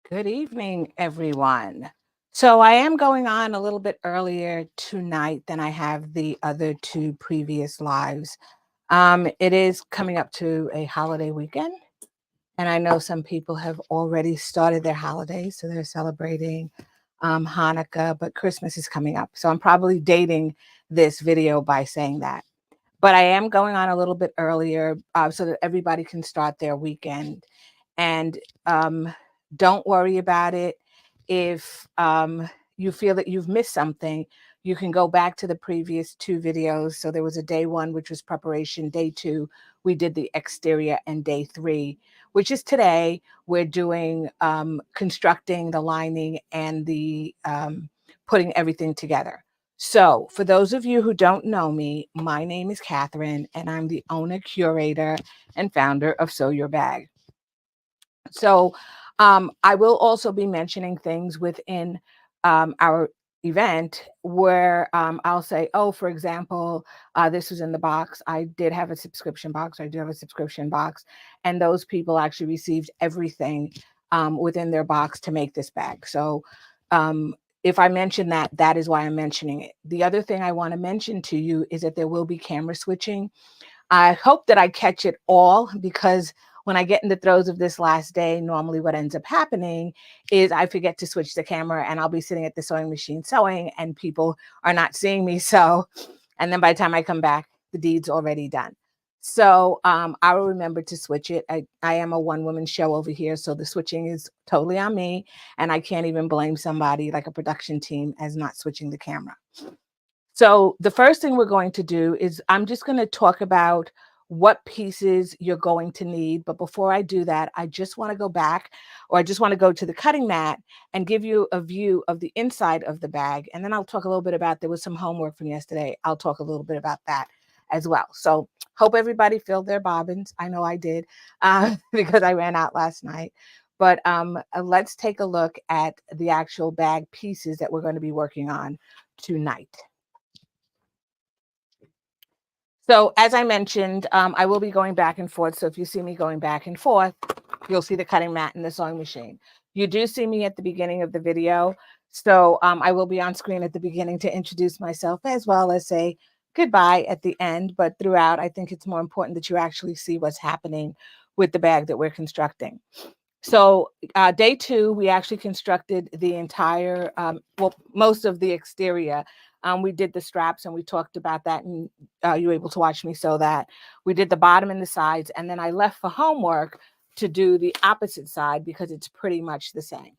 Good evening, everyone. So I am going on a little bit earlier tonight than I have the other two previous lives. It is coming up to a holiday weekend, and I know some people have already started their holidays, so they're celebrating Hanukkah, but Christmas is coming up. So I'm probably dating this video by saying that. But I am going on a little bit earlier so that everybody can start their weekend. And don't worry about it. If you feel that you've missed something, you can go back to the previous two videos. So there was a day one, which was preparation. Day two, we did the exterior. And day three, which is today, we're doing constructing the lining and the putting everything together. So, for those of you who don't know me, my name is Catherine, and I'm the owner, curator, and founder of Sew Your Bag. So, I will also be mentioning things within our event where I'll say, oh, for example, this was in the box. I did have a subscription box. I do have a subscription box. And those people actually received everything within their box to make this bag. So, if I mention that, that is why I'm mentioning it. The other thing I want to mention to you is that there will be camera switching. I hope that I catch it all because when I get in the throes of this last day, normally what ends up happening is I forget to switch the camera and I'll be sitting at the sewing machine sewing and people are not seeing me. So, and then by the time I come back, the deed's already done. So I will remember to switch it. I am a one woman show over here. So the switching is totally on me. And I can't even blame somebody like a production team as not switching the camera. So the first thing we're going to do is I'm just going to talk about what pieces you're going to need. But before I do that, I just want to go back or I just want to go to the cutting mat and give you a view of the inside of the bag. And then I'll talk a little bit about, there was some homework from yesterday. I'll talk a little bit about that as well. So hope everybody filled their bobbins. I know I did because I ran out last night. But let's take a look at the actual bag pieces that we're going to be working on tonight. So as I mentioned, I will be going back and forth. So if you see me going back and forth, you'll see the cutting mat and the sewing machine. You do see me at the beginning of the video. So I will be on screen at the beginning to introduce myself as well as say goodbye at the end. But throughout, I think it's more important that you actually see what's happening with the bag that we're constructing. So day two, we actually constructed the entire, well, most of the exterior. We did the straps and we talked about that and you were able to watch me sew that. We did the bottom and the sides and then I left for homework to do the opposite side because it's pretty much the same.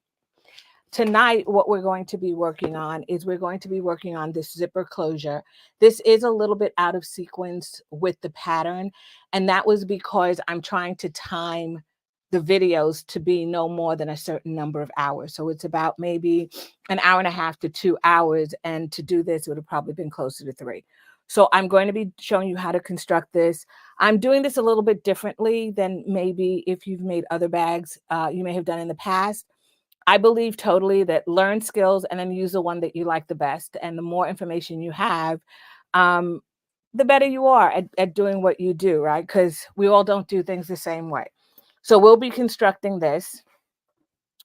Tonight, what we're going to be working on is we're going to be working on this zipper closure. This is a little bit out of sequence with the pattern, and that was because I'm trying to time the videos to be no more than a certain number of hours. So it's about maybe an hour and a half to 2 hours, and to do this, it would have probably been closer to 3. So I'm going to be showing you how to construct this. I'm doing this a little bit differently than maybe if you've made other bags you may have done in the past. I believe totally that learn skills and then use the one that you like the best. And the more information you have, um, the better you are at doing what you do, right? Because we all don't do things the same way. So we'll be constructing this,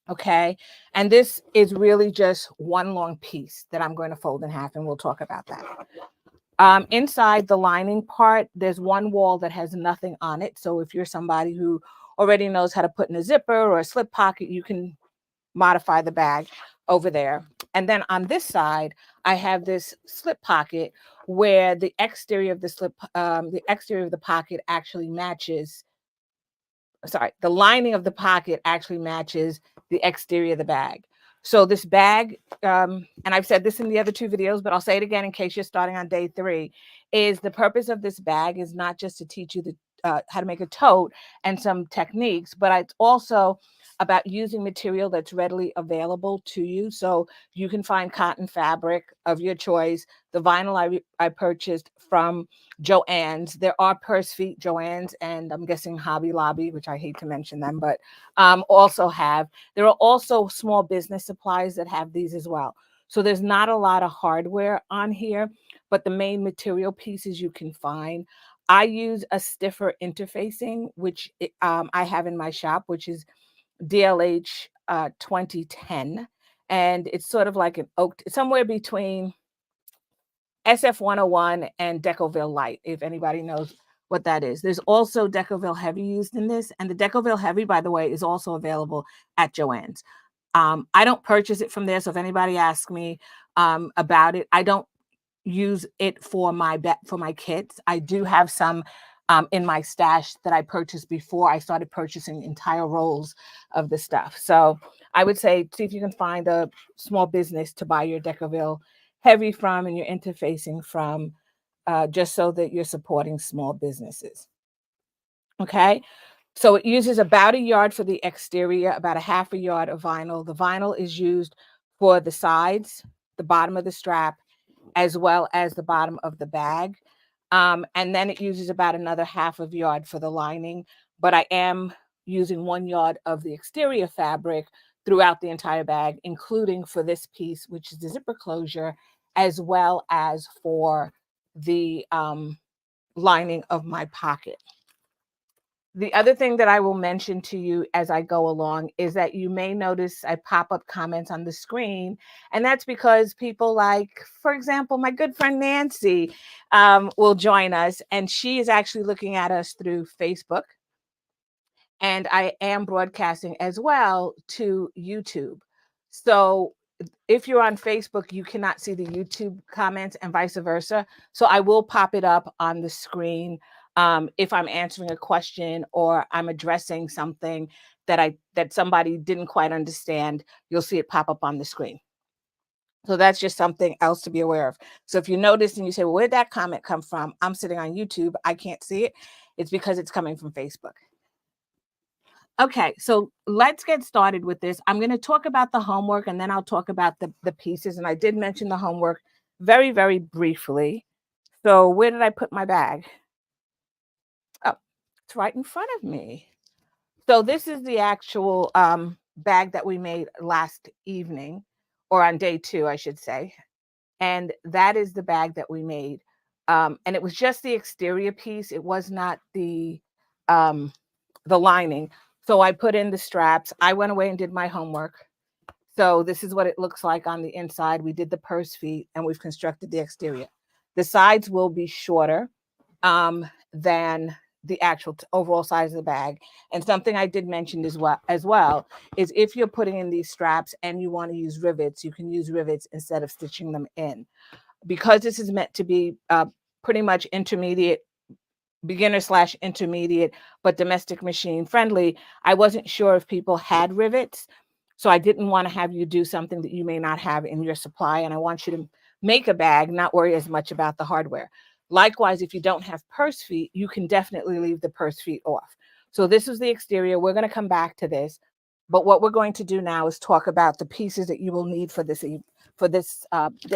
okay? And this is really just one long piece that I'm going to fold in half, and we'll talk about that. Inside the lining part, there's one wall that has nothing on it. So if you're somebody who already knows how to put in a zipper or a slip pocket, you can modify the bag over there. And then on this side, I have this slip pocket where the exterior of the exterior of the pocket actually matches. Sorry, the lining of the pocket actually matches the exterior of the bag. So this bag, and I've said this in the other two videos, but I'll say it again in case you're starting on day 3, is the purpose of this bag is not just to teach you the how to make a tote and some techniques, but it's also about using material that's readily available to you. So you can find cotton fabric of your choice. The vinyl I purchased from Joann's. There are purse feet Joann's, and I'm guessing Hobby Lobby, which I hate to mention them, but also have. There are also small business supplies that have these as well. So there's not a lot of hardware on here, but the main material pieces you can find. I use a stiffer interfacing, which I have in my shop, which is DLH 2010, and it's sort of like an oak, somewhere between SF 101 and Decoville Light, if anybody knows what that is. There's also Decoville Heavy used in this, and the Decoville Heavy, by the way, is also available at Joann's. I don't purchase it from there, so if anybody asks me about it, I don't use it for my kits. I do have some in my stash that I purchased before I started purchasing entire rolls of the stuff. So I would say see if you can find a small business to buy your Decoville Heavy from and you're interfacing from, just so that you're supporting small businesses. Okay. So it uses about a yard for the exterior, about a half a yard of vinyl. The vinyl is used for the sides, the bottom of the strap, as well as the bottom of the bag. And then it uses about another half of yard for the lining. But I am using 1 yard of the exterior fabric throughout the entire bag, including for this piece, which is the zipper closure, as well as for the lining of my pocket. The other thing that I will mention to you as I go along is that you may notice I pop up comments on the screen, and that's because people like, for example, my good friend Nancy will join us, and she is actually looking at us through Facebook, and I am broadcasting as well to YouTube. So if you're on Facebook, you cannot see the YouTube comments and vice versa. So I will pop it up on the screen if I'm answering a question or I'm addressing something that somebody didn't quite understand. You'll see it pop up on the screen. So that's just something else to be aware of. So if you notice and you say, well, where'd that comment come from? I'm sitting on YouTube. I can't see it. It's because it's coming from Facebook. Okay, so let's get started with this. I'm going to talk about the homework and then I'll talk about the pieces. And I did mention the homework very, very briefly. So where did I put my bag? Oh, it's right in front of me. So this is the actual bag that we made last evening, or on day 2, I should say. And that is the bag that we made. And it was just the exterior piece. It was not the lining. So I put in the straps. I went away and did my homework. So this is what it looks like on the inside. We did the purse feet and we've constructed the exterior. The sides will be shorter than the actual overall size of the bag. And something I did mention as well is if you're putting in these straps and you want to use rivets, you can use rivets instead of stitching them in. Because this is meant to be pretty much intermediate, beginner/intermediate, but domestic machine friendly, I wasn't sure if people had rivets. So I didn't want to have you do something that you may not have in your supply. And I want you to make a bag, not worry as much about the hardware. Likewise, if you don't have purse feet, you can definitely leave the purse feet off. So this is the exterior. We're going to come back to this. But what we're going to do now is talk about the pieces that you will need for this day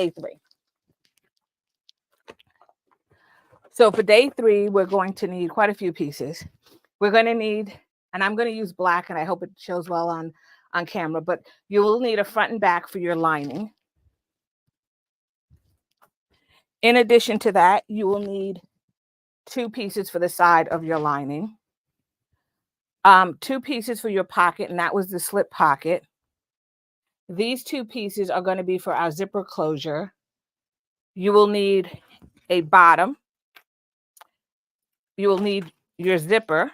3. So for day 3, we're going to need quite a few pieces. We're going to need, and I'm going to use black, and I hope it shows well on camera, but you will need a front and back for your lining. In addition to that, you will need 2 pieces for the side of your lining, 2 pieces for your pocket, and that was the slip pocket. These 2 pieces are going to be for our zipper closure. You will need a bottom. You will need your zipper.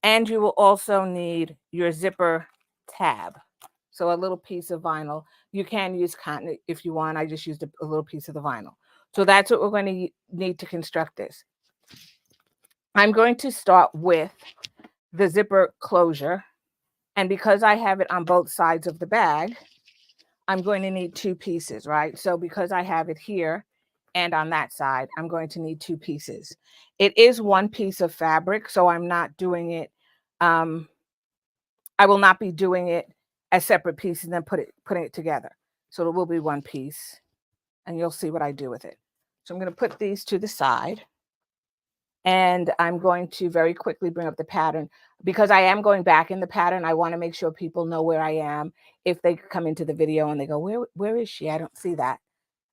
And you will also need your zipper tab. So a little piece of vinyl. You can use cotton if you want. I just used a little piece of the vinyl. So that's what we're going to need to construct this. I'm going to start with the zipper closure. And because I have it on both sides of the bag, I'm going to need 2 pieces, right? So because I have it here and on that side, I'm going to need 2 pieces. It is 1 piece of fabric, so I'm not doing it. I will not be doing it as separate pieces and then putting it together. So it will be 1 piece, and you'll see what I do with it. So I'm going to put these to the side, and I'm going to very quickly bring up the pattern. Because I am going back in the pattern, I want to make sure people know where I am. If they come into the video and they go, where is she? I don't see that.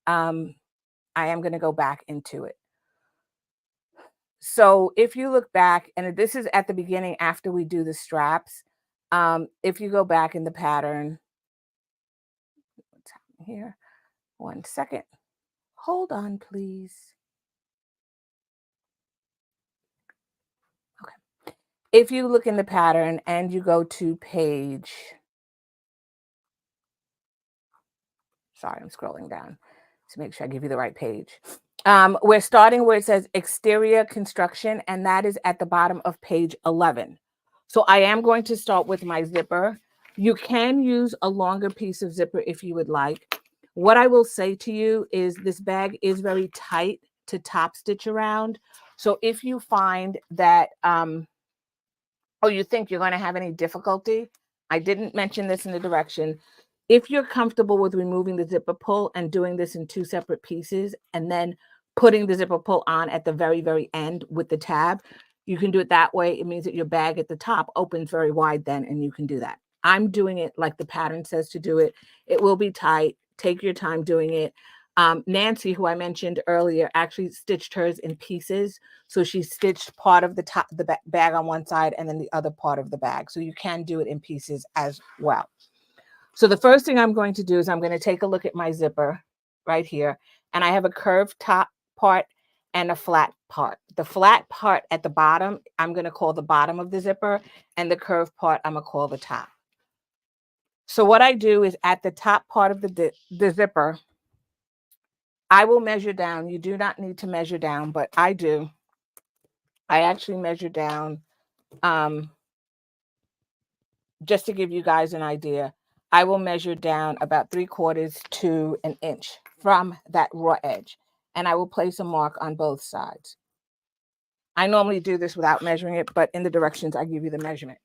I am going to go back into it. So if you look back, and this is at the beginning after we do the straps, If you go back in the pattern, what's happening here? 1 second. Hold on, please. Okay. If you look in the pattern and you go to page, sorry, I'm scrolling down to make sure I give you the right page. We're starting where it says exterior construction, and that is at the bottom of page 11. So I am going to start with my zipper. You can use a longer piece of zipper if you would like. What I will say to you is this bag is very tight to top stitch around. So if you find that, or you think you're going to have any difficulty, I didn't mention this in the direction. If you're comfortable with removing the zipper pull and doing this in 2 separate pieces and then putting the zipper pull on at the very, very end with the tab, you can do it that way. It means that your bag at the top opens very wide then, and you can do that. I'm doing it like the pattern says to do it. It will be tight. Take your time doing it. Nancy, who I mentioned earlier, actually stitched hers in pieces. So she stitched part of the top, the bag on one side, and then the other part of the bag. So you can do it in pieces as well. So the first thing I'm going to do is I'm going to take a look at my zipper right here. And I have a curved top part and a flat part. The flat part at the bottom, I'm going to call the bottom of the zipper, and the curved part, I'm going to call the top. So what I do is at the top part of the zipper, I will measure down. You do not need to measure down, but I do. I actually measure down, just to give you guys an idea. I will measure down about 3/4 to an inch from that raw edge, and I will place a mark on both sides. I normally do this without measuring it, but in the directions, I give you the measurement.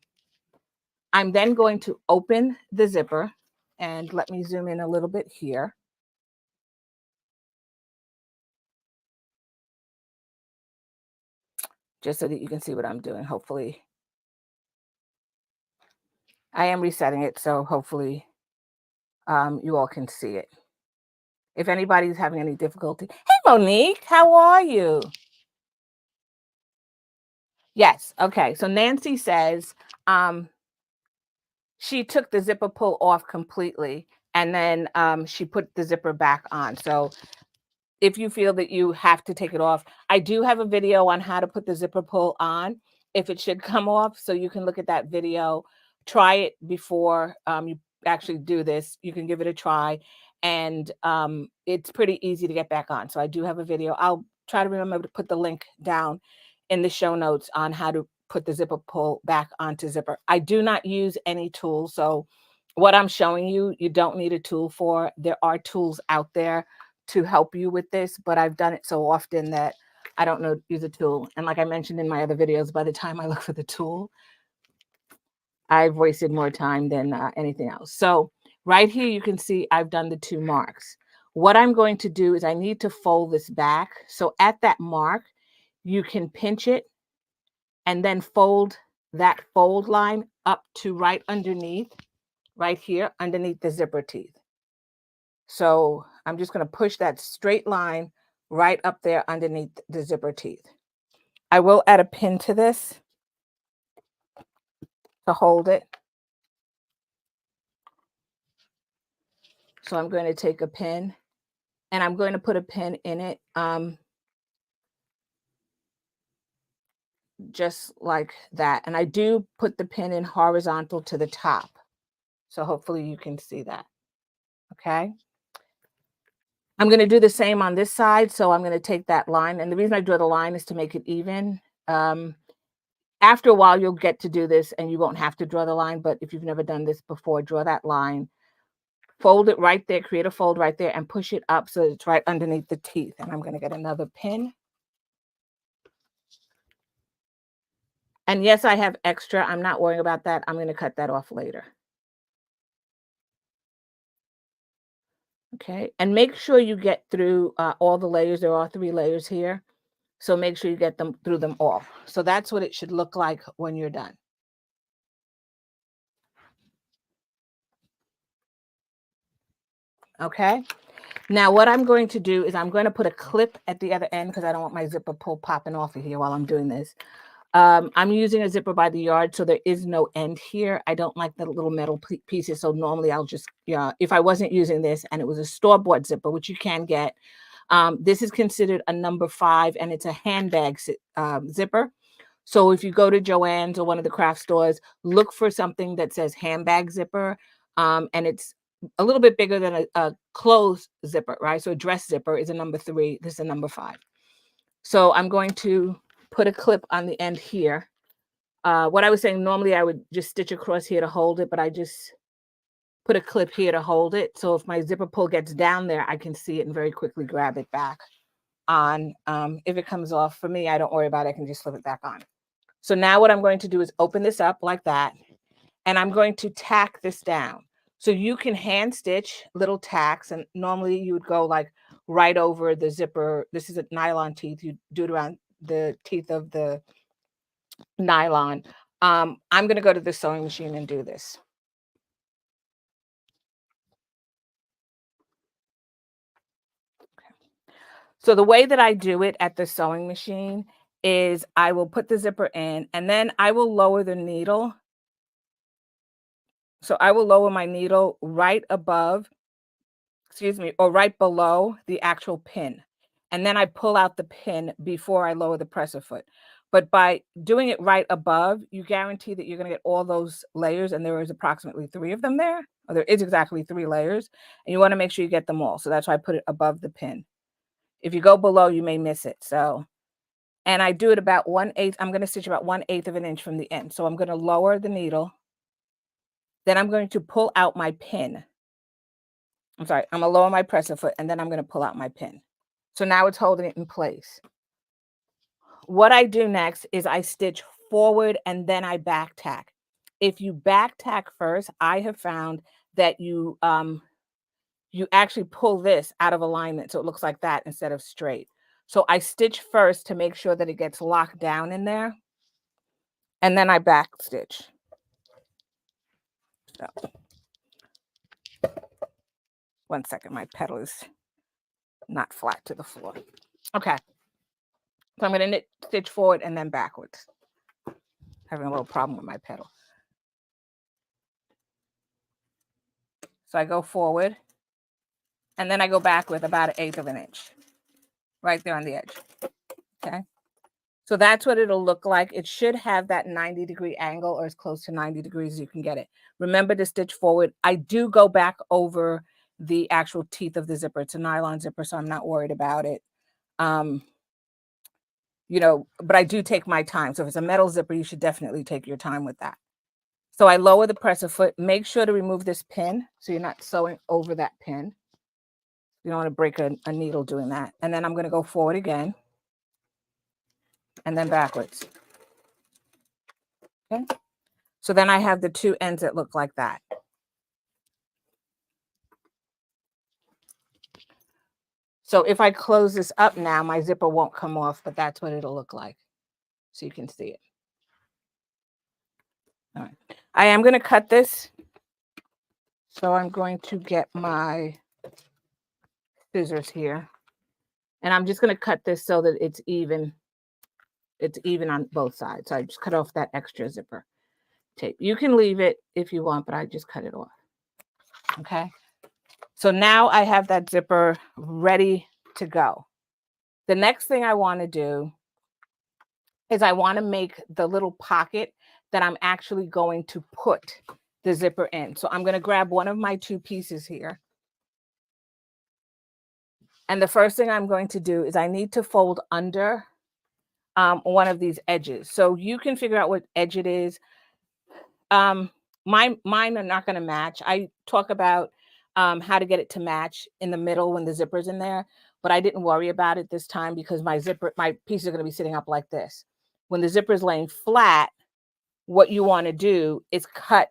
I'm then going to open the zipper, and let me zoom in a little bit here. Just so that you can see what I'm doing, hopefully. I am resetting it, so hopefully you all can see it. If anybody's having any difficulty. Hey, Monique, how are you? Yes. Okay. So Nancy says she took the zipper pull off completely, and then she put the zipper back on. So if you feel that you have to take it off, I do have a video on how to put the zipper pull on if it should come off. So you can look at that video, try it before you actually do this. You can give it a try, and it's pretty easy to get back on. So I do have a video. I'll try to remember to put the link down in the show notes on how to put the zipper pull back onto zipper. I do not use any tool. So what I'm showing you, you don't need a tool for. There are tools out there to help you with this, but I've done it so often that I don't know use a tool. And like I mentioned in my other videos, by the time I look for the tool, I've wasted more time than anything else. So right here, you can see I've done the 2 marks. What I'm going to do is I need to fold this back. So at that mark, you can pinch it and then fold that fold line up to right underneath, right here, underneath the zipper teeth. So I'm just going to push that straight line right up there underneath the zipper teeth. I will add a pin to this to hold it. So I'm going to take a pin and I'm going to put a pin in it, just like that. And I do put the pin in horizontal to the top. So hopefully you can see that. Okay. I'm going to do the same on this side. So I'm going to take that line. And the reason I draw the line is to make it even. After a while, you'll get to do this and you won't have to draw the line. But if you've never done this before, draw that line, fold it right there, create a fold right there, and push it up so it's right underneath the teeth. And I'm going to get another pin. And yes, I have extra. I'm not worrying about that. I'm going to cut that off later. Okay. And make sure you get through all the layers. There are 3 layers here. So make sure you get them through them all. So that's what it should look like when you're done. Okay. Now what I'm going to do is I'm going to put a clip at the other end because I don't want my zipper pull popping off of here while I'm doing this. I'm using a zipper by the yard, so there is no end here. I don't like the little metal pieces, so normally I'll just, yeah, if I wasn't using this and it was a store-bought zipper, which you can get, this is considered a number 5, and it's a handbag zipper. So if you go to Joann's or one of the craft stores, look for something that says handbag zipper, and it's a little bit bigger than a clothes zipper, right? So a dress zipper is a number 3. This is a number 5. So I'm going to put a clip on the end here. What I was saying, normally I would just stitch across here to hold it, but I just put a clip here to hold it. So if my zipper pull gets down there, I can see it and very quickly grab it back on. If it comes off, for me, I don't worry about it. I can just slip it back on. So now what I'm going to do is open this up like that, and I'm going to tack this down. So you can hand stitch little tacks, and normally you would go like right over the zipper. This is a nylon teeth. You do it around the teeth of the nylon. I'm going to go to the sewing machine and do this. So the way that I do it at the sewing machine is I will put the zipper in, and then I will lower the needle. So I will lower my needle right above, excuse me, or right below the actual pin. And then I pull out the pin before I lower the presser foot. But by doing it right above, you guarantee that you're going to get all those layers. And there is approximately 3 of them there, or there is exactly 3 layers. And you want to make sure you get them all. So that's why I put it above the pin. If you go below, you may miss it. So, and I do it about 1/8. I'm going to stitch about 1/8 of an inch from the end. So I'm going to lower the needle. Then I'm going to pull out my pin. I'm sorry, I'm going to lower my presser foot, and then I'm going to pull out my pin. So now it's holding it in place. What I do next is I stitch forward and then I back tack. If you back tack first, I have found that you actually pull this out of alignment, so it looks like that instead of straight. So I stitch first to make sure that it gets locked down in there, and then I back stitch. So, one second, my pedal is not flat to the floor. Okay. So I'm going to knit, stitch forward and then backwards. Having a little problem with my pedal. So I go forward, and then I go back with about 1/8 of an inch, right there on the edge. Okay. So that's what it'll look like. It should have that 90-degree angle, or as close to 90 degrees as you can get it. Remember to stitch forward. I do go back over the actual teeth of the zipper. It's a nylon zipper, so I'm not worried about it. You know, but I do take my time. So if it's a metal zipper, you should definitely take your time with that. So I lower the presser foot. Make sure to remove this pin so you're not sewing over that pin. You don't want to break a needle doing that. And then I'm going to go forward again and then backwards. Okay. So then I have the 2 ends that look like that. So if I close this up now, my zipper won't come off, but that's what it'll look like. So you can see it. All right. I am going to cut this. So I'm going to get my scissors here. And I'm just going to cut this so that it's even. It's even on both sides. So I just cut off that extra zipper tape. You can leave it if you want, but I just cut it off. Okay. So now I have that zipper ready to go. The next thing I want to do is I want to make the little pocket that I'm actually going to put the zipper in. So I'm going to grab one of my 2 pieces here. And the first thing I'm going to do is I need to fold under one of these edges. So you can figure out what edge it is. Mine are not going to match. I talk about how to get it to match in the middle when the zipper's in there, but I didn't worry about it this time because my pieces are going to be sitting up like this. When the zipper is laying flat, what you want to do is cut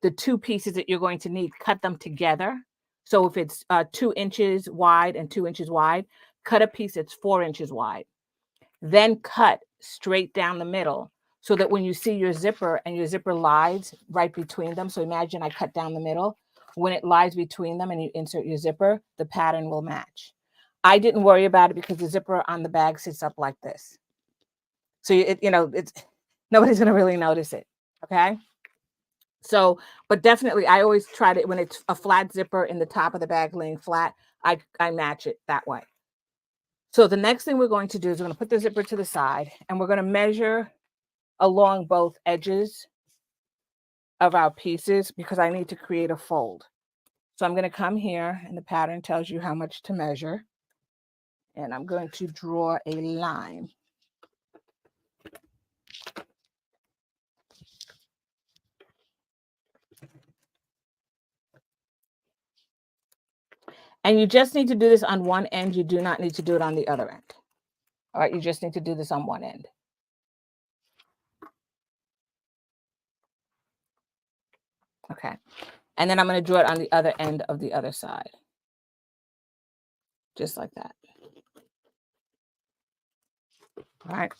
the 2 pieces that you're going to need, cut them together. So if it's 2 inches wide and 2 inches wide, cut a piece that's 4 inches wide. Then cut straight down the middle so that when you see your zipper and your zipper lies right between them. So imagine I cut down the middle. When it lies between them and you insert your zipper, the pattern will match. I didn't worry about it because the zipper on the bag sits up like this. So it's nobody's going to really notice it. Okay. So, but definitely I always try to, when it's a flat zipper in the top of the bag laying flat, I match it that way. So the next thing we're going to do is we're going to put the zipper to the side and we're going to measure along both edges of our pieces because I need to create a fold. So I'm going to come here and the pattern tells you how much to measure. And I'm going to draw a line. And you just need to do this on one end. You do not need to do it on the other end. All right, you just need to do this on one end. Okay. And then I'm going to draw it on the other end of the other side. Just like that. All right.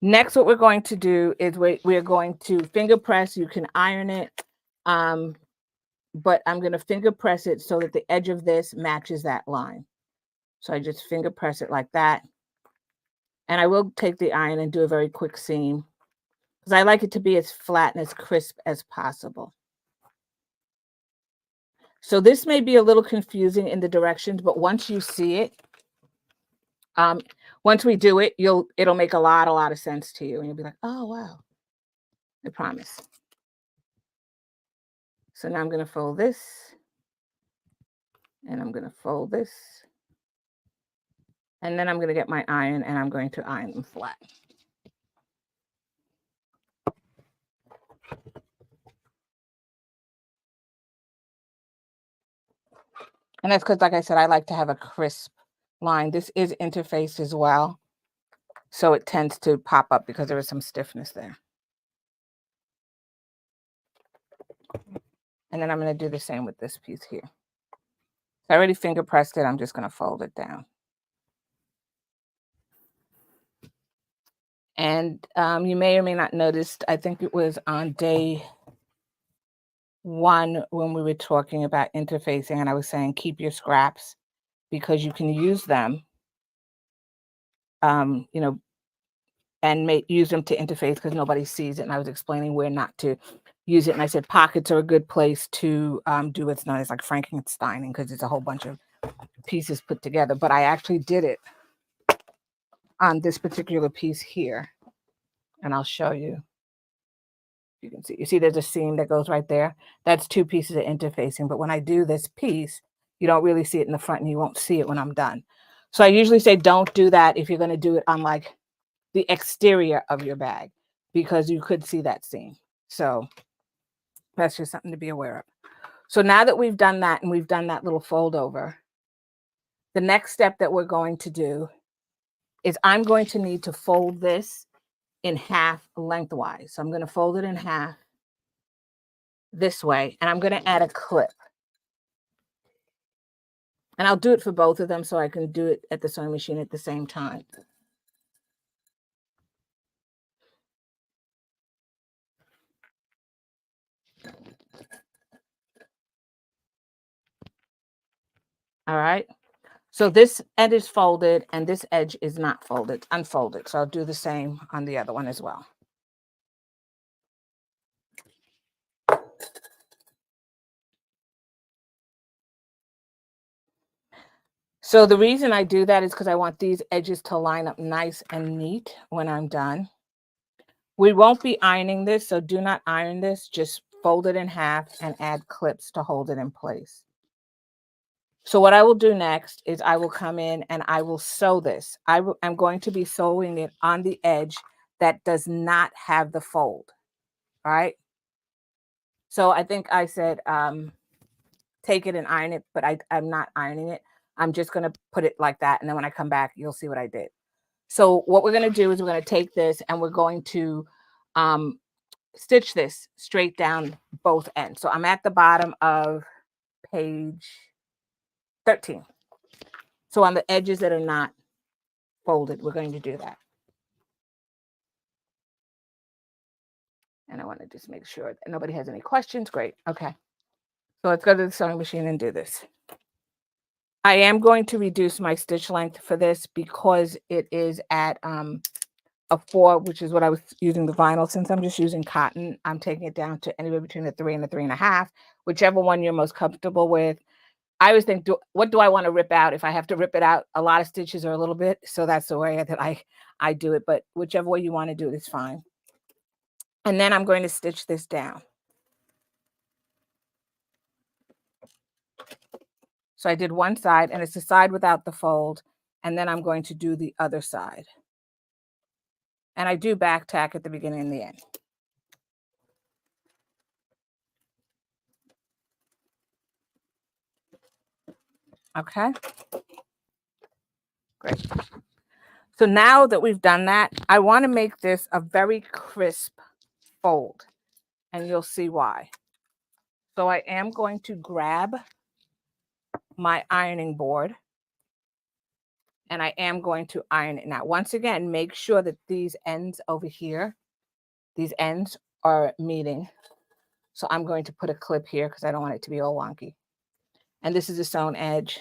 Next, what we're going to do is we're going to finger press. You can iron it, but I'm going to finger press it so that the edge of this matches that line. So I just finger press it like that. And I will take the iron and do a very quick seam because I like it to be as flat and as crisp as possible. So this may be a little confusing in the directions, but once you see it, once we do it, it'll make a lot of sense to you. And you'll be like, oh, wow. I promise. So now I'm going to fold this. And I'm going to fold this. And then I'm going to get my iron and I'm going to iron them flat. And that's because, like I said, I like to have a crisp line. This is interfaced as well. So it tends to pop up because there is some stiffness there. And then I'm going to do the same with this piece here. I already finger pressed it. I'm just going to fold it down. And you may or may not notice, I think it was on day 1 when we were talking about interfacing, and I was saying keep your scraps because you can use them, and use them to interface because nobody sees it. And I was explaining where not to use it. And I said pockets are a good place to do what's known as like Frankensteining because it's a whole bunch of pieces put together. But I actually did it on this particular piece here. And I'll show you. You can see, there's a seam that goes right there. That's 2 pieces of interfacing. But when I do this piece, you don't really see it in the front and you won't see it when I'm done. So I usually say don't do that if you're going to do it on like the exterior of your bag because you could see that seam. So that's just something to be aware of. So now that we've done that and we've done that little fold over, the next step that we're going to do is I'm going to need to fold this in half lengthwise. So I'm going to fold it in half this way, and I'm going to add a clip. And I'll do it for both of them so I can do it at the sewing machine at the same time. All right. So this edge is folded and this edge is not folded, unfolded. So I'll do the same on the other one as well. So the reason I do that is because I want these edges to line up nice and neat when I'm done. We won't be ironing this, so do not iron this. Just fold it in half and add clips to hold it in place. So what I will do next is I will come in and I will sew this. I'm going to be sewing it on the edge that does not have the fold. All right. So I think I said take it and iron it, but I'm not ironing it. I'm just going to put it like that. And then when I come back, you'll see what I did. So what we're going to do is we're going to take this and we're going to stitch this straight down both ends. So I'm at the bottom of page 13. So on the edges that are not folded, we're going to do that. And I want to just make sure that nobody has any questions. Great. Okay. So let's go to the sewing machine and do this. I am going to reduce my stitch length for this because it is at a 4, which is what I was using the vinyl. Since I'm just using cotton, I'm taking it down to anywhere between a 3 and a 3.5, whichever one you're most comfortable with. I always think, what do I want to rip out? If I have to rip it out, a lot of stitches or a little bit. So that's the way that I do it. But whichever way you want to do it is fine. And then I'm going to stitch this down. So I did one side, and it's the side without the fold. And then I'm going to do the other side. And I do back tack at the beginning and the end. Okay. Great. So now that we've done that, I want to make this a very crisp fold, and you'll see why. So I am going to grab my ironing board, and I am going to iron it. Now, once again, make sure that these ends over here, these ends are meeting. So I'm going to put a clip here because I don't want it to be all wonky. And this is a sewn edge.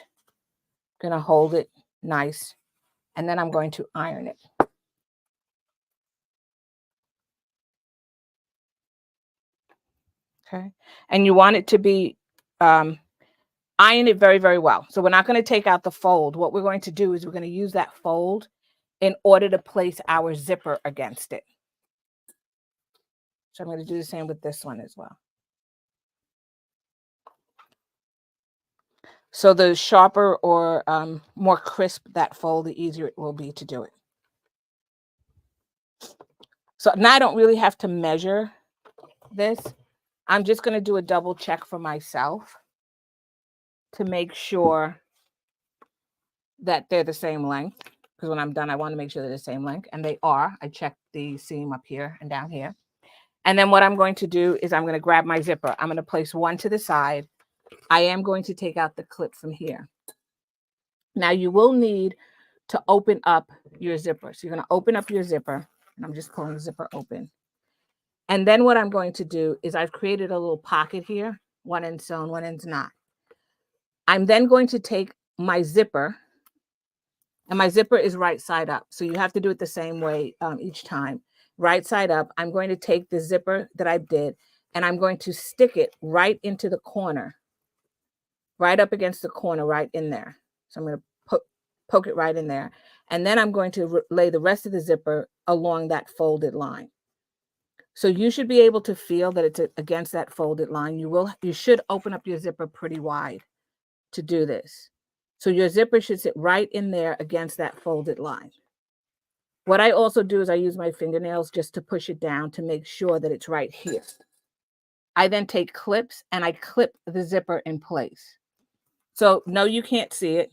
I'm going to hold it nice, and then I'm going to iron it. Okay. And you want it to be iron it very, very well. So we're not going to take out the fold. What we're going to do is we're going to use that fold in order to place our zipper against it. So I'm going to do the same with this one as well. So the sharper or more crisp that fold, the easier it will be to do it. So now I don't really have to measure this. I'm just going to do a double check for myself to make sure that they're the same length. Because when I'm done, I want to make sure they're the same length. And they are. I checked the seam up here and down here. And then what I'm going to do is I'm going to grab my zipper. I'm going to place one to the side. I am going to take out the clip from here. Now you will need to open up your zipper. So you're going to open up your zipper. And I'm just pulling the zipper open. And then what I'm going to do is I've created a little pocket here. One end sewn, one end's not. I'm then going to take my zipper, and my zipper is right side up. So you have to do it the same way each time. Right side up, I'm going to take the zipper that I did, and I'm going to stick it right into the corner, right up against the corner, right in there. So I'm going to poke it right in there. And then I'm going to lay the rest of the zipper along that folded line. So you should be able to feel that it's against that folded line. You should open up your zipper pretty wide to do this. So your zipper should sit right in there against that folded line. What I also do is I use my fingernails just to push it down to make sure that it's right here. I then take clips and I clip the zipper in place. So no, you can't see it,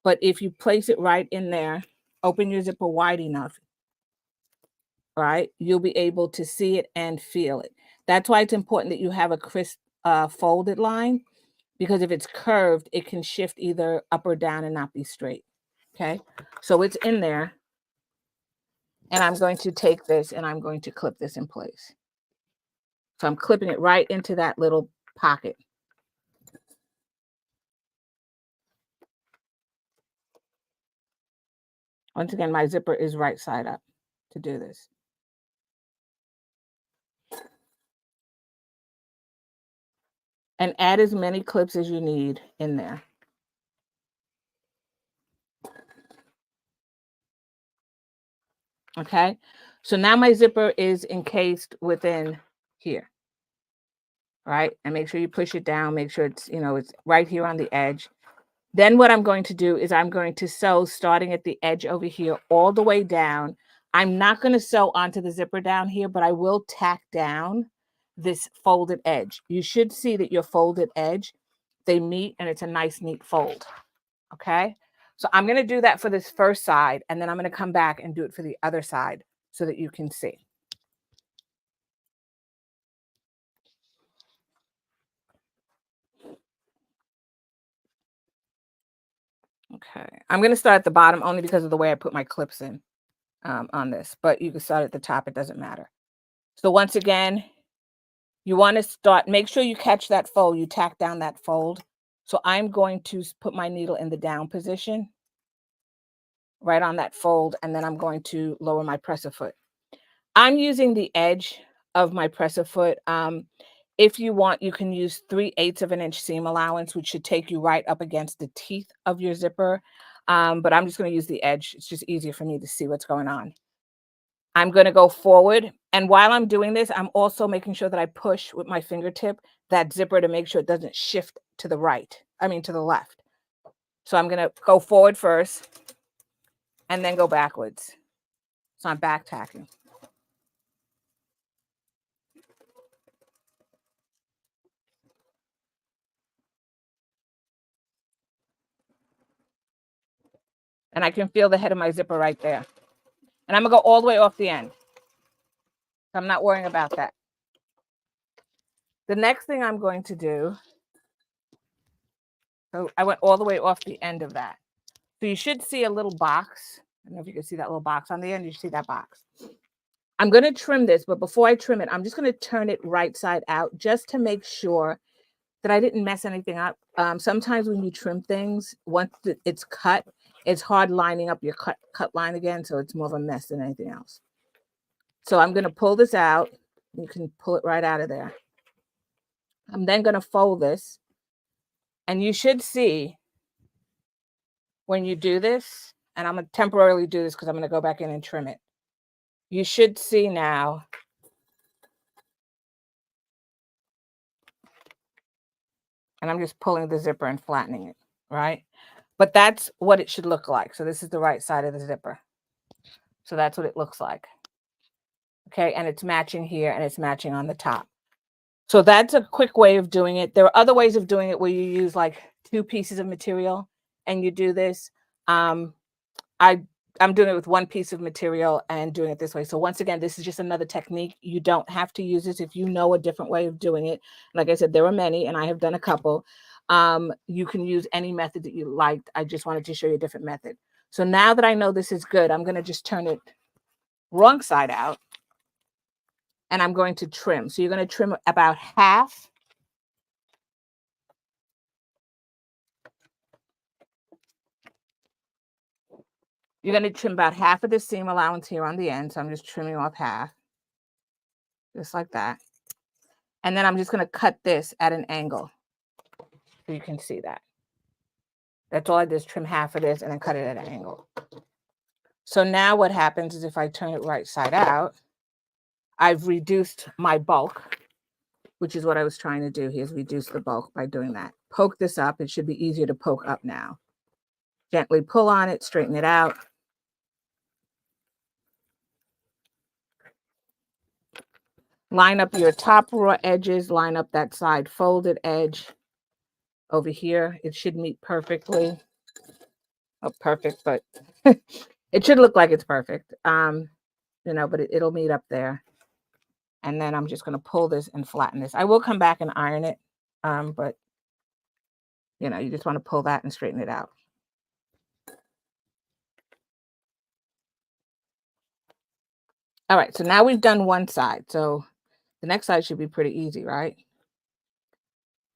but if you place it right in there, open your zipper wide enough, right, you'll be able to see it and feel it. That's why it's important that you have a crisp folded line, because if it's curved, it can shift either up or down and not be straight. Okay, so it's in there. And I'm going to take this and I'm going to clip this in place. So I'm clipping it right into that little pocket. Once again, my zipper is right side up to do this. And add as many clips as you need in there. Okay, so now my zipper is encased within here. Right, and make sure you push it down, make sure it's, it's right here on the edge. Then what I'm going to do is I'm going to sew starting at the edge over here all the way down. I'm not going to sew onto the zipper down here, but I will tack down this folded edge. You should see that your folded edge, they meet and it's a nice neat fold. Okay, so I'm going to do that for this first side, and then I'm going to come back and do it for the other side so that you can see. Okay, I'm going to start at the bottom only because of the way I put my clips in on this, but you can start at the top. It doesn't matter. So once again, you want to start, make sure you catch that fold, you tack down that fold. So I'm going to put my needle in the down position, right on that fold, and then I'm going to lower my presser foot. I'm using the edge of my presser foot. If you want, you can use 3/8 of an inch seam allowance, which should take you right up against the teeth of your zipper. But I'm just going to use the edge. It's just easier for me to see what's going on. I'm going to go forward. And while I'm doing this, I'm also making sure that I push with my fingertip that zipper to make sure it doesn't shift to the right. I mean, to the left. So I'm going to go forward first and then go backwards. So I'm back tacking. And I can feel the head of my zipper right there. And I'm going to go all the way off the end. So I'm not worrying about that. The next thing I'm going to do, so I went all the way off the end of that. So you should see a little box. I don't know if you can see that little box on the end. You see that box. I'm going to trim this, but before I trim it, I'm just going to turn it right side out just to make sure that I didn't mess anything up. Sometimes when you trim things, once it's cut, it's hard lining up your cut line again. So it's more of a mess than anything else. So I'm going to pull this out. You can pull it right out of there. I'm then going to fold this. And you should see when you do this, and I'm going to temporarily do this because I'm going to go back in and trim it. You should see now and I'm just pulling the zipper and flattening it, right? But that's what it should look like. So this is the right side of the zipper. So that's what it looks like. Okay, and it's matching here and it's matching on the top. So that's a quick way of doing it. There are other ways of doing it where you use like 2 pieces of material and you do this. I'm doing it with 1 piece of material and doing it this way. So once again, this is just another technique. You don't have to use this if you know a different way of doing it. Like I said, there are many, and I have done a couple. You can use any method that you liked. I just wanted to show you a different method. So now that I know this is good, I'm going to just turn it wrong side out, and I'm going to trim. So you're going to trim about half. You're going to trim about half of the seam allowance here on the end. So I'm just trimming off half, just like that. And then I'm just going to cut this at an angle so you can see that. That's all I did is trim half of this and then cut it at an angle. So now what happens is if I turn it right side out, I've reduced my bulk, which is what I was trying to do here, is reduce the bulk by doing that. Poke this up. It should be easier to poke up now. Gently pull on it, straighten it out. Line up your top raw edges, line up that side folded edge over here. It should meet perfectly. Oh, perfect, but it should look like it's perfect. But it'll meet up there. And then I'm just going to pull this and flatten this. I will come back and iron it, but you just want to pull that and straighten it out. All right, so now we've done one side. So the next side should be pretty easy, right?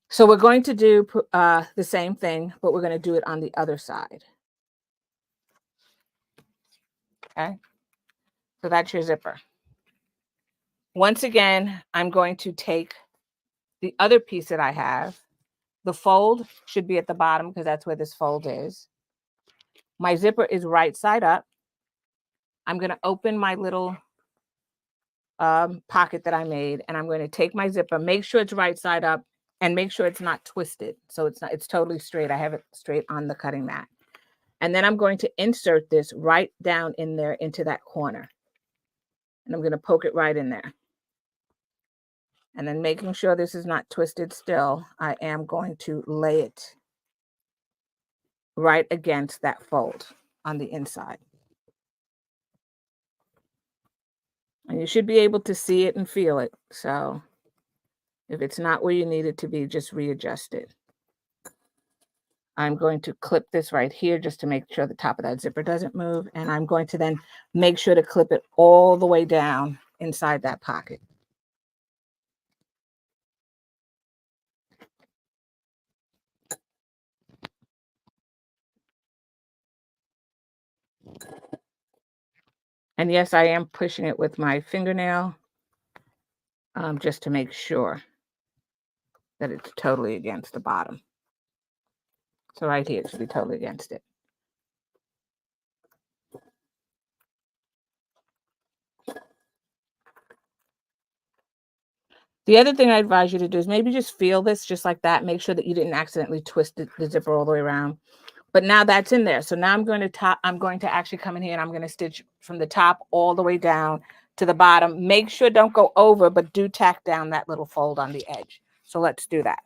So we're going to do the same thing, but we're going to do it on the other side. Okay, so that's your zipper. Once again, I'm going to take the other piece that I have. The fold should be at the bottom because that's where this fold is. My zipper is right side up. I'm going to open my little pocket that I made, and I'm going to take my zipper, make sure it's right side up, and make sure it's not twisted. So it's totally straight. I have it straight on the cutting mat. And then I'm going to insert this right down in there into that corner. And I'm going to poke it right in there. And then making sure this is not twisted still, I am going to lay it right against that fold on the inside. And you should be able to see it and feel it. So if it's not where you need it to be, just readjust it. I'm going to clip this right here just to make sure the top of that zipper doesn't move. And I'm going to then make sure to clip it all the way down inside that pocket. And yes, I am pushing it with my fingernail just to make sure that it's totally against the bottom. So right here, it should be totally against it. The other thing I advise you to do is maybe just feel this just like that. Make sure that you didn't accidentally twist the zipper all the way around. But now that's in there. So now I'm going to actually come in here and I'm going to stitch from the top all the way down to the bottom. Make sure don't go over, but do tack down that little fold on the edge. So let's do that.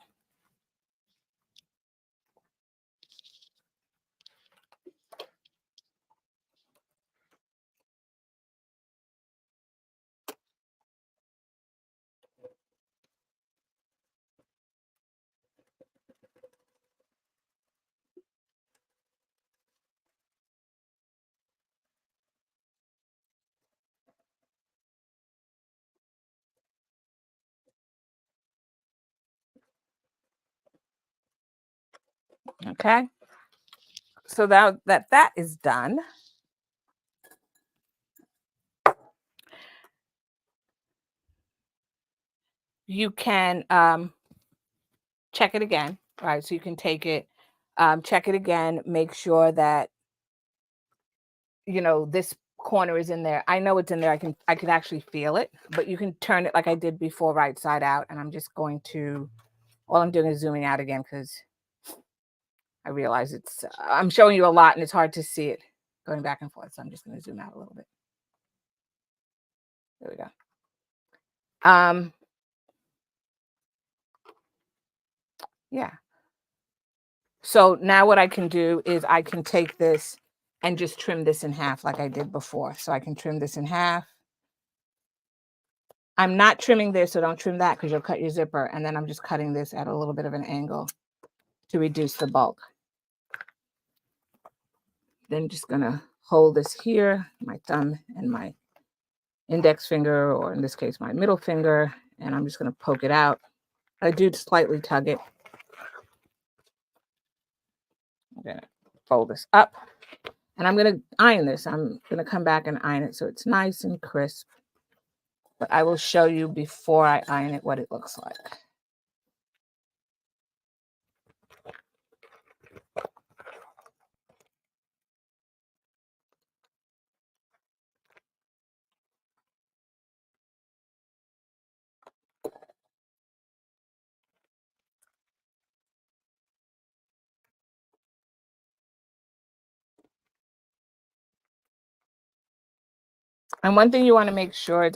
Okay. So that is done. You can check it again, right? So you can take it, check it again, make sure that this corner is in there. I know it's in there. I can actually feel it, but you can turn it like I did before, right side out. And I'm just going to, all I'm doing is zooming out again because I realize I'm showing you a lot and it's hard to see it going back and forth. So I'm just going to zoom out a little bit. There we go. Yeah. So now what I can do is I can take this and just trim this in half like I did before. So I can trim this in half. I'm not trimming this, so don't trim that because you'll cut your zipper. And then I'm just cutting this at a little bit of an angle to reduce the bulk. Then just gonna hold this here, my thumb and my index finger, or in this case, my middle finger, and I'm just gonna poke it out. I do slightly tug it. I'm gonna fold this up and I'm gonna iron this. I'm gonna come back and iron it so it's nice and crisp. But I will show you before I iron it what it looks like. And one thing you want to make sure,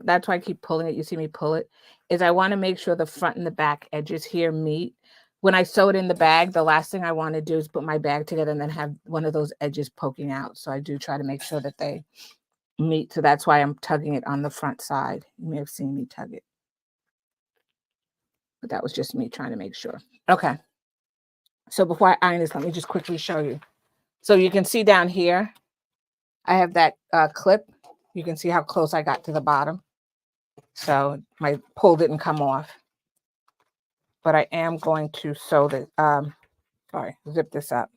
that's why I keep pulling it, you see me pull it, is I want to make sure the front and the back edges here meet. When I sew it in the bag, the last thing I want to do is put my bag together and then have one of those edges poking out. So I do try to make sure that they meet. So that's why I'm tugging it on the front side. You may have seen me tug it. But that was just me trying to make sure. Okay. So before I iron this, let me just quickly show you. So you can see down here, I have that clip. You can see how close I got to the bottom. So my pull didn't come off. But I am going to sew the, zip this up.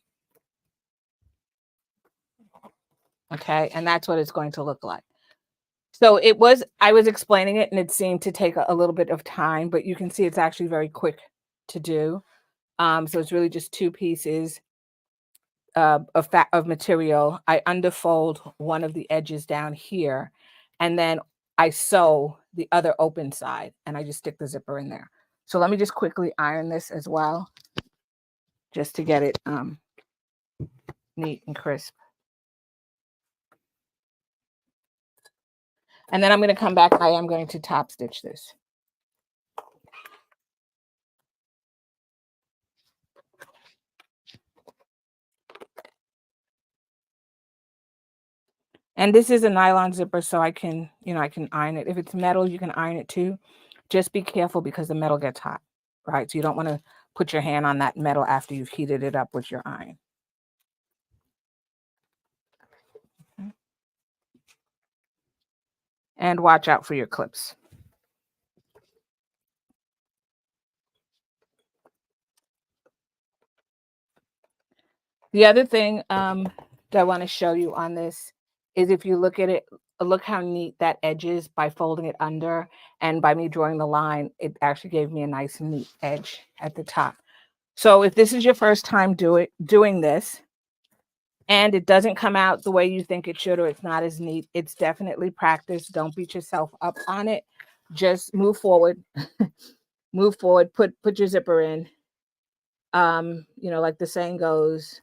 Okay, and that's what it's going to look like. So I was explaining it and it seemed to take a little bit of time, but you can see it's actually very quick to do. So it's really just two pieces of material. I underfold one of the edges down here, and then I sew the other open side, and I just stick the zipper in there. So let me just quickly iron this as well, just to get it neat and crisp. And then I'm going to come back. I am going to top stitch this. And this is a nylon zipper, so I can iron it. If it's metal, you can iron it too. Just be careful because the metal gets hot, right? So you don't want to put your hand on that metal after you've heated it up with your iron. Okay. And watch out for your clips. The other thing that I want to show you on this is if you look at it look how neat that edge is by folding it under, and by me drawing the line, it actually gave me a nice neat edge at the top. So if this is your first time doing this and it doesn't come out the way you think it should, or it's not as neat, it's definitely practice. Don't beat yourself up on it. Just move forward. Move forward, put your zipper in. You know, like the saying goes,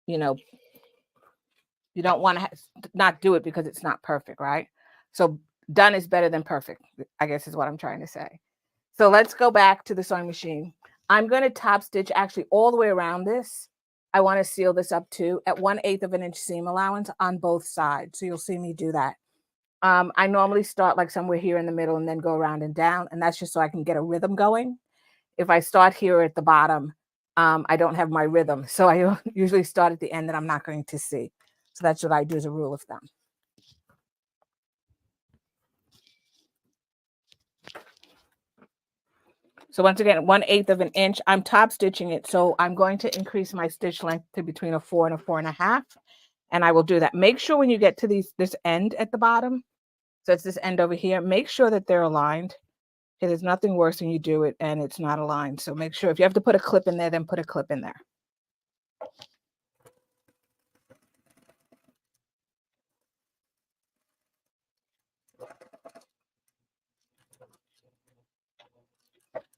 you know, you don't want to not do it because it's not perfect, right? So done is better than perfect, I guess is what I'm trying to say. So let's go back to the sewing machine. I'm going to top stitch actually all the way around this. I want to seal this up too at 1/8 of an inch seam allowance on both sides. So you'll see me do that. I normally start like somewhere here in the middle and then go around and down. And that's just so I can get a rhythm going. If I start here at the bottom, I don't have my rhythm. So I usually start at the end that I'm not going to see. So that's what I do as a rule of thumb. So once again, 1/8 of an inch, I'm top stitching it. So I'm going to increase my stitch length to between a 4 and a 4.5. And I will do that. Make sure when you get to this end at the bottom, so it's this end over here, make sure that they're aligned. Okay, there's nothing worse when you do it and it's not aligned. So make sure if you have to put a clip in there, then put a clip in there.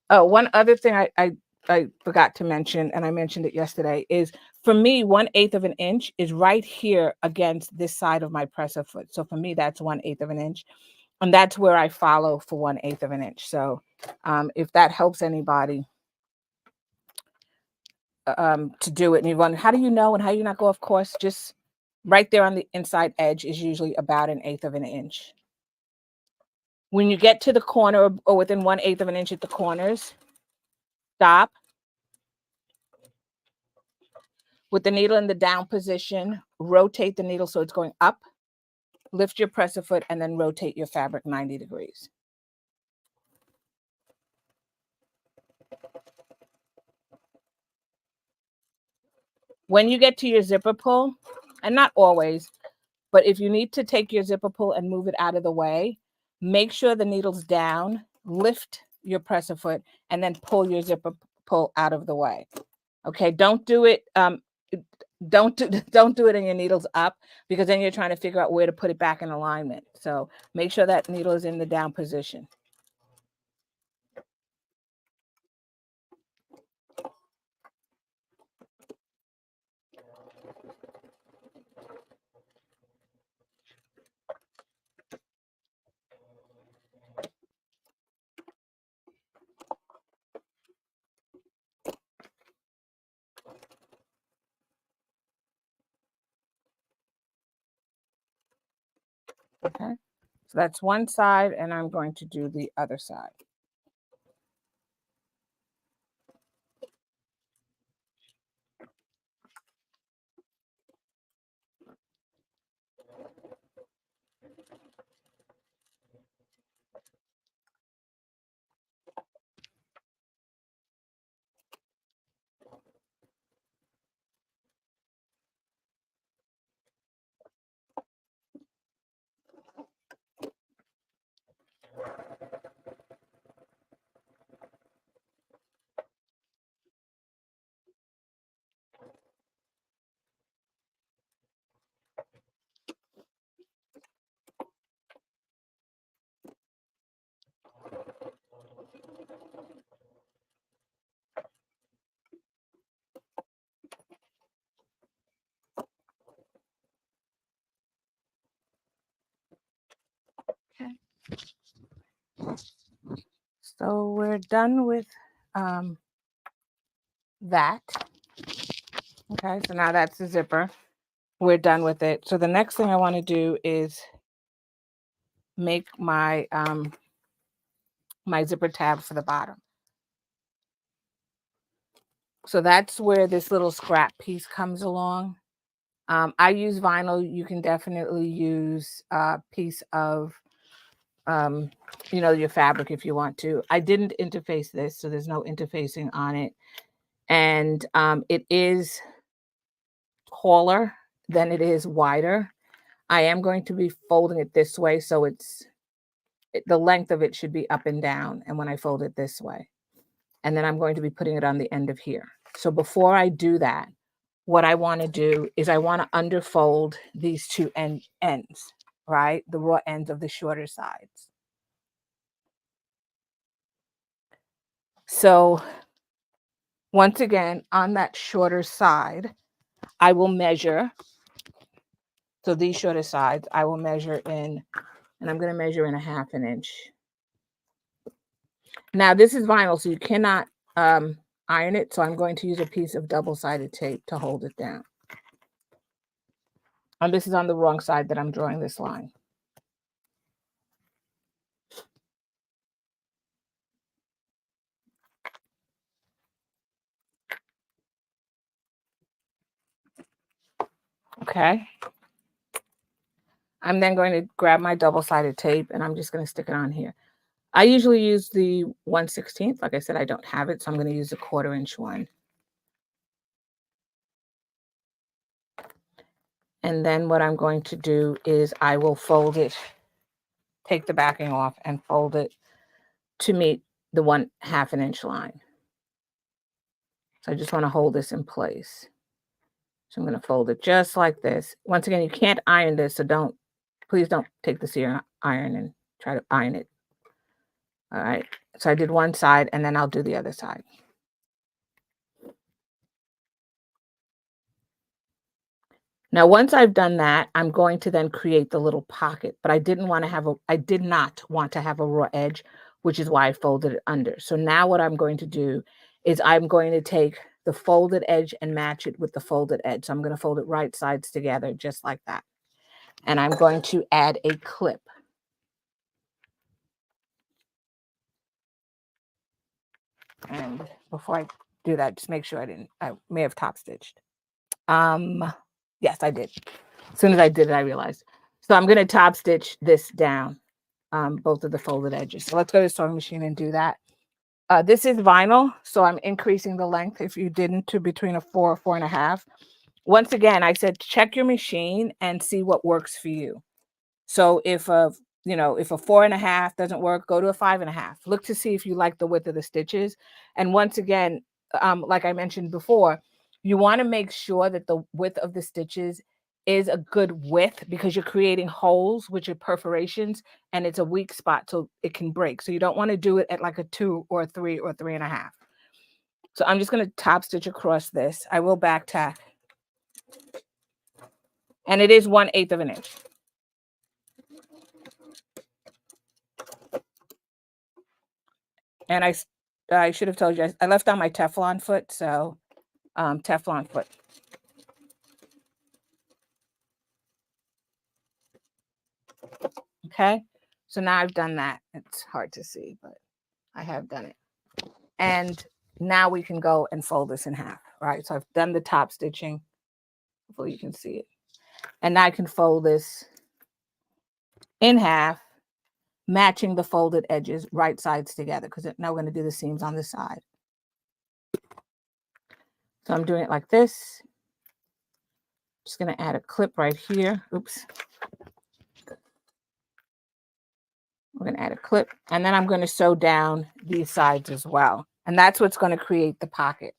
Oh, one other thing I forgot to mention, and I mentioned it yesterday, is for me, 1/8 of an inch is right here against this side of my presser foot. So for me, that's 1/8 of an inch. And that's where I follow for 1/8 of an inch. So if that helps anybody to do it, and you wonder, how do you know and how you not go off course? Just right there on the inside edge is usually about 1/8 of an inch. When you get to the corner or within 1/8 of an inch at the corners, stop. With the needle in the down position, rotate the needle so it's going up, lift your presser foot, and then rotate your fabric 90 degrees. When you get to your zipper pull, and not always, but if you need to take your zipper pull and move it out of the way, make sure the needle's down, lift your presser foot, and then pull your zipper pull out of the way. Okay, don't do it. Don't do it and your needle's up, because then you're trying to figure out where to put it back in alignment. So make sure that needle is in the down position. Okay, so that's one side, and I'm going to do the other side. Okay. So we're done with that. Okay, so now that's the zipper. We're done with it. So the next thing I want to do is make my my zipper tab for the bottom. So that's where this little scrap piece comes along. I use vinyl. You can definitely use a piece of you know, your fabric if you want to. I didn't interface this, so there's no interfacing on it. And it is taller than it is wider. I am going to be folding it this way, so the length of it should be up and down, and when I fold it this way. And then I'm going to be putting it on the end of here. So before I do that, what I want to do is I want to underfold these two ends, right? The raw ends of the shorter sides. So once again, on that shorter side, I will measure. So these shorter sides, I will measure in, and I'm going to measure in 1/2 inch. Now this is vinyl, so you cannot iron it. So I'm going to use a piece of double-sided tape to hold it down. And this is on the wrong side that I'm drawing this line. Okay. I'm then going to grab my double-sided tape and I'm just going to stick it on here. I usually use the 1/16. Like I said, I don't have it, so I'm going to use a 1/4 inch one. And then what I'm going to do is I will fold it, take the backing off and fold it to meet the 1/2 inch line. So I just want to hold this in place. So I'm going to fold it just like this. Once again, you can't iron this, so please don't take this iron and try to iron it. All right. So I did one side and then I'll do the other side. Now, once I've done that, I'm going to then create the little pocket, but I did not want to have a raw edge, which is why I folded it under. So now what I'm going to do is I'm going to take the folded edge and match it with the folded edge. So I'm going to fold it right sides together, just like that. And I'm going to add a clip. And before I do that, just make sure I may have top stitched. Yes, I did. As soon as I did it, I realized. So I'm going to top stitch this down, both of the folded edges. So let's go to the sewing machine and do that. This is vinyl, so I'm increasing the length, if you didn't, to between a 4 or 4.5. Once again, I said check your machine and see what works for you. So if a 4.5 doesn't work, go to a 5.5. Look to see if you like the width of the stitches. And once again, like I mentioned before, you want to make sure that the width of the stitches is a good width, because you're creating holes, which are perforations, and it's a weak spot, so it can break. So you don't want to do it at like a 2 or a 3 or 3.5. So I'm just going to top stitch across this. I will back tack. And it is 1/8 of an inch. And I should have told you, I left on my Teflon foot, so Teflon foot. Okay, so now I've done that. It's hard to see, but I have done it. And now we can go and fold this in half, right? So I've done the top stitching. Hopefully you can see it. And now I can fold this in half, matching the folded edges, right sides together, because now we're going to do the seams on the side. So I'm doing it like this. Just going to add a clip right here. Oops. We're going to add a clip, and then I'm going to sew down these sides as well. And that's what's going to create the pocket.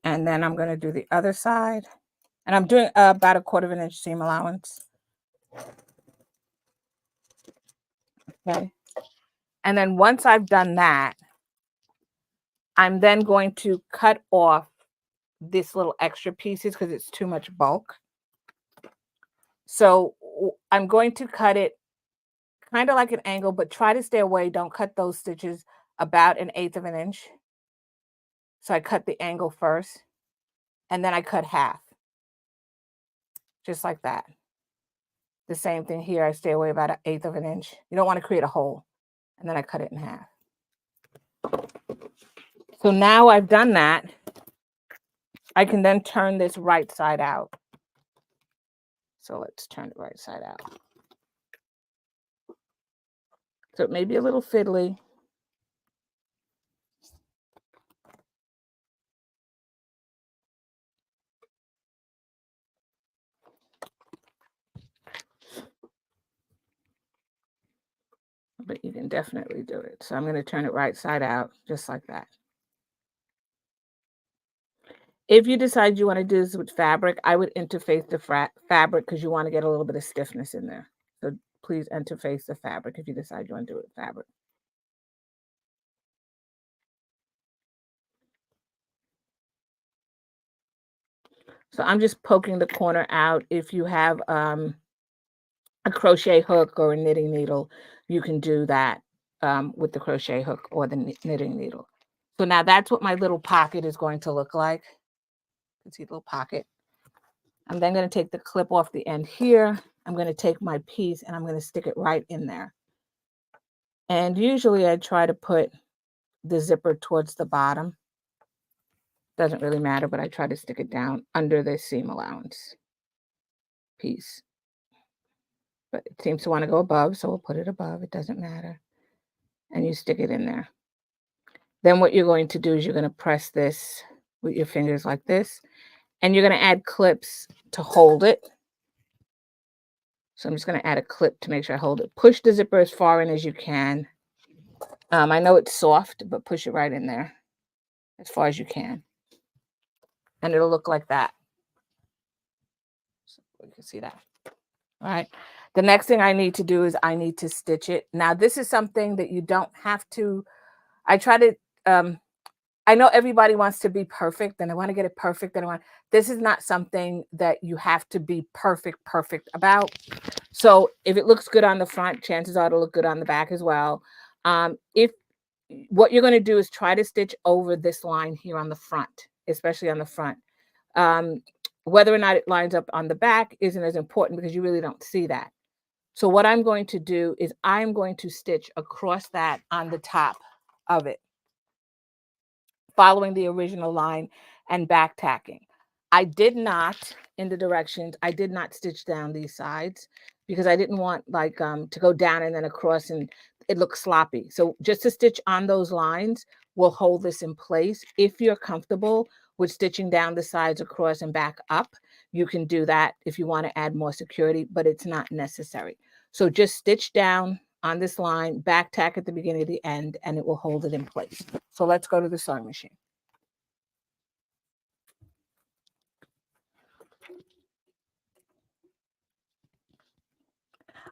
And then I'm going to do the other side. And I'm doing about a 1/4 inch seam allowance. Okay. And then once I've done that, I'm then going to cut off this little extra pieces because it's too much bulk. So I'm going to cut it kind of like an angle, but try to stay away. Don't cut those stitches about 1/8 of an inch. So I cut the angle first, and then I cut half. Just like that. The same thing here. I stay away about 1/8 of an inch. You don't want to create a hole. And then I cut it in half. So now I've done that. I can then turn this right side out. So let's turn it right side out. So it may be a little fiddly. But you can definitely do it. So I'm going to turn it right side out, just like that. If you decide you want to do this with fabric, I would interface the fabric because you want to get a little bit of stiffness in there. So please interface the fabric if you decide you want to do it with fabric. So I'm just poking the corner out. If you have a crochet hook or a knitting needle, you can do that with the crochet hook or the knitting needle. So now that's what my little pocket is going to look like. You can see the little pocket. I'm then going to take the clip off the end here. I'm going to take my piece and I'm going to stick it right in there. And usually I try to put the zipper towards the bottom. Doesn't really matter, but I try to stick it down under the seam allowance piece. But it seems to want to go above, so we'll put it above. It doesn't matter. And you stick it in there. Then what you're going to do is you're going to press this with your fingers like this. And you're going to add clips to hold it. So I'm just going to add a clip to make sure I hold it. Push the zipper as far in as you can. I know it's soft, but push it right in there as far as you can. And it'll look like that. So you can see that. All right. The next thing I need to do is I need to stitch it. Now, this is something that you don't have to. I try to, I know everybody wants to be perfect and they want to get it perfect. This is not something that you have to be perfect about. So if it looks good on the front, chances are it'll look good on the back as well. If what you're going to do is try to stitch over this line here on the front, especially on the front. Whether or not it lines up on the back isn't as important because you really don't see that. So what I'm going to do is I'm going to stitch across that on the top of it, following the original line and back tacking. I did not, in the directions, I did not stitch down these sides because I didn't want like to go down and then across and it looks sloppy. So just to stitch on those lines will hold this in place. If you're comfortable with stitching down the sides across and back up, you can do that if you want to add more security, but it's not necessary. So just stitch down on this line, back tack at the beginning of the end, and it will hold it in place. So let's go to the sewing machine.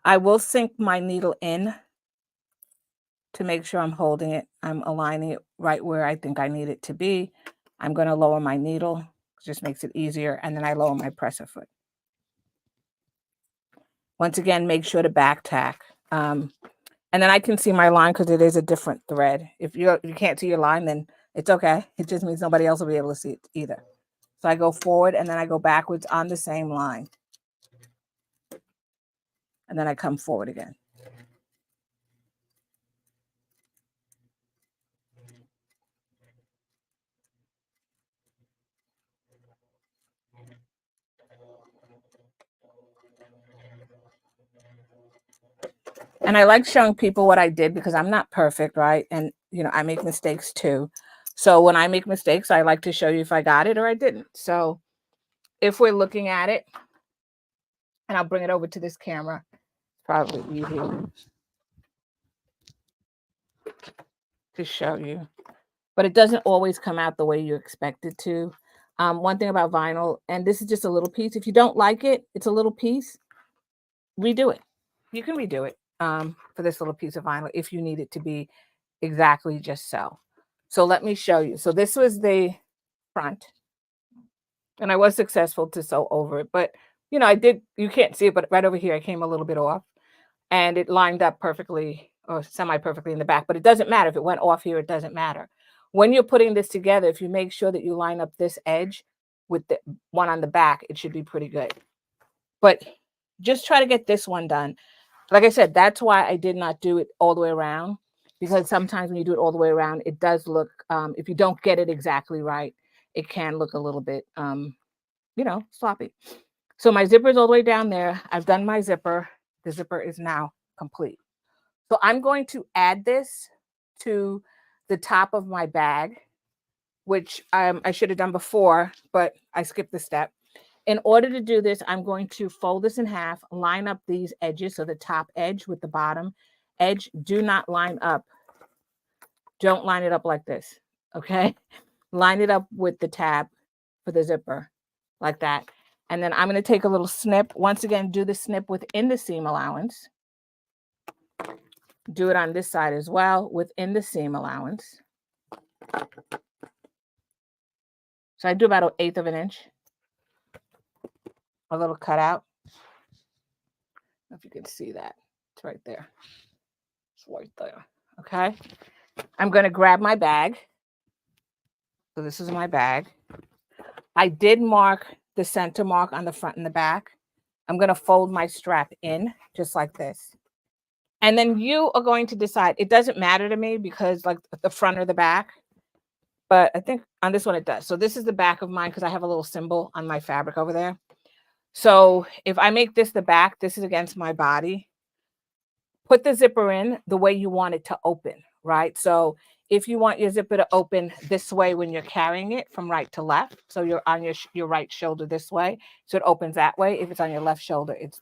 I will sink my needle in to make sure I'm holding it. I'm aligning it right where I think I need it to be. I'm going to lower my needle. It just makes it easier. And then I lower my presser foot. Once again, make sure to back tack. And then I can see my line because it is a different thread. If you can't see your line, then it's okay. It just means nobody else will be able to see it either. So I go forward and then I go backwards on the same line. And then I come forward again. And I like showing people what I did because I'm not perfect, right? And, you know, I make mistakes too. So when I make mistakes, I like to show you if I got it or I didn't. So if we're looking at it, and I'll bring it over to this camera, probably easier to show you. But it doesn't always come out the way you expect it to. One thing about vinyl, and this is just a little piece. If you don't like it, it's a little piece. Redo it. You can redo it for this little piece of vinyl if you need it to be exactly just so. So let me show you. So this was the front. And I was successful to sew over it. But, you know, I did, you can't see it, but right over here, I came a little bit off. And it lined up perfectly or semi-perfectly in the back. But it doesn't matter. If it went off here, it doesn't matter. When you're putting this together, if you make sure that you line up this edge with the one on the back, it should be pretty good. But just try to get this one done. Like I said, that's why I did not do it all the way around, because sometimes when you do it all the way around, it does look, if you don't get it exactly right, it can look a little bit, sloppy. So my zipper is all the way down there. I've done my zipper. The zipper is now complete. So I'm going to add this to the top of my bag, which I should have done before, but I skipped the step. In order to do this, I'm going to fold this in half, line up these edges. So the top edge with the bottom edge, do not line up. Don't line it up like this, okay? Line it up with the tab for the zipper like that. And then I'm going to take a little snip. Once again, do the snip within the seam allowance. Do it on this side as well within the seam allowance. So I do about 1/8 of an inch. A little cutout. I don't know if you can see that. It's right there. It's right there. Okay. I'm going to grab my bag. So this is my bag. I did mark the center mark on the front and the back. I'm going to fold my strap in just like this. And then you are going to decide. It doesn't matter to me because like the front or the back, but I think on this one it does. So this is the back of mine because I have a little symbol on my fabric over there. So if I make this the back, this is against my body. Put the zipper in the way you want it to open, right? So if you want your zipper to open this way when you're carrying it from right to left, so you're on your right shoulder this way, so it opens that way. If it's on your left shoulder, it's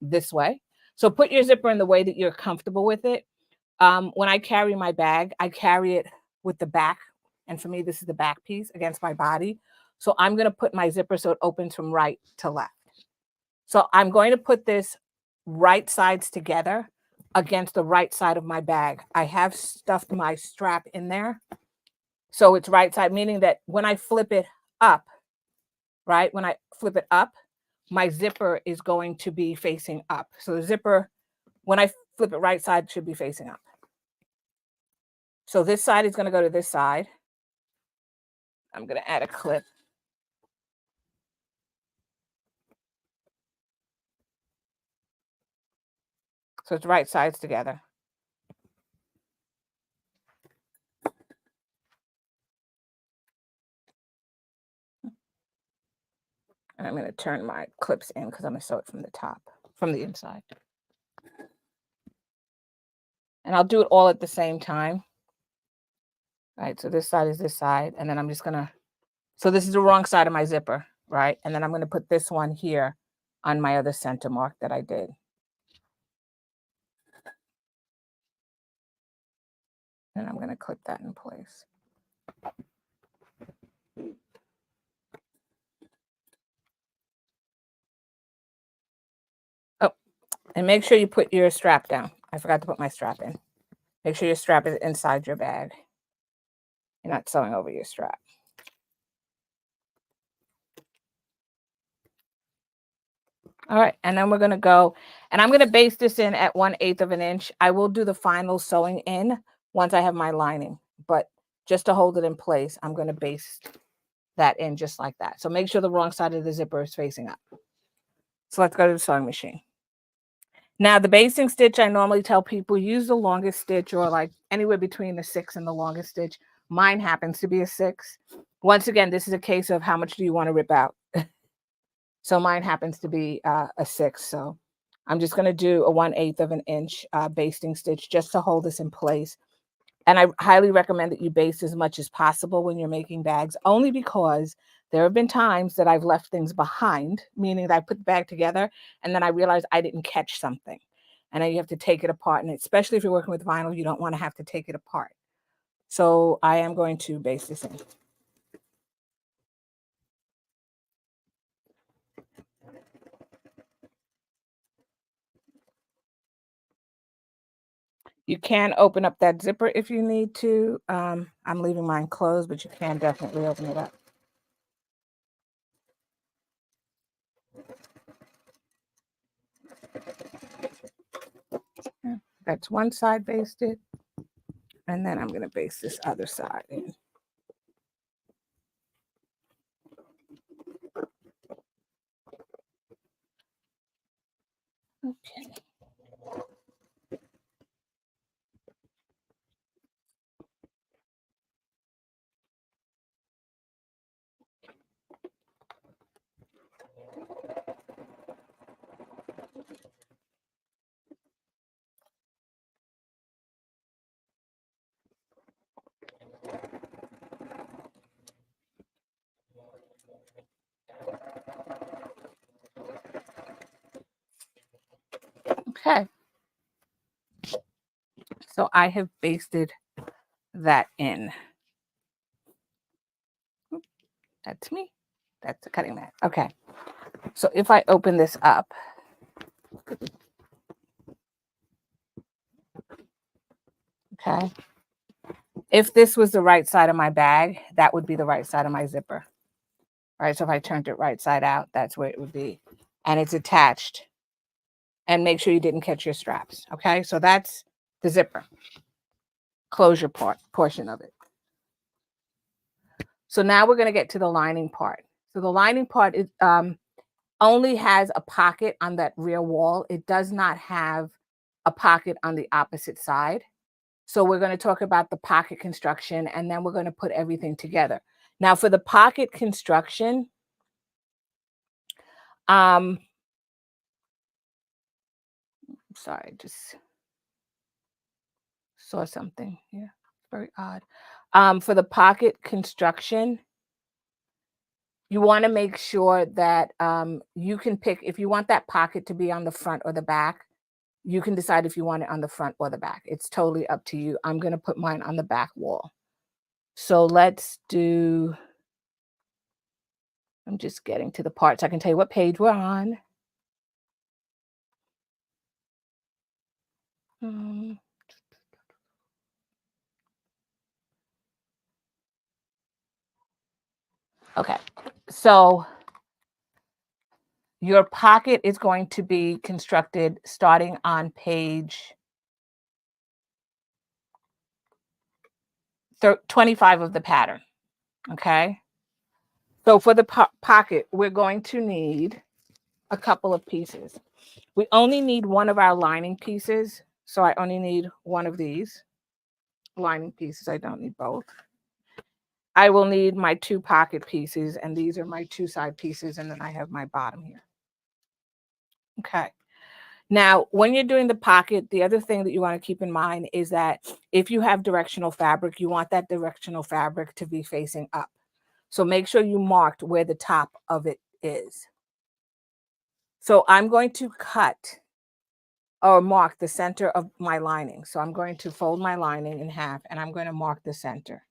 this way. So put your zipper in the way that you're comfortable with it. When I carry my bag, I carry it with the back. And for me, this is the back piece against my body. So I'm going to put my zipper so it opens from right to left. So I'm going to put this right sides together against the right side of my bag. I have stuffed my strap in there. So it's right side, meaning that when I flip it up, right? When I flip it up, my zipper is going to be facing up. So the zipper, when I flip it right side, should be facing up. So this side is going to go to this side. I'm going to add a clip. So it's right sides together. And I'm going to turn my clips in because I'm going to sew it from the top, from the inside. And I'll do it all at the same time. All right, so this side is this side. And then I'm just going to, so this is the wrong side of my zipper, right? And then I'm going to put this one here on my other center mark that I did. And I'm going to clip that in place. Oh, and make sure you put your strap down. I forgot to put my strap in. Make sure your strap is inside your bag. You're not sewing over your strap. All right, and then we're going to go, and I'm going to baste this in at 1/8 of an inch. I will do the final sewing in once I have my lining, but just to hold it in place, I'm going to baste that in just like that. So make sure the wrong side of the zipper is facing up. So let's go to the sewing machine. Now the basting stitch, I normally tell people use the longest stitch or like anywhere between the 6 and the longest stitch. Mine happens to be a 6. Once again, this is a case of how much do you want to rip out? So mine happens to be a 6. So I'm just going to do a 1/8 of an inch basting stitch just to hold this in place. And I highly recommend that you baste as much as possible when you're making bags, only because there have been times that I've left things behind, meaning that I put the bag together and then I realized I didn't catch something. And then you have to take it apart. And especially if you're working with vinyl, you don't want to have to take it apart. So I am going to baste this in. You can open up that zipper if you need to. I'm leaving mine closed, but you can definitely open it up. That's one side basted. And then I'm going to baste this other side in. Okay. Okay. So I have basted that in. That's me. That's the cutting mat. Okay. So if I open this up, okay, if this was the right side of my bag, that would be the right side of my zipper. All right. So if I turned it right side out, that's where it would be. And it's attached. And make sure you didn't catch your straps. Okay. So that's the zipper closure portion of it. So now we're going to get to the lining part. So the lining part is only has a pocket on that rear wall. It does not have a pocket on the opposite side. So we're going to talk about the pocket construction, and then we're going to put everything together. Now for the pocket construction, sorry, just saw something here. Very odd. For the pocket construction, you want to make sure that you can pick if you want that pocket to be on the front or the back. You can decide if you want it on the front or the back. It's totally up to you. I'm going to put mine on the back wall. So let's do, I'm just getting to the parts. I can tell you what page we're on. Okay, so your pocket is going to be constructed starting on page 25 of the pattern. Okay, so for the pocket, we're going to need a couple of pieces. We only need one of our lining pieces. So I only need one of these lining pieces. I don't need both. I will need my two pocket pieces, and these are my two side pieces, and then I have my bottom here. Okay. Now, when you're doing the pocket, the other thing that you want to keep in mind is that if you have directional fabric, you want that directional fabric to be facing up. So make sure you marked where the top of it is. So I'm going to cut or mark the center of my lining. So I'm going to fold my lining in half, and I'm going to mark the center.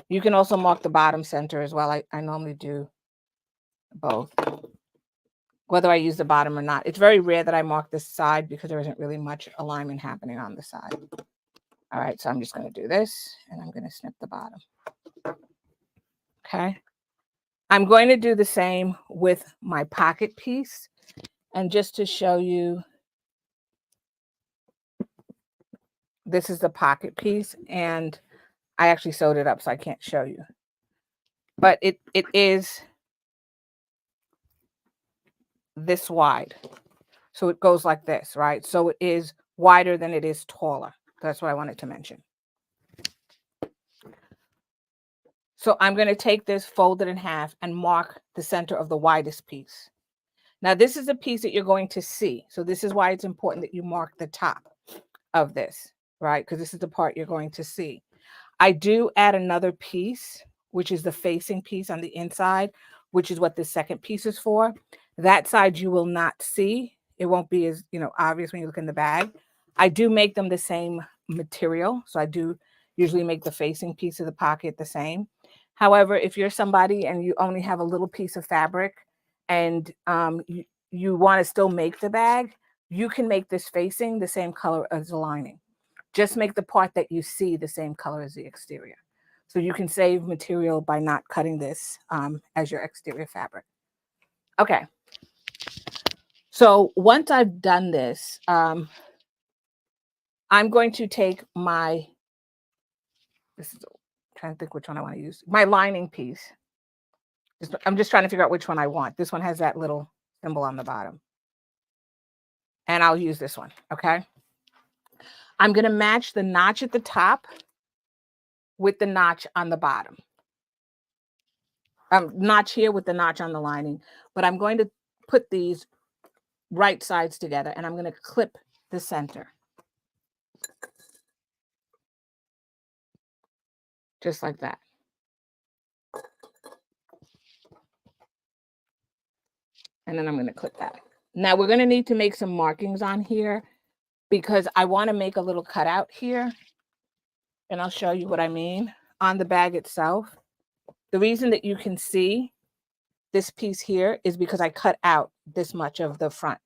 You can also mark the bottom center as well. I normally do both, whether I use the bottom or not. It's very rare that I mark this side because there isn't really much alignment happening on the side. All right, so I'm just going to do this, and I'm going to snip the bottom. Okay. I'm going to do the same with my pocket piece. And just to show you, this is the pocket piece, and I actually sewed it up, so I can't show you. But it is this wide. So it goes like this, right? So it is wider than it is taller. That's what I wanted to mention. So I'm going to take this, fold it in half, and mark the center of the widest piece. Now, this is a piece that you're going to see. So this is why it's important that you mark the top of this, right? Because this is the part you're going to see. I do add another piece, which is the facing piece on the inside, which is what the second piece is for. That side you will not see. It won't be as, obvious when you look in the bag. I do make them the same material. So I do usually make the facing piece of the pocket the same. However, if you're somebody and you only have a little piece of fabric and you want to still make the bag, you can make this facing the same color as the lining. Just make the part that you see the same color as the exterior. So you can save material by not cutting this as your exterior fabric. Okay. So once I've done this, I'm going to take my, I'm trying to think which one I want to use, my lining piece. I'm just trying to figure out which one I want. This one has that little symbol on the bottom. And I'll use this one, okay? I'm going to match the notch at the top with the notch on the bottom. Notch here with the notch on the lining, but I'm going to put these right sides together, and I'm going to clip the center. Just like that. And then I'm going to clip that. Now we're going to need to make some markings on here because I want to make a little cutout here. And I'll show you what I mean on the bag itself. The reason that you can see this piece here is because I cut out this much of the front.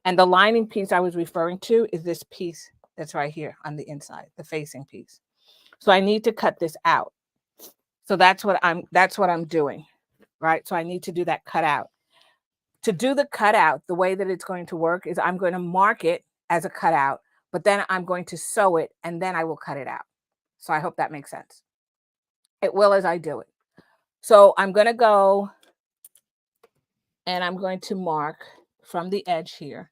And the lining piece I was referring to is this piece that's right here on the inside, the facing piece. So I need to cut this out. So that's what I'm doing, right? So I need to do that cutout. To do the cutout, the way that it's going to work is I'm going to mark it as a cutout, but then I'm going to sew it and then I will cut it out. So I hope that makes sense. It will as I do it. So I'm going to go and I'm going to mark from the edge here.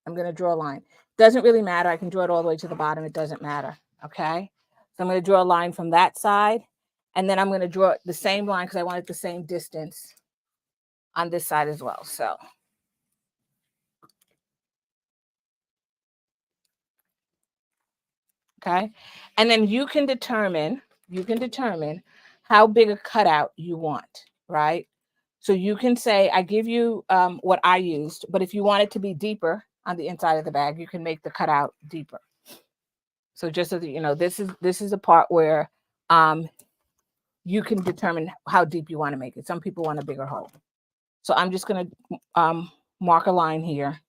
I'm going to draw a line. Doesn't really matter. I can draw it all the way to the bottom. It doesn't matter. Okay. So I'm going to draw a line from that side. And then I'm going to draw the same line because I want it the same distance on this side as well. So. Okay. And then you can determine how big a cutout you want, right? So you can say, I give you what I used, but if you want it to be deeper on the inside of the bag, you can make the cutout deeper. So just so that you know, this is a part where you can determine how deep you want to make it. Some people want a bigger hole. So I'm just going to mark a line here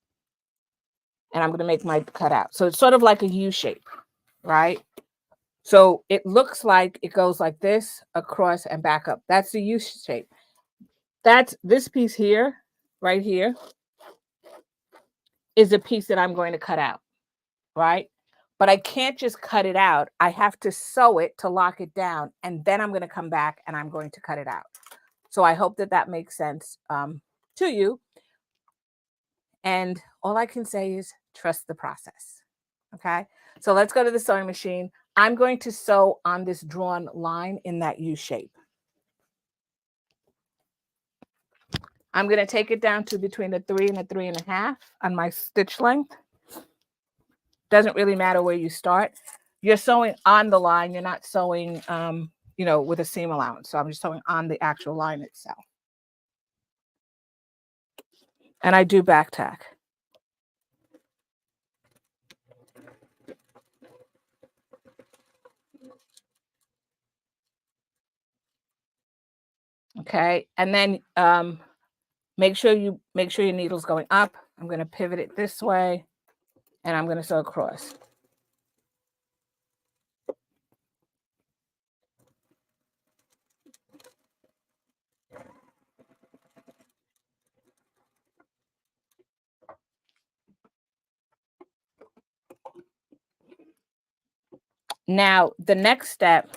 and I'm going to make my cutout. So it's sort of like a U shape, right? So it looks like it goes like this across and back up. That's the U shape. That's this piece here, right here, is a piece that I'm going to cut out, right? But I can't just cut it out. I have to sew it to lock it down. And then I'm going to come back and I'm going to cut it out. So I hope that that makes sense to you. And all I can say is trust the process. Okay. So let's go to the sewing machine. I'm going to sew on this drawn line in that U shape. I'm going to take it down to between the 3 and the 3.5 on my stitch length. Doesn't really matter where you start. You're sewing on the line. You're not sewing, with a seam allowance. So I'm just sewing on the actual line itself. And I do back tack. Okay. And then make sure your needle's going up. I'm going to pivot it this way and I'm going to sew across. Now, the next step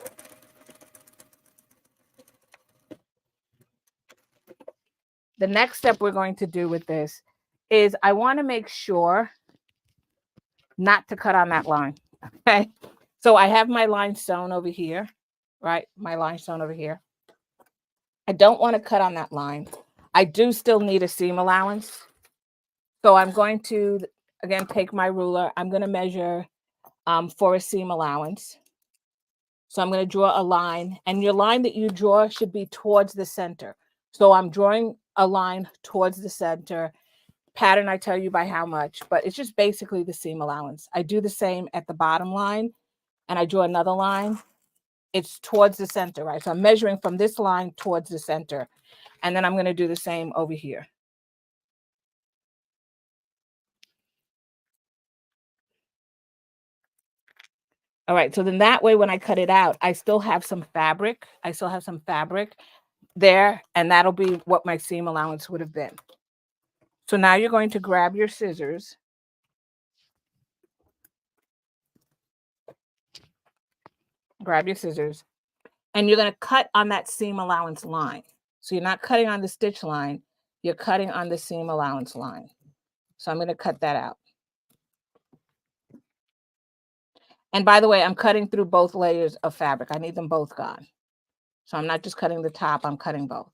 we're going to do with this is I want to make sure not to cut on that line. Okay. So I have my line sewn over here, right? My line sewn over here. I don't want to cut on that line. I do still need a seam allowance. So I'm going to, again, take my ruler. I'm going to measure for a seam allowance. So I'm going to draw a line, and your line that you draw should be towards the center. So I'm drawing a line towards the center. Pattern, I tell you by how much, but it's just basically the seam allowance. I do the same at the bottom line, and I draw another line. It's towards the center, right? So I'm measuring from this line towards the center, and then I'm going to do the same over here. All right, so then that way when I cut it out, I still have some fabric. There, and that'll be what my seam allowance would have been. So now you're going to grab your scissors. And you're going to cut on that seam allowance line. So you're not cutting on the stitch line, you're cutting on the seam allowance line. So I'm going to cut that out. And by the way, I'm cutting through both layers of fabric. I need them both gone. So I'm not just cutting the top, I'm cutting both.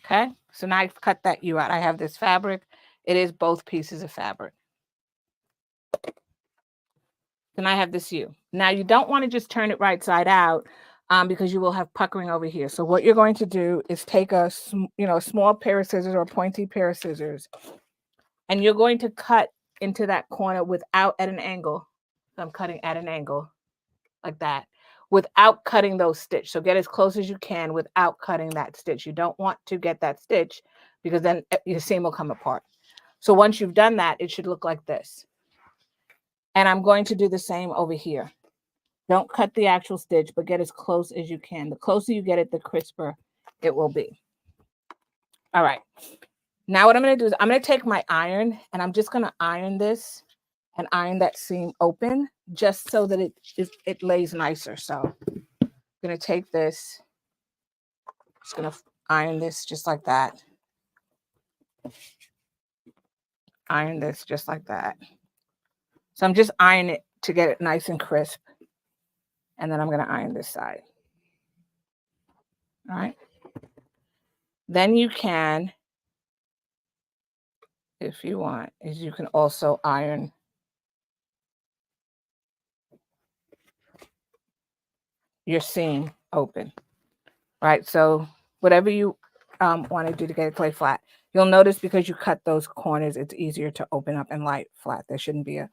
Okay, so now I've cut that U out. I have this fabric. It is both pieces of fabric. Then I have this U. Now you don't want to just turn it right side out because you will have puckering over here. So what you're going to do is take a small pair of scissors or a pointy pair of scissors, and you're going to cut into that corner without at an angle. So I'm cutting at an angle like that without cutting those stitch. So get as close as you can without cutting that stitch. You don't want to get that stitch because then your seam will come apart. So once you've done that, it should look like this. And I'm going to do the same over here. Don't cut the actual stitch, but get as close as you can. The closer you get it, the crisper it will be. All right. Now what I'm going to do is I'm going to take my iron and I'm just going to iron this and iron that seam open just so that it lays nicer. So I'm going to take this, just going to iron this just like that. Iron this just like that. So I'm just ironing it to get it nice and crisp. And then I'm going to iron this side. All right. Then you can, if you want, is you can also iron your seam open, right? So whatever you want to do to get it to lay flat, you'll notice because you cut those corners, it's easier to open up and lay flat. There shouldn't be a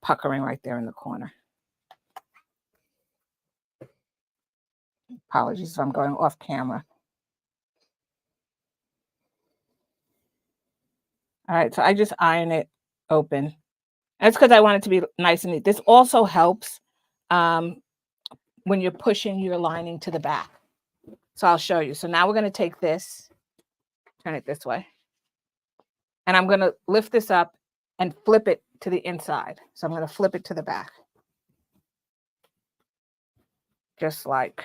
puckering right there in the corner. Apologies if I'm going off camera. All right, so I just iron it open. That's because I want it to be nice and neat. This also helps when you're pushing your lining to the back. So I'll show you. So now we're going to take this, turn it this way, and I'm going to lift this up and flip it to the inside. So I'm going to flip it to the back, just like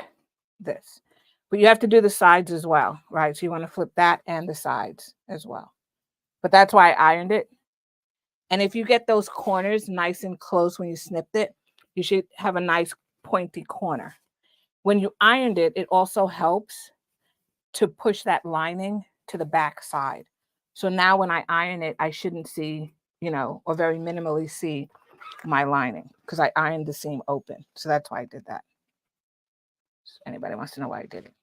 this. But you have to do the sides as well, right? So you want to flip that and the sides as well. But that's why I ironed it. And if you get those corners nice and close when you snipped it, you should have a nice pointy corner. When you ironed it, it also helps to push that lining to the back side. So now when I iron it, I shouldn't see, or very minimally see my lining because I ironed the seam open. So that's why I did that. So anybody wants to know why I did it?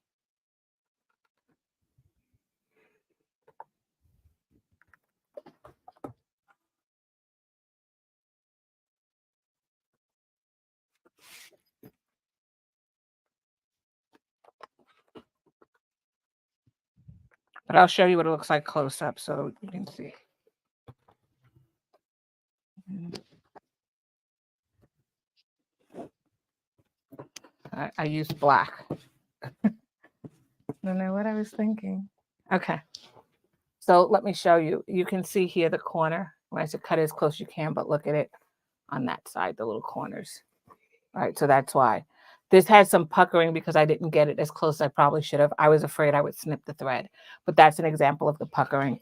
But I'll show you what it looks like close up so you can see. I used black. I don't know what I was thinking. Okay. So let me show you. You can see here the corner. When I said cut it as close as you can, but look at it on that side, the little corners. All right, so that's why. This has some puckering because I didn't get it as close as I probably should have. I was afraid I would snip the thread, but that's an example of the puckering.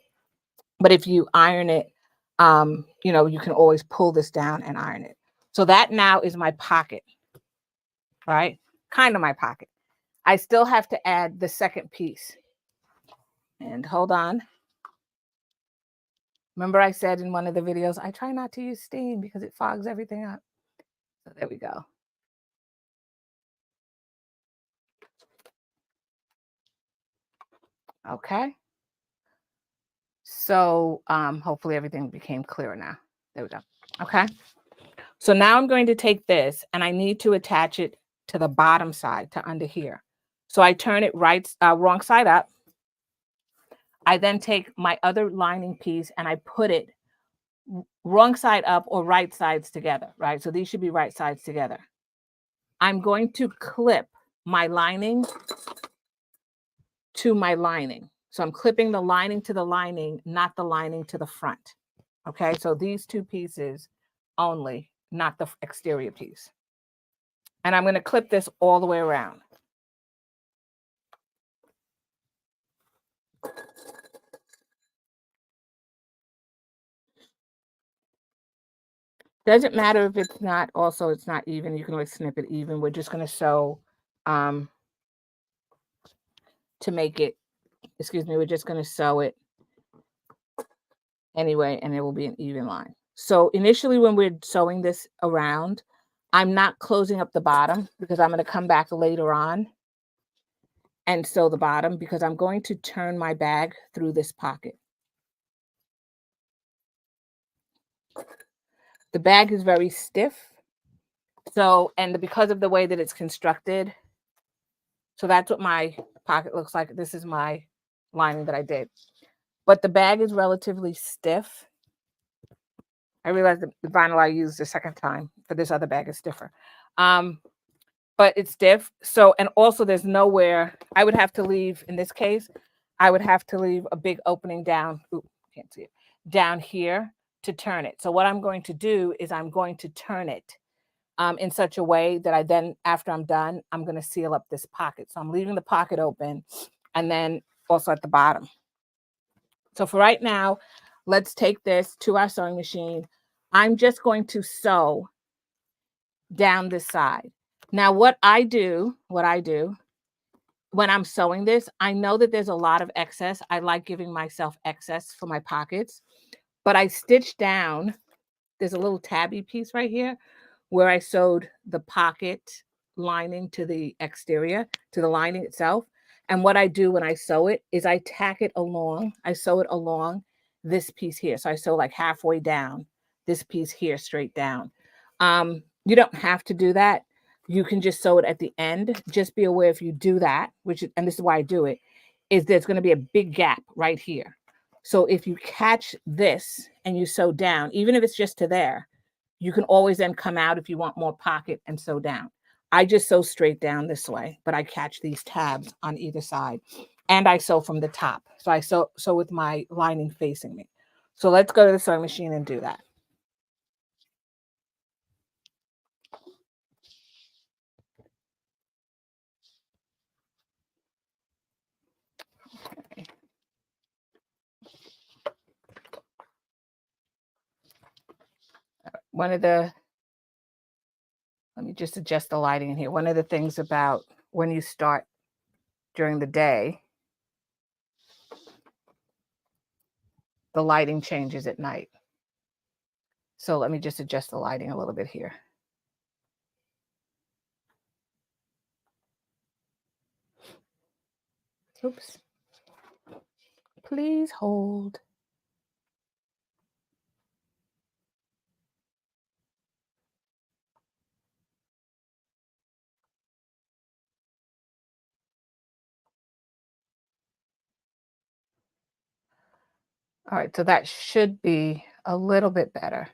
But if you iron it, you can always pull this down and iron it. So that now is my pocket, right? Kind of my pocket. I still have to add the second piece. And hold on. Remember I said in one of the videos, I try not to use steam because it fogs everything up. So there we go. Okay. So hopefully everything became clearer now. There we go. Okay. So now I'm going to take this and I need to attach it to the bottom side, to under here. So I turn it wrong side up. I then take my other lining piece and I put it wrong side up or right sides together, right? So these should be right sides together. I'm going to clip my lining to my lining. So I'm clipping the lining to the lining, not the lining to the front. Okay, so these two pieces only, not the exterior piece. And I'm going to clip this all the way around. Doesn't matter if it's not even. You can always snip it even. We're just going to sew to make it excuse me, we're just going to sew it anyway, and it will be an even line. So initially when we're sewing this around, I'm not closing up the bottom because I'm going to come back later on and sew the bottom because I'm going to turn my bag through this pocket. The bag is very stiff. So, and because of the way that it's constructed, so that's what my pocket looks like. This is my lining that I did. But the bag is relatively stiff. I realized the vinyl I used the second time for this other bag is stiffer. But it's stiff. So, and also there's nowhere, I would have to leave, in this case, I would have to leave a big opening down, ooh, can't see it, down here to turn it. So what I'm going to do is I'm going to turn it in such a way that I then, after I'm done, I'm going to seal up this pocket. So I'm leaving the pocket open and then also at the bottom. So for right now, let's take this to our sewing machine. I'm just going to sew down this side. Now, what I do when I'm sewing this, I know that there's a lot of excess. I like giving myself excess for my pockets, but I stitch down. There's a little tabby piece right here where I sewed the pocket lining to the exterior, to the lining itself. And what I do when I sew it is I tack it along, I sew it along this piece here. So I sew like halfway down this piece here, straight down. You don't have to do that. You can just sew it at the end. Just be aware if you do that, and this is why I do it, is there's going to be a big gap right here. So if you catch this and you sew down, even if it's just to there, you can always then come out if you want more pocket and sew down. I just sew straight down this way, but I catch these tabs on either side. And I sew from the top. So I sew with my lining facing me. So let's go to the sewing machine and do that. Okay. Let me just adjust the lighting in here. One of the things about when you start during the day, the lighting changes at night. So let me just adjust the lighting a little bit here. Oops. Please hold. All right, so that should be a little bit better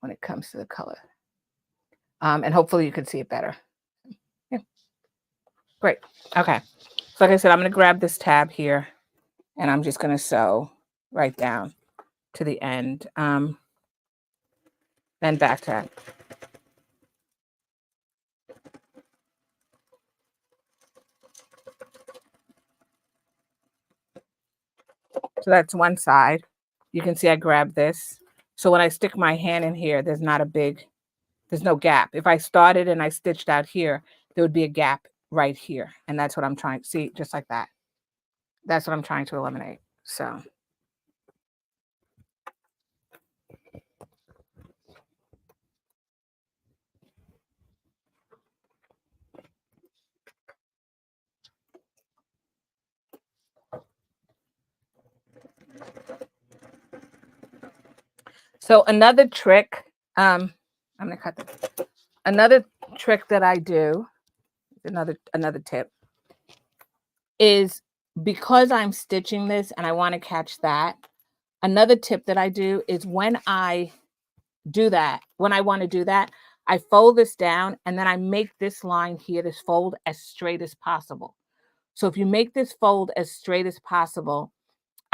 when it comes to the color. And hopefully you can see it better. Yeah. Great. Okay. So like I said, I'm going to grab this tab here and I'm just going to sew right down to the end. Then back tab. So that's one side. You can see I grabbed this. So when I stick my hand in here, there's no gap. If I started and I stitched out here, there would be a gap right here. And that's what I'm trying to see, just like that. That's what I'm trying to eliminate. So another trick, I'm gonna cut this. Another trick that I do, another tip, is because I'm stitching this and I want to catch that. Another tip that I do is when I do that, when I want to do that, I fold this down and then I make this line here, this fold, as straight as possible. So if you make this fold as straight as possible,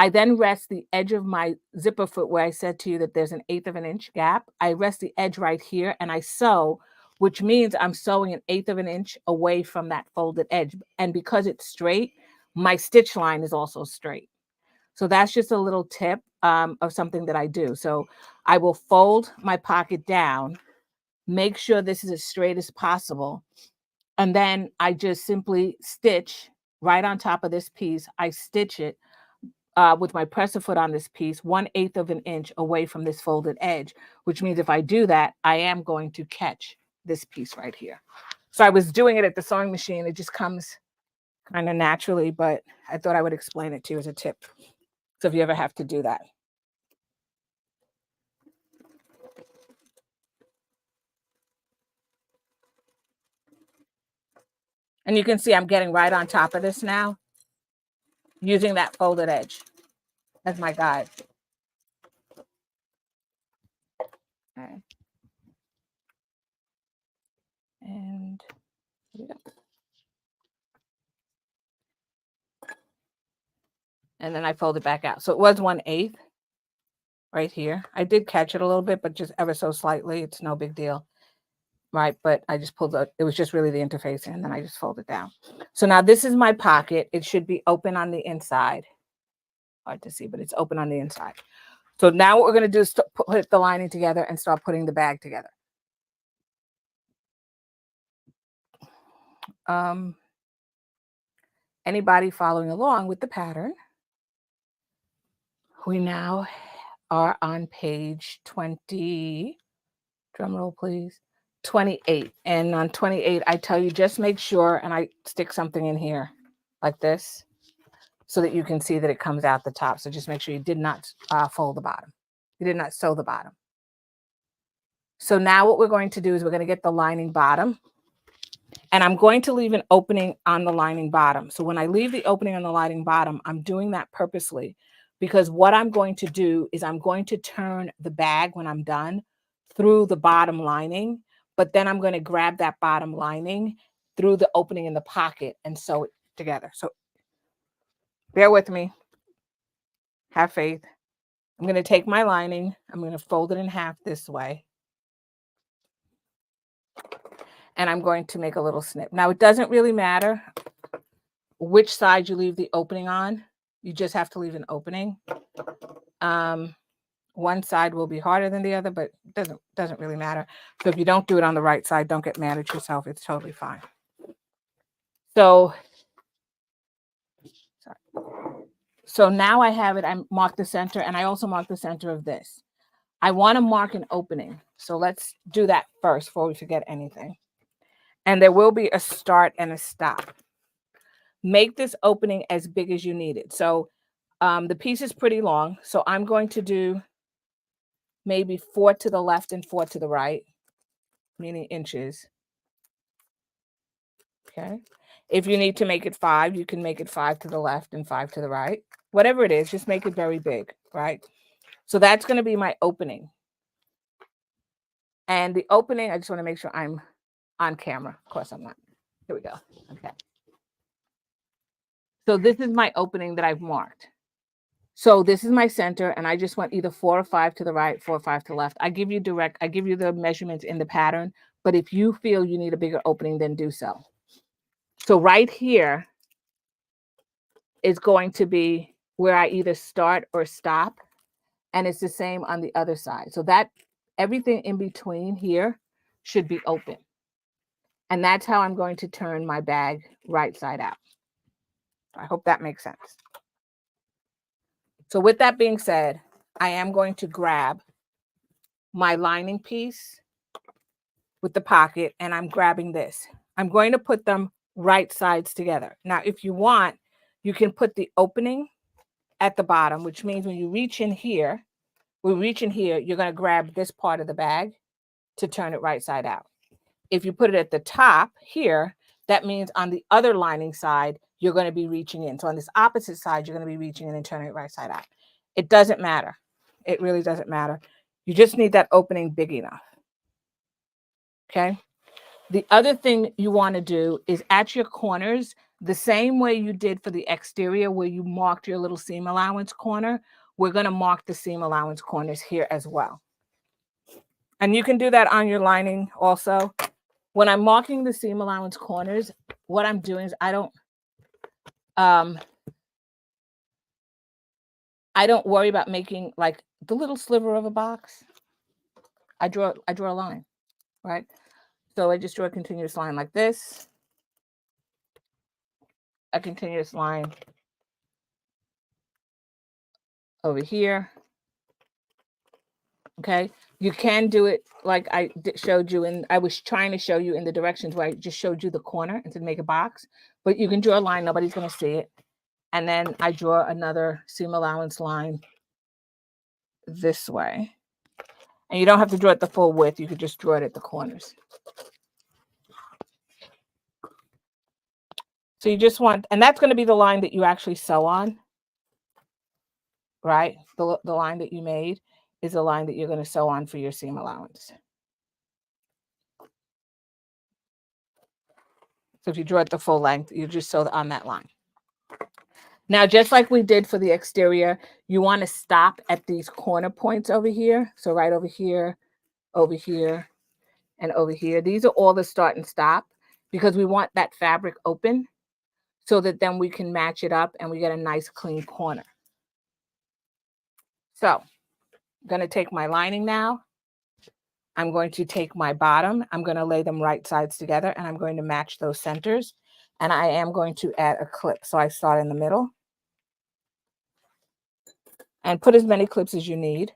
I then rest the edge of my zipper foot where I said to you that there's an 1/8 of an inch gap. I rest the edge right here and I sew, which means I'm sewing an 1/8 of an inch away from that folded edge. And because it's straight, my stitch line is also straight. So that's just a little tip of something that I do. So I will fold my pocket down, make sure this is as straight as possible, and then I just simply stitch right on top of this piece. I stitch it with my presser foot on this piece, 1/8 of an inch away from this folded edge, which means if I do that, I am going to catch this piece right here. So I was doing it at the sewing machine. It just comes kind of naturally, but I thought I would explain it to you as a tip. So if you ever have to do that. And you can see I'm getting right on top of this now, using that folded edge as my guide. Okay. And here we go. And then I fold it back out. So it was 1/8 right here. I did catch it a little bit, but just ever so slightly. It's no big deal. Right, but I just pulled it was just really the interface, and then I just fold it down. So now this is my pocket. It should be open on the inside. Hard to see, but it's open on the inside. So now what we're going to do is put the lining together and start putting the bag together. Anybody following along with the pattern, we now are on page 20. Drum roll, please. 28. And on 28, I tell you, just make sure, and I stick something in here like this so that you can see that it comes out the top. So just make sure you did not fold the bottom. You did not sew the bottom. So now what we're going to do is we're going to get the lining bottom. And I'm going to leave an opening on the lining bottom. So when I leave the opening on the lining bottom, I'm doing that purposely because what I'm going to do is I'm going to turn the bag when I'm done through the bottom lining, but then I'm going to grab that bottom lining through the opening in the pocket and sew it together. So bear with me. Have faith. I'm going to take my lining. I'm going to fold it in half this way. And I'm going to make a little snip. Now, it doesn't really matter which side you leave the opening on. You just have to leave an opening. One side will be harder than the other, but it doesn't really matter. So if you don't do it on the right side, don't get mad at yourself. It's totally fine. So now I have it. I marked the center, and I also marked the center of this. I want to mark an opening. So let's do that first before we forget anything. And there will be a start and a stop. Make this opening as big as you need it. So the piece is pretty long. So I'm going to do maybe 4 to the left and 4 to the right, meaning inches. Okay. If you need to make it 5, you can make it 5 to the left and 5 to the right. Whatever it is, just make it very big, right? So that's going to be my opening. And the opening, I just want to make sure I'm on camera. Of course I'm not. Here we go. Okay. So this is my opening that I've marked. So this is my center, and I just want either 4 or 5 to the right, 4 or 5 to the left. I give you the measurements in the pattern, but if you feel you need a bigger opening, then do so. So right here is going to be where I either start or stop, and it's the same on the other side. So that everything in between here should be open. And that's how I'm going to turn my bag right side out. I hope that makes sense. So with that being said, I am going to grab my lining piece with the pocket, and I'm grabbing this. I'm going to put them right sides together. Now, if you want, you can put the opening at the bottom, which means when you reach in here, you're going to grab this part of the bag to turn it right side out. If you put it at the top here, that means on the other lining side, you're going to be reaching in. So on this opposite side, you're going to be reaching in and turning it right side out. It doesn't matter. It really doesn't matter. You just need that opening big enough. Okay. The other thing you want to do is at your corners, the same way you did for the exterior where you marked your little seam allowance corner, we're going to mark the seam allowance corners here as well. And you can do that on your lining also. When I'm marking the seam allowance corners, what I'm doing is I don't worry about making like the little sliver of a box. I draw a line, right? So I just draw a continuous line like this. a continuous line over here. Okay, you can do it like I showed you, and I was trying to show you in the directions where I just showed you the corner and to make a box, but you can draw a line, nobody's going to see it. And then I draw another seam allowance line this way. And you don't have to draw it the full width, you could just draw it at the corners. So you just want, and that's going to be the line that you actually sew on, right? The line that you made is the line that you're going to sew on for your seam allowance. So if you draw it the full length, you just sew on that line. Now, just like we did for the exterior, you want to stop at these corner points over here. So right over here, and over here. These are all the start and stop because we want that fabric open so that then we can match it up and we get a nice clean corner. So I'm going to take my lining now. I'm going to take my bottom. I'm going to lay them right sides together and I'm going to match those centers. And I am going to add a clip. So I start in the middle and put as many clips as you need.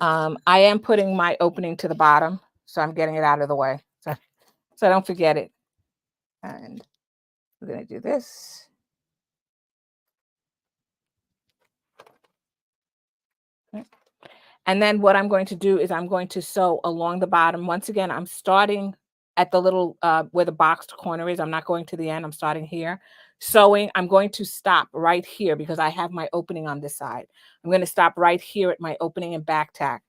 I am putting my opening to the bottom, so I'm getting it out of the way so I don't forget it. And we're going to do this. And then what I'm going to do is I'm going to sew along the bottom. Once again, I'm starting at the little where the boxed corner is. I'm not going to the end. I'm starting here. Sewing, I'm going to stop right here because I have my opening on this side. I'm going to stop right here at my opening and back tack.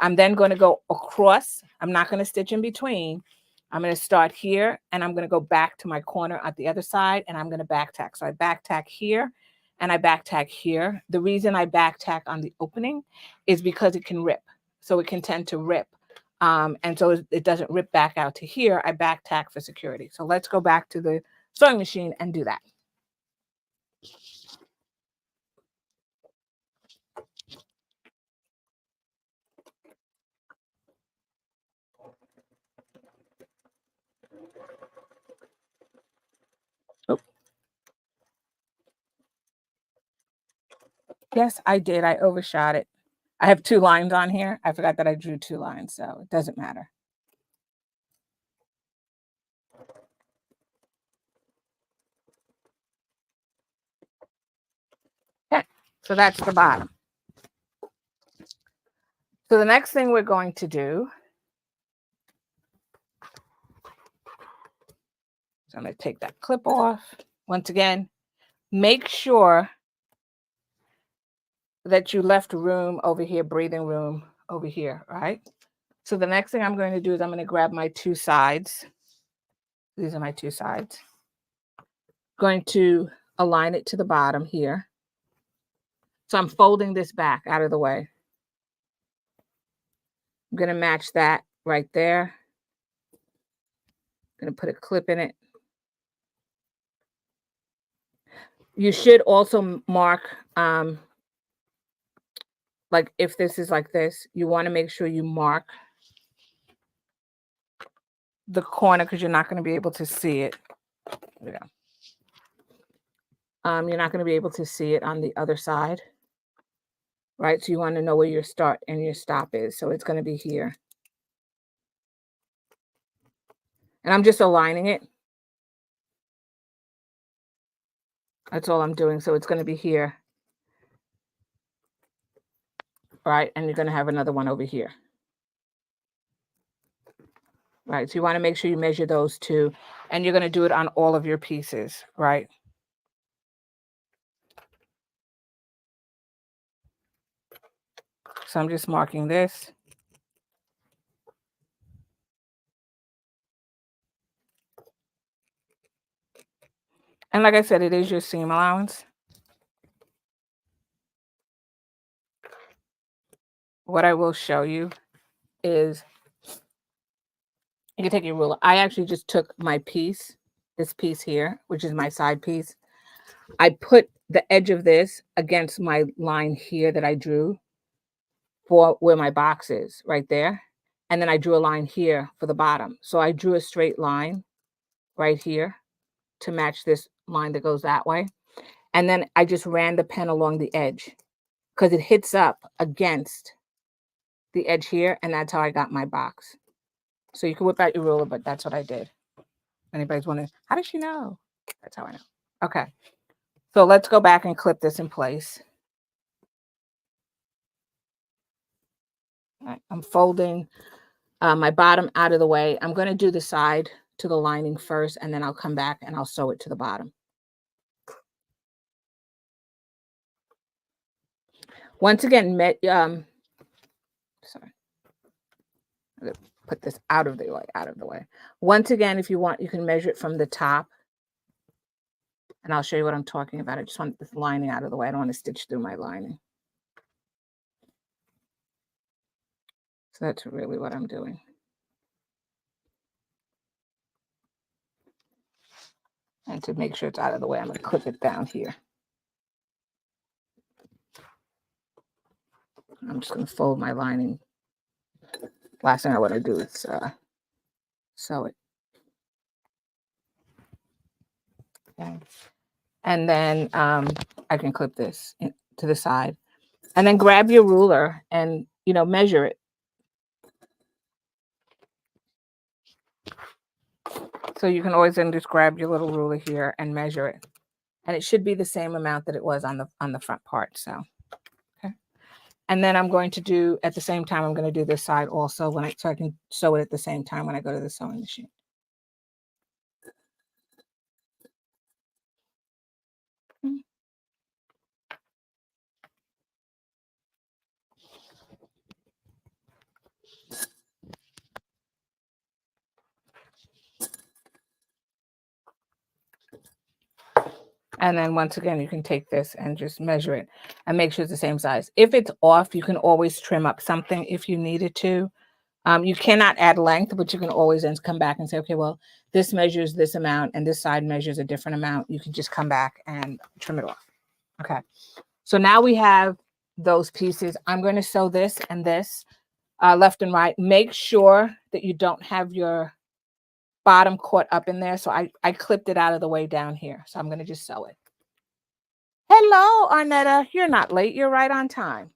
I'm then going to go across. I'm not going to stitch in between. I'm going to start here and I'm going to go back to my corner at the other side and I'm going to back tack. So I back tack here and I back tack here. The reason I back tack on the opening is because it can rip. So it can tend to rip. And so it doesn't rip back out to here. I back tack for security. So let's go back to the sewing machine and do that. Oh. Yes, I did. I overshot it. I have 2 lines on here. I forgot that I drew 2 lines, so it doesn't matter. Okay, so that's the bottom. So the next thing we're going to do, so I'm going to take that clip off. Once again, make sure that you left room over here, breathing room over here, right? So the next thing I'm going to do is I'm going to grab my 2 sides. These are my 2 sides. Going to align it to the bottom here. So I'm folding this back out of the way. I'm going to match that right there. I'm going to put a clip in it. You should also mark, like if this is like this, you want to make sure you mark the corner because you're not going to be able to see it. There we go. You're not going to be able to see it on the other side, right? So you want to know where your start and your stop is. So it's going to be here. And I'm just aligning it. That's all I'm doing. So it's going to be here. Right? And you're going to have another one over here. Right? So you want to make sure you measure those 2. And you're going to do it on all of your pieces, right? So I'm just marking this. And like I said, it is your seam allowance. What I will show you is you can take your ruler. I actually just took my piece, this piece here, which is my side piece. I put the edge of this against my line here that I drew for where my box is, right there. And then I drew a line here for the bottom. So I drew a straight line right here to match this line that goes that way. And then I just ran the pen along the edge because it hits up against the edge here, and that's how I got my box. So you can whip out your ruler, but that's what I did. Anybody's wondering, how does she know? That's how I know. Okay. So let's go back and clip this in place. All right, I'm folding my bottom out of the way. I'm going to do the side to the lining first, and then I'll come back and I'll sew it to the bottom. Once again, sorry, I'm going to put this out of the way. Once again, if you want, you can measure it from the top, and I'll show you what I'm talking about. I just want this lining out of the way. I don't want to stitch through my lining. So that's really what I'm doing. And to make sure it's out of the way, I'm going to clip it down here. I'm just going to fold my lining. Last thing I want to do is sew it. Okay. And then I can clip this to the side. And then grab your ruler and, measure it. So you can always then just grab your little ruler here and measure it. And it should be the same amount that it was on the front part. So, okay. And then I'm going to do, at the same time, I'm going to do this side also so I can sew it at the same time when I go to the sewing machine. And then once again, you can take this and just measure it and make sure it's the same size. If it's off, you can always trim up something if you needed to. You cannot add length, but you can always then come back and say, okay, well, this measures this amount and this side measures a different amount. You can just come back and trim it off. Okay. So now we have those pieces. I'm going to sew this and this left and right. Make sure that you don't have your bottom caught up in there. So I clipped it out of the way down here. So I'm going to just sew it. Hello, Arnetta. You're not late. You're right on time.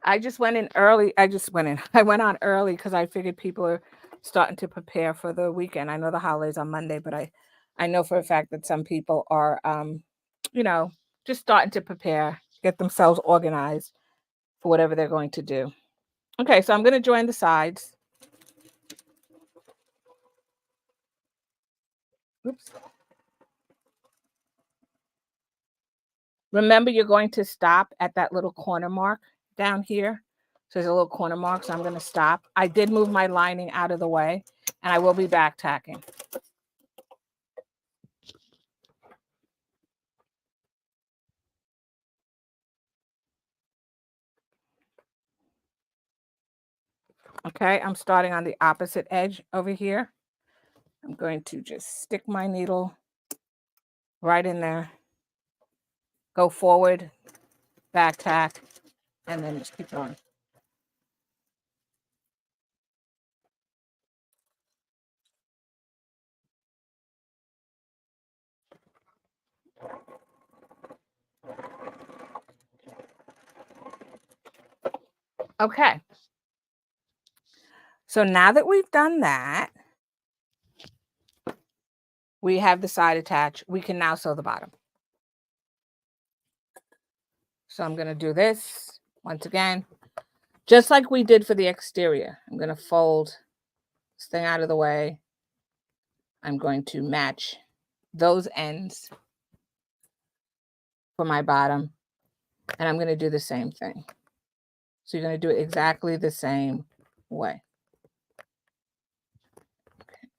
I just went in early. I went on early because I figured people are starting to prepare for the weekend. I know the holidays on Monday, but I know for a fact that some people are, just starting to prepare, get themselves organized for whatever they're going to do. Okay, so I'm going to join the sides. Oops. Remember, you're going to stop at that little corner mark down here. So there's a little corner mark, so I'm going to stop. I did move my lining out of the way, and I will be back tacking. Okay, I'm starting on the opposite edge over here. I'm going to just stick my needle right in there, go forward, back tack, and then just keep going. Okay. So now that we've done that, we have the side attached. We can now sew the bottom. So I'm going to do this once again, just like we did for the exterior. I'm going to fold this thing out of the way. I'm going to match those ends for my bottom, and I'm going to do the same thing. So you're going to do it exactly the same way. Okay.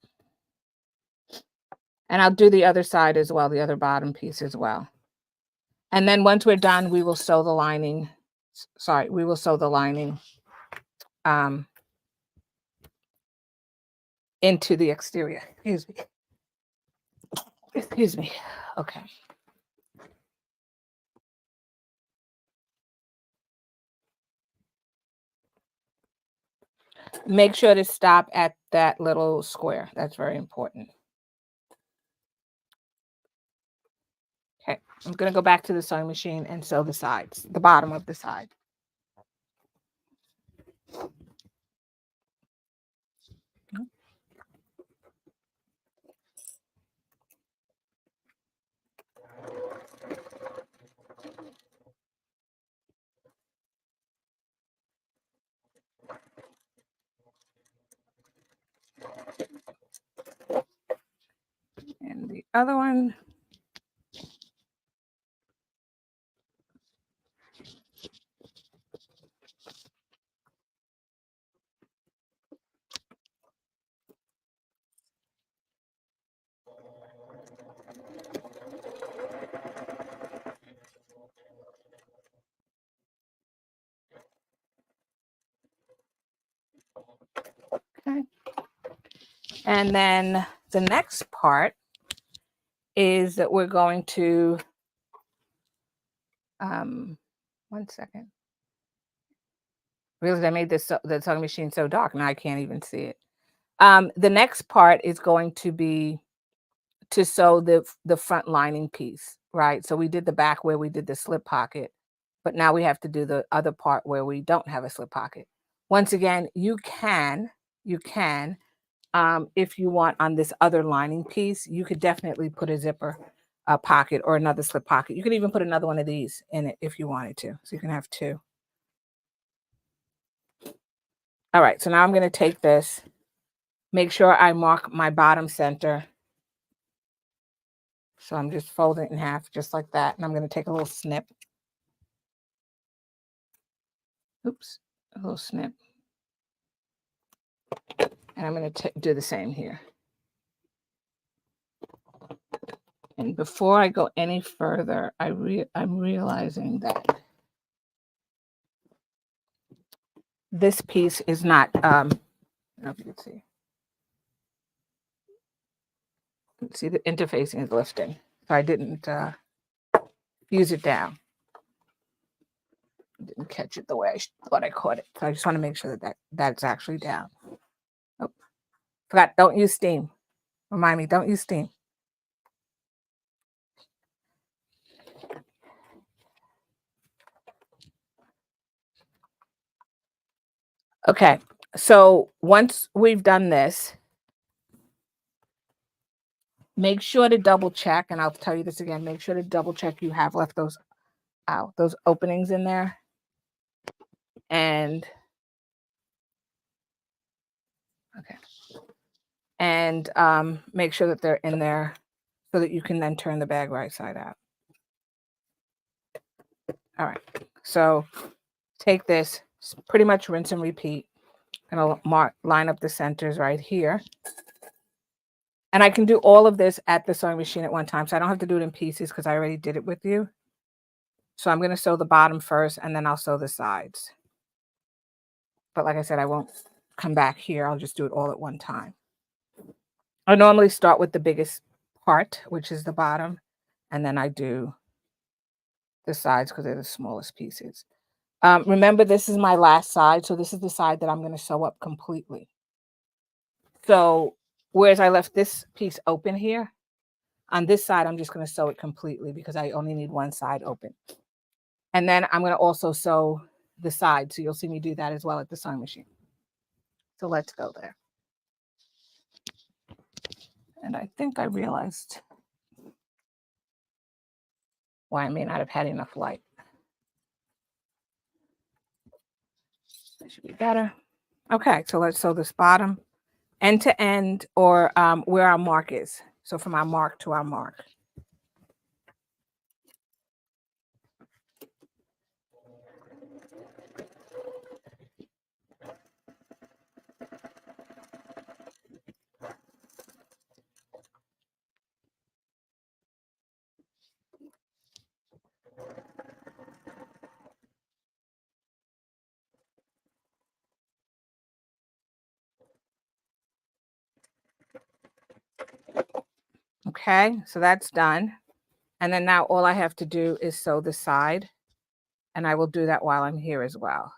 And I'll do the other side as well, the other bottom piece as well. And then once we're done, we will sew the lining. Sorry, we will sew the lining into the exterior. Excuse me. Excuse me. Okay. Make sure to stop at that little square. That's very important. Okay, I'm going to go back to the sewing machine and sew the sides, the bottom of the side. And the other one. Okay. And then the next part is that we're going to, 1 second. Realized I made the sewing machine so dark, now I can't even see it. The next part is going to be to sew the front lining piece, right? So we did the back where we did the slip pocket, but now we have to do the other part where we don't have a slip pocket. Once again, you can, if you want on this other lining piece, you could definitely put a zipper pocket or another slip pocket. You could even put another one of these in it if you wanted to. So you can have two. All right, so now I'm going to take this, make sure I mark my bottom center. So I'm just folding it in half just like that. And I'm going to take a little snip. Oops, a little snip. And I'm going to do the same here. And before I go any further, I'm realizing that this piece is not, I don't know if you can see. See, the interfacing is lifting. So I didn't fuse it down. Didn't catch it the way I thought I caught it. So I just want to make sure that that's actually down. Oh, forgot, don't use steam. Remind me, don't use steam. Okay, so once we've done this, make sure to double check, and I'll tell you this again, make sure to double check you have left those out, those openings in there. And okay. And make sure that they're in there so that you can then turn the bag right side out. All right, so take this, pretty much rinse and repeat. I'm gonna line up the centers right here. And I can do all of this at the sewing machine at one time, so I don't have to do it in pieces because I already did it with you. So I'm gonna sew the bottom first, and then I'll sew the sides. But like I said, I won't come back here. I'll just do it all at one time. I normally start with the biggest part, which is the bottom, and then I do the sides because they're the smallest pieces. Remember, this is my last side, so this is the side that I'm going to sew up completely. So whereas I left this piece open here, on this side, I'm just going to sew it completely because I only need one side open. And then I'm going to also sew the side, so you'll see me do that as well at the sewing machine. So let's go there. And I think I realized why I may not have had enough light. That should be better. Okay, so let's sew this bottom end to end, or where our mark is. So from our mark to our mark. Okay, so that's done. And then now all I have to do is sew the side, and I will do that while I'm here as well.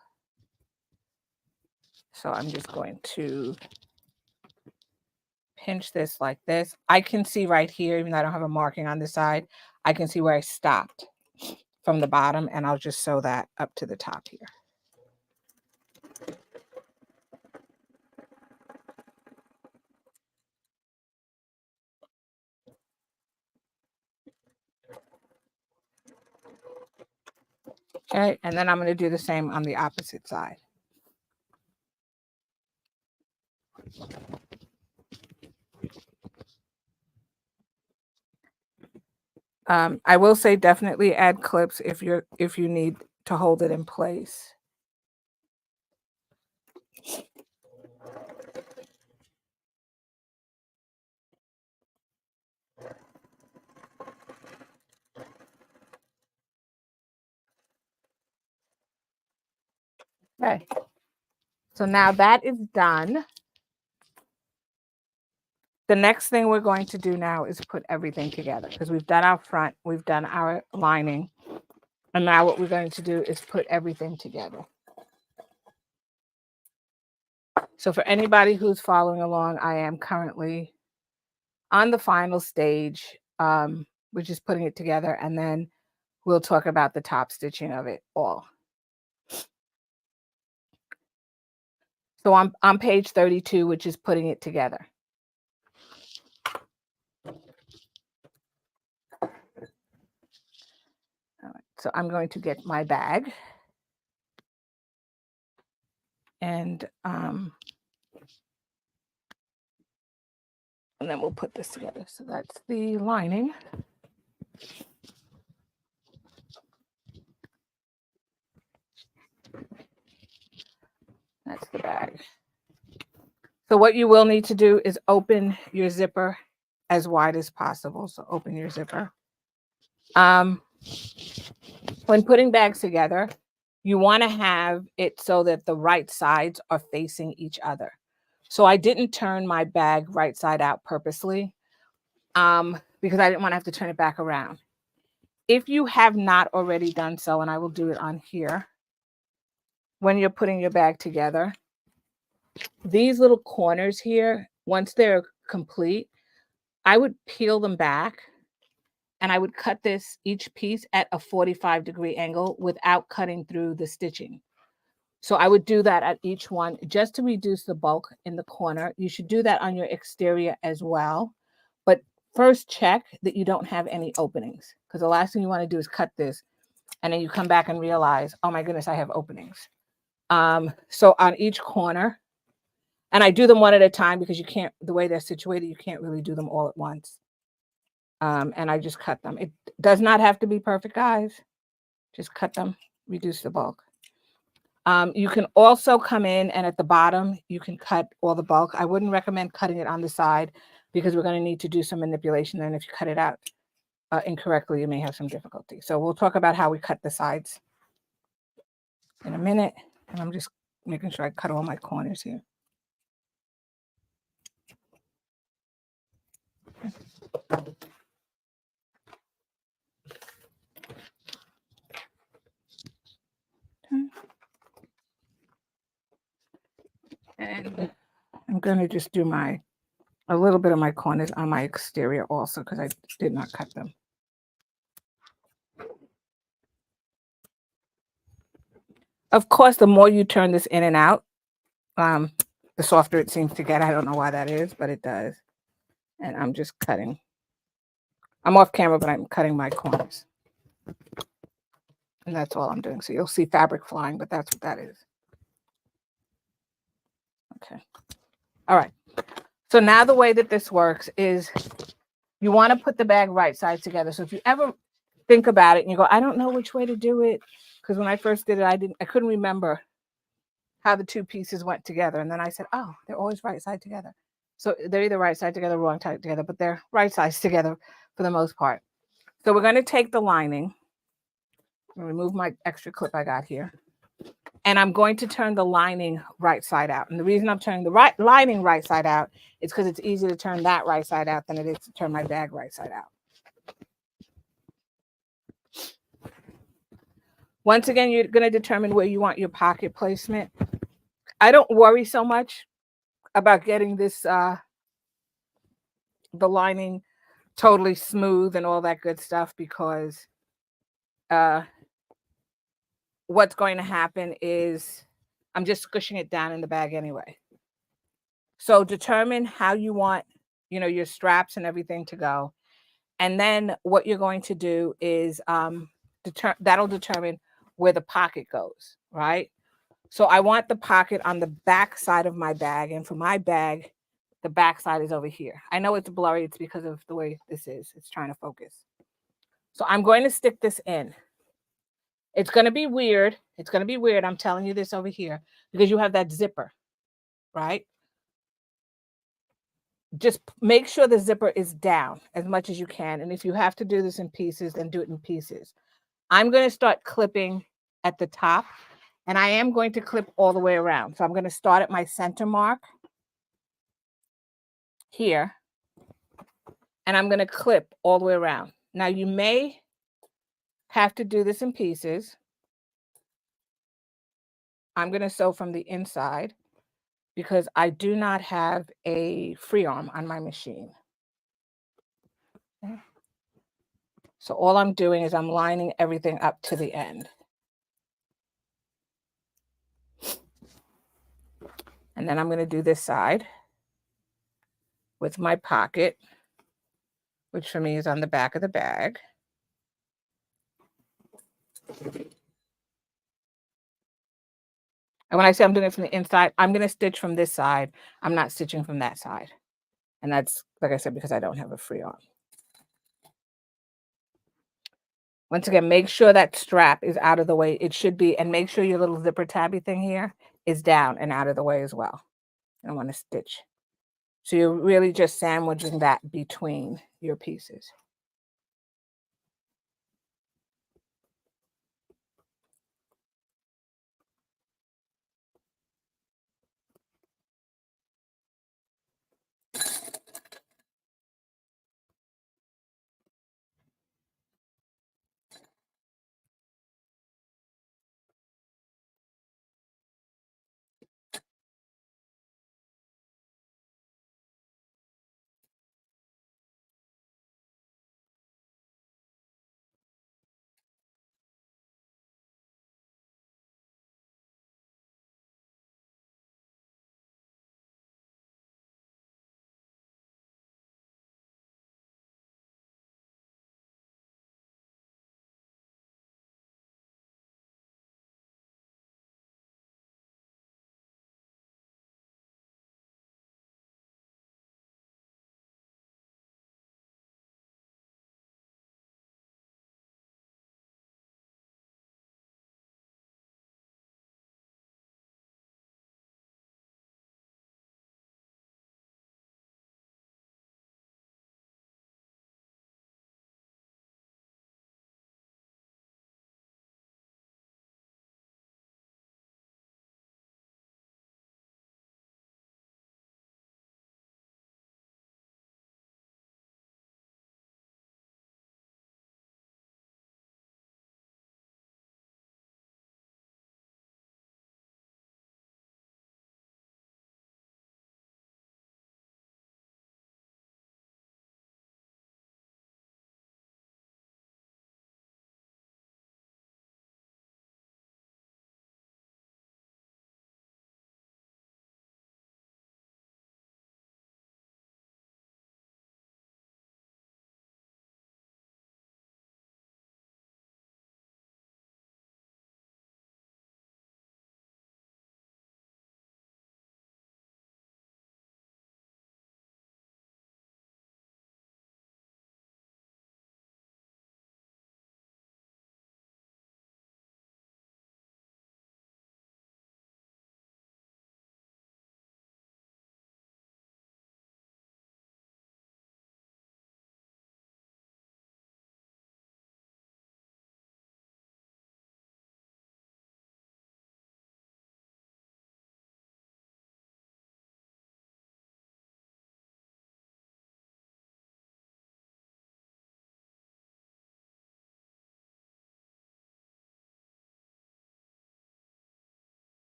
So I'm just going to pinch this like this. I can see right here, even though I don't have a marking on this side, I can see where I stopped from the bottom, and I'll just sew that up to the top here. Okay, and then I'm going to do the same on the opposite side. I will say definitely add clips if you need to hold it in place. Okay, so now that is done. The next thing we're going to do now is put everything together, because we've done our front, we've done our lining, and now what we're going to do is put everything together. So for anybody who's following along, I am currently on the final stage, which is putting it together, and then we'll talk about the top stitching of it all. So I'm on page 32, which is putting it together. All right, so I'm going to get my bag, and then we'll put this together. So that's the lining. That's the bag. So what you will need to do is open your zipper as wide as possible. So open your zipper. When putting bags together, you want to have it so that the right sides are facing each other. So I didn't turn my bag right side out purposely, because I didn't want to have to turn it back around. If you have not already done so, and I will do it on here, when you're putting your bag together, these little corners here, once they're complete, I would peel them back, and I would cut each piece at a 45-degree angle without cutting through the stitching. So I would do that at each one just to reduce the bulk in the corner. You should do that on your exterior as well. But first check that you don't have any openings, because the last thing you want to do is cut this and then you come back and realize, oh my goodness, I have openings. So on each corner, and I do them one at a time because you can't, the way they're situated, you can't really do them all at once. And I just cut them. It does not have to be perfect, guys. Just cut them, reduce the bulk. You can also come in and at the bottom, you can cut all the bulk. I wouldn't recommend cutting it on the side because we're going to need to do some manipulation. And if you cut it out incorrectly, you may have some difficulty. So we'll talk about how we cut the sides in a minute. And I'm just making sure I cut all my corners here. And I'm going to just do a little bit of my corners on my exterior also, because I did not cut them. Of course, the more you turn this in and out, the softer it seems to get. I don't know why that is, but it does. And I'm just cutting. I'm off camera, but I'm cutting my corners. And that's all I'm doing. So you'll see fabric flying, but that's what that is. Okay. All right. So now the way that this works is you want to put the bag right sides together. So if you ever think about it and you go, I don't know which way to do it, because when I first did it, I couldn't remember how the two pieces went together. And then I said, oh, they're always right side together. So they're either right side together, wrong side together, but they're right sides together for the most part. So we're going to take the lining, remove my extra clip I got here, and I'm going to turn the lining right side out. And the reason I'm turning the lining right side out is because it's easier to turn that right side out than it is to turn my bag right side out. Once again, you're going to determine where you want your pocket placement. I don't worry so much about getting this the lining totally smooth and all that good stuff because uh what's going to happen is I'm just squishing it down in the bag anyway. So determine how you want, your straps and everything to go. And then what you're going to do is that'll determine where the pocket goes, right? So I want the pocket on the back side of my bag. And for my bag, the back side is over here. I know it's blurry. It's because of the way this is. It's trying to focus. So I'm going to stick this in. It's going to be weird. It's going to be weird. I'm telling you this over here because you have that zipper, right? Just make sure the zipper is down as much as you can. And if you have to do this in pieces, then do it in pieces. I'm going to start clipping at the top, and I am going to clip all the way around. So I'm going to start at my center mark here, and I'm going to clip all the way around. Now you may have to do this in pieces. I'm going to sew from the inside because I do not have a free arm on my machine. Okay. So all I'm doing is I'm lining everything up to the end. And then I'm going to do this side with my pocket, which for me is on the back of the bag. And when I say I'm doing it from the inside, I'm going to stitch from this side. I'm not stitching from that side. And that's, like I said, because I don't have a free arm. Once again, make sure that strap is out of the way. It should be, and make sure your little zipper tabby thing here is down and out of the way as well. I want to stitch. So you're really just sandwiching that between your pieces.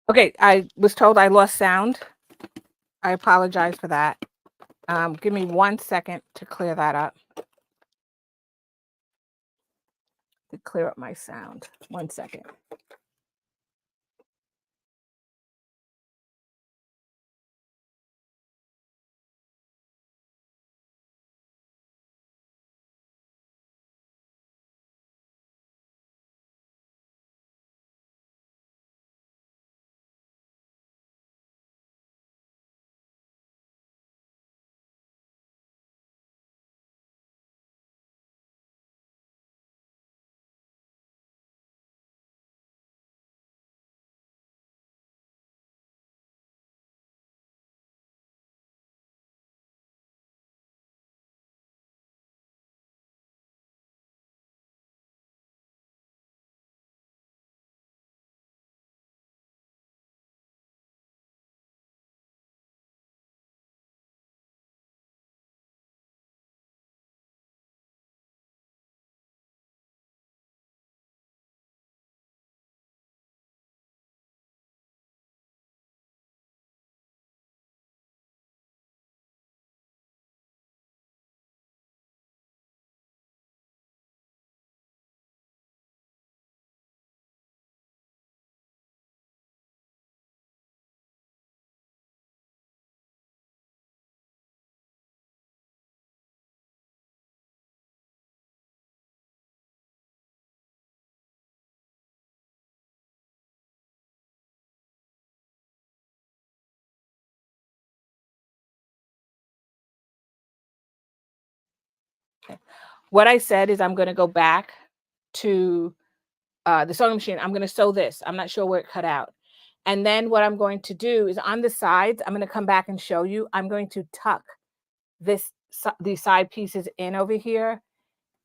Okay, I was told I lost sound. I apologize for that. Give me 1 second to clear that up. To clear up my sound. 1 second. What I said is I'm going to go back to the sewing machine. I'm going to sew this. I'm not sure where it cut out. And then what I'm going to do is on the sides, I'm going to come back and show you. I'm going to tuck these side pieces in over here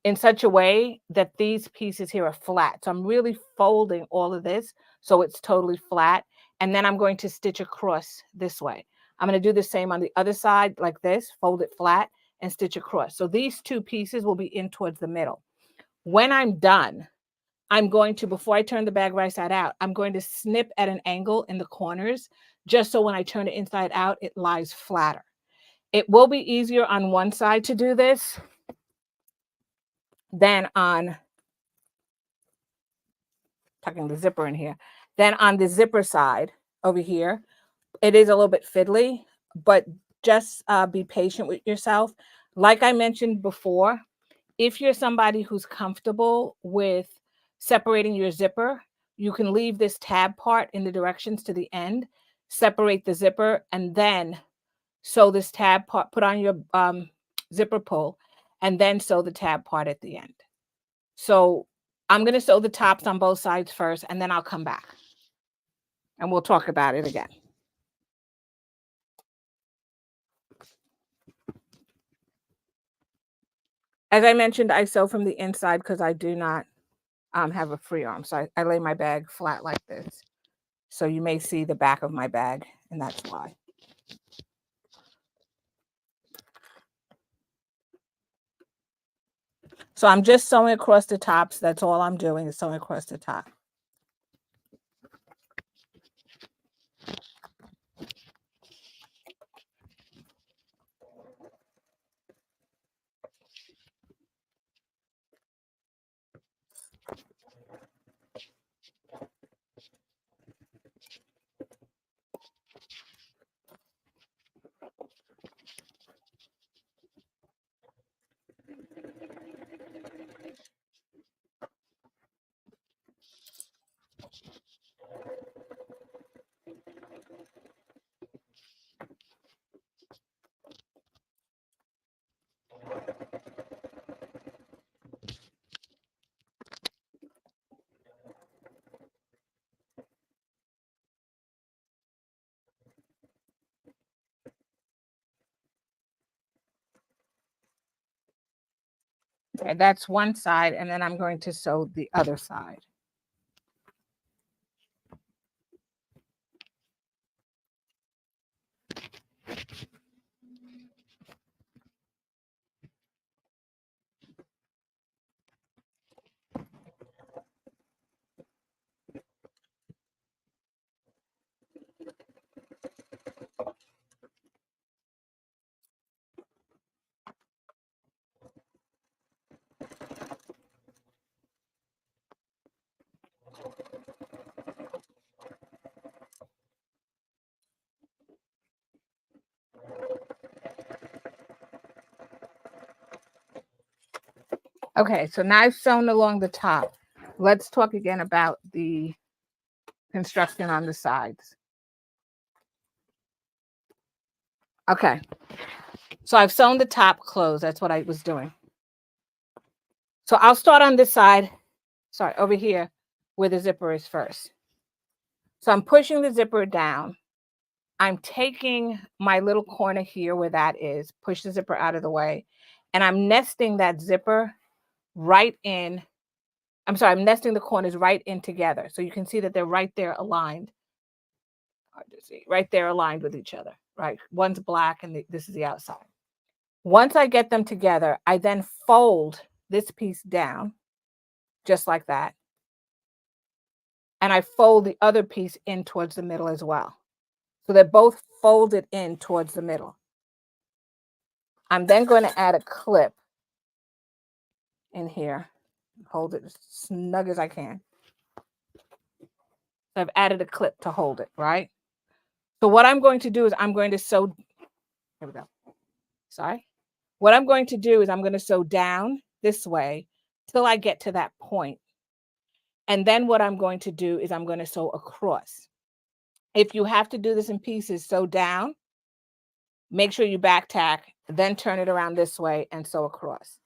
in such a way that these pieces here are flat. So I'm really folding all of this so it's totally flat. And then I'm going to stitch across this way. I'm going to do the same on the other side like this, fold it flat and stitch across. So these two pieces will be in towards the middle. When I'm done, I'm going to, before I turn the bag right side out, I'm going to snip at an angle in the corners, just so when I turn it inside out, it lies flatter. It will be easier on one side to do this than on tucking the zipper in here. Then on the zipper side over here, it is a little bit fiddly, but just be patient with yourself. Like I mentioned before, if you're somebody who's comfortable with separating your zipper, you can leave this tab part in the directions to the end, separate the zipper, and then sew this tab part, put on your zipper pull, and then sew the tab part at the end. So I'm going to sew the tops on both sides first, and then I'll come back and we'll talk about it again. As I mentioned, I sew from the inside because I do not have a free arm. So I lay my bag flat like this. So you may see the back of my bag, and that's why. So I'm just sewing across the tops. That's all I'm doing is sewing across the top. Okay, that's one side, and then I'm going to sew the other side. Okay, so now I've sewn along the top. Let's talk again about the construction on the sides. Okay, so I've sewn the top closed. That's what I was doing. So I'll start on this side, sorry, over here where the zipper is first. So I'm pushing the zipper down. I'm taking my little corner here where that is, push the zipper out of the way, and I'm nesting that zipper right in. I'm sorry, I'm nesting the corners right in together. So you can see that they're right there aligned. Hard to see, right there aligned with each other, right? One's black and this is the outside. Once I get them together, I then fold this piece down just like that. And I fold the other piece in towards the middle as well. So they're both folded in towards the middle. I'm then going to add a clip in here. Hold it as snug as I can. So I've added a clip to hold it, right? So what I'm going to do is I'm going to sew, here we go. Sorry. What I'm going to do is I'm going to sew down this way till I get to that point. And then what I'm going to do is I'm going to sew across. If you have to do this in pieces, sew down, make sure you back tack, then turn it around this way and sew across.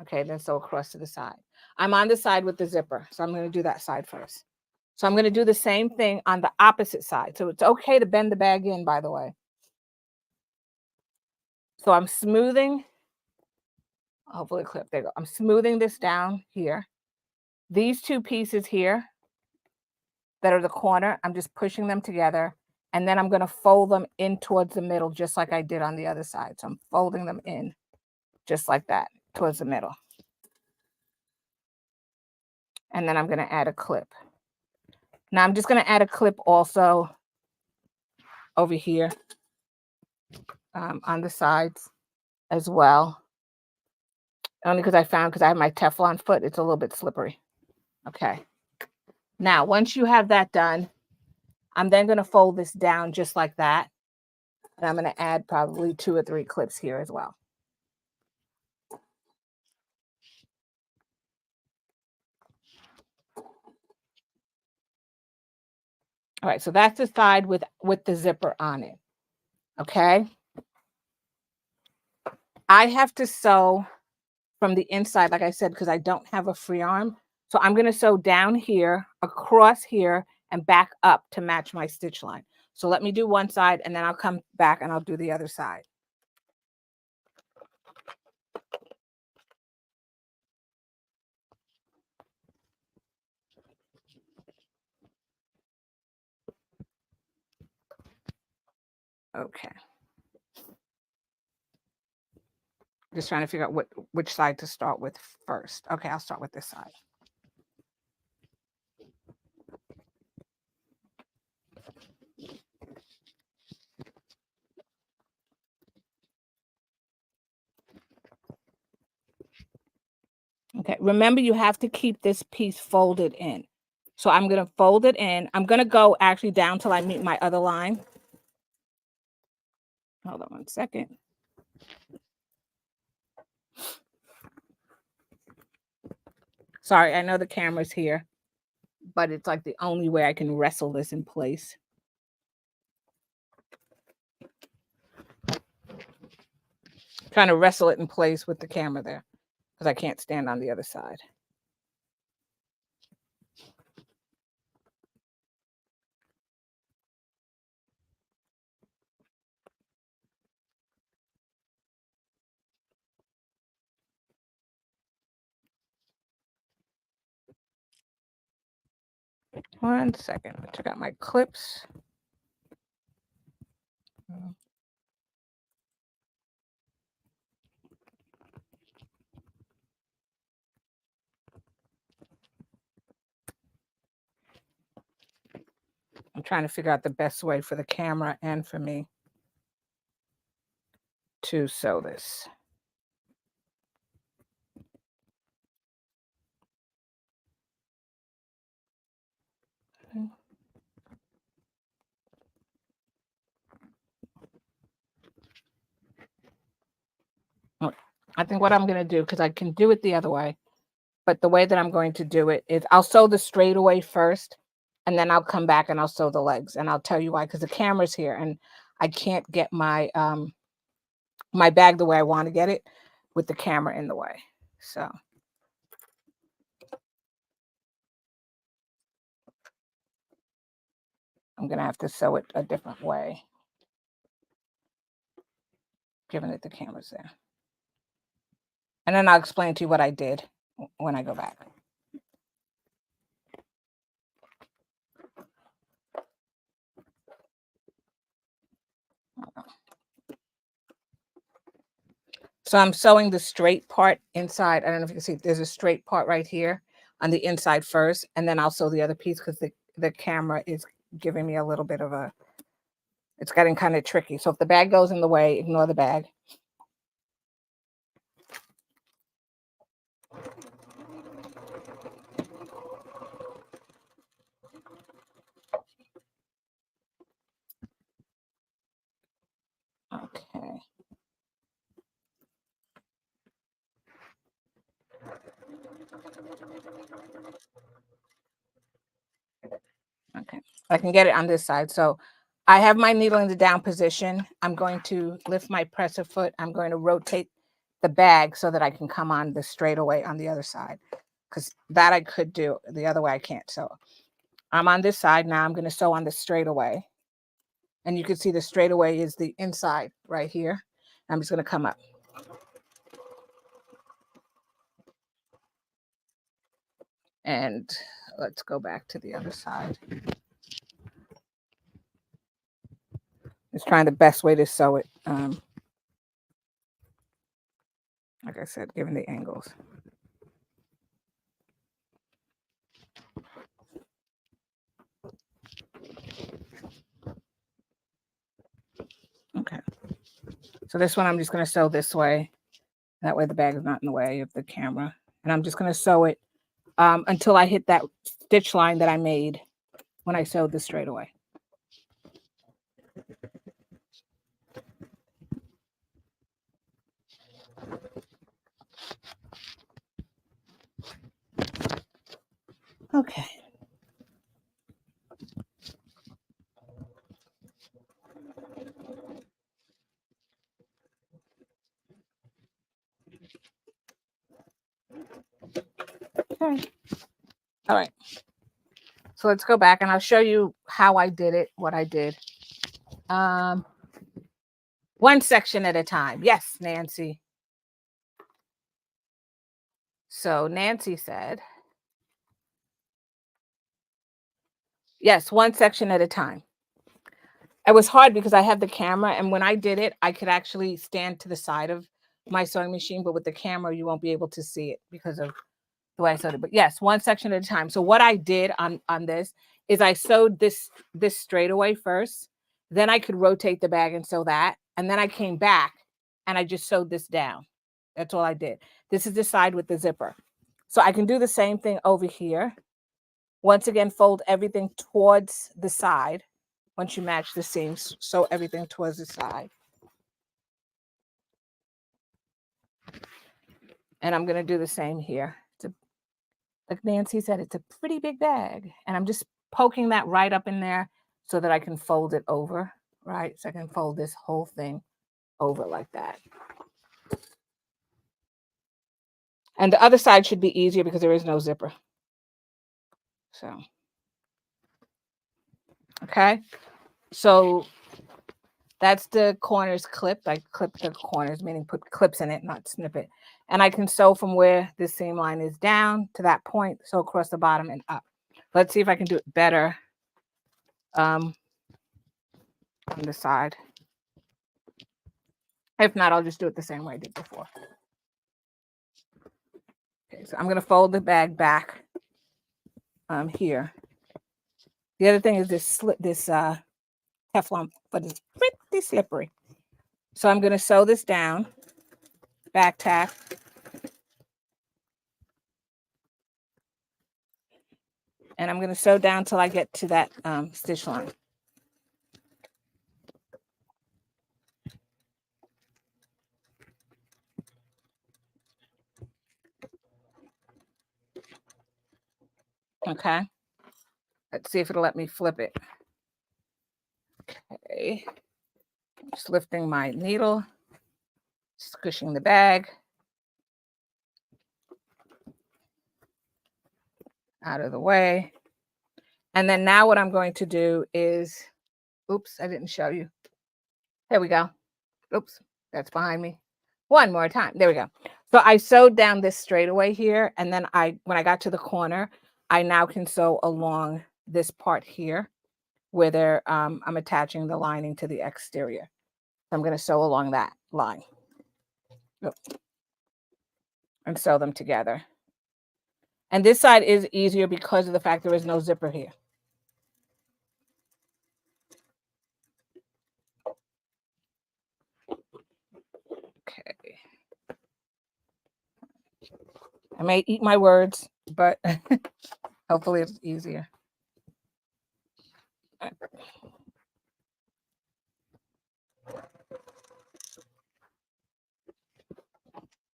Okay, then sew across to the side. I'm on the side with the zipper, so I'm going to do that side first. So I'm going to do the same thing on the opposite side. So it's okay to bend the bag in, by the way. So I'm smoothing, hopefully clip, there you go. I'm smoothing this down here. These two pieces here that are the corner, I'm just pushing them together, and then I'm going to fold them in towards the middle just like I did on the other side. So I'm folding them in just like that towards the middle. And then I'm going to add a clip. Now I'm just going to add a clip also over here on the sides as well. Only because I have my Teflon foot, it's a little bit slippery. Okay. Now, once you have that done, I'm then going to fold this down just like that. And I'm going to add probably 2 or 3 clips here as well. All right, so that's the side with the zipper on it. Okay. I have to sew from the inside, like I said, because I don't have a free arm. So I'm going to sew down here, across here, and back up to match my stitch line. So let me do one side, and then I'll come back and I'll do the other side. Okay. Just trying to figure out which side to start with first. Okay, I'll start with this side. Okay, remember you have to keep this piece folded in. So I'm going to fold it in. I'm going to go actually down till I meet my other line. Hold on one second. Sorry, I know the camera's here, but it's like the only way I can wrestle this in place. Trying to wrestle it in place with the camera there because I can't stand on the other side. One second. I took out my clips. I'm trying to figure out the best way for the camera and for me to sew this. I think what I'm going to do, because I can do it the other way, but the way that I'm going to do it is I'll sew the straightaway first, and then I'll come back and I'll sew the legs, and I'll tell you why, because the camera's here and I can't get my my bag the way I want to get it with the camera in the way. So I'm going to have to sew it a different way, given that the camera's there. And then I'll explain to you what I did when I go back. So I'm sewing the straight part inside. I don't know if you can see, there's a straight part right here on the inside first, and then I'll sew the other piece because the camera is giving me a little bit of a, it's getting kind of tricky. So if the bag goes in the way, ignore the bag. Okay. Okay, I can get it on this side. So I have my needle in the down position. I'm going to lift my presser foot. I'm going to rotate the bag so that I can come on the straightaway on the other side, because that I could do. The other way I can't. So I'm on this side now. I'm going to sew on the straightaway. And you can see the straightaway is the inside right here. I'm just going to come up. And let's go back to the other side. Just trying the best way to sew it. Like I said, given the angles. Okay. So this one I'm just going to sew this way. That way the bag is not in the way of the camera. And I'm just going to sew it until I hit that stitch line that I made when I sewed this straightaway. Okay. Okay. All right. So let's go back and I'll show you how I did it, what I did. One section at a time. Yes, Nancy. So Nancy said, yes, one section at a time. It was hard because I have the camera, and when I did it, I could actually stand to the side of my sewing machine, but with the camera, you won't be able to see it because of the way I sewed it. But yes, one section at a time. So what I did on this is I sewed this straightaway first, then I could rotate the bag and sew that, and then I came back and I just sewed this down. That's all I did. This is the side with the zipper. So I can do the same thing over here. Once again, fold everything towards the side. Once you match the seams, sew everything towards the side. And I'm going to do the same here. Like Nancy said, it's a pretty big bag. And I'm just poking that right up in there so that I can fold it over, right? So I can fold this whole thing over like that. And the other side should be easier because there is no zipper. So, okay. So that's the corners clipped. I clipped the corners, meaning put clips in it, not snip it. And I can sew from where the seam line is down to that point, sew across the bottom and up. Let's see if I can do it better on the side. If not, I'll just do it the same way I did before. Okay, so I'm going to fold the bag back here. The other thing is this Teflon, but it's pretty slippery. So I'm going to sew this down, back tack. And I'm going to sew down till I get to that stitch line. Okay. Let's see if it'll let me flip it. Okay. Just lifting my needle, squishing the bag out of the way. And then now what I'm going to do is, oops, I didn't show you. There we go. Oops, that's behind me. One more time. There we go. So I sewed down this straightaway here. And then when I got to the corner, I now can sew along this part here where I'm attaching the lining to the exterior. So I'm going to sew along that line. And sew them together. And this side is easier because of the fact there is no zipper here. Okay. I may eat my words, but hopefully it's easier.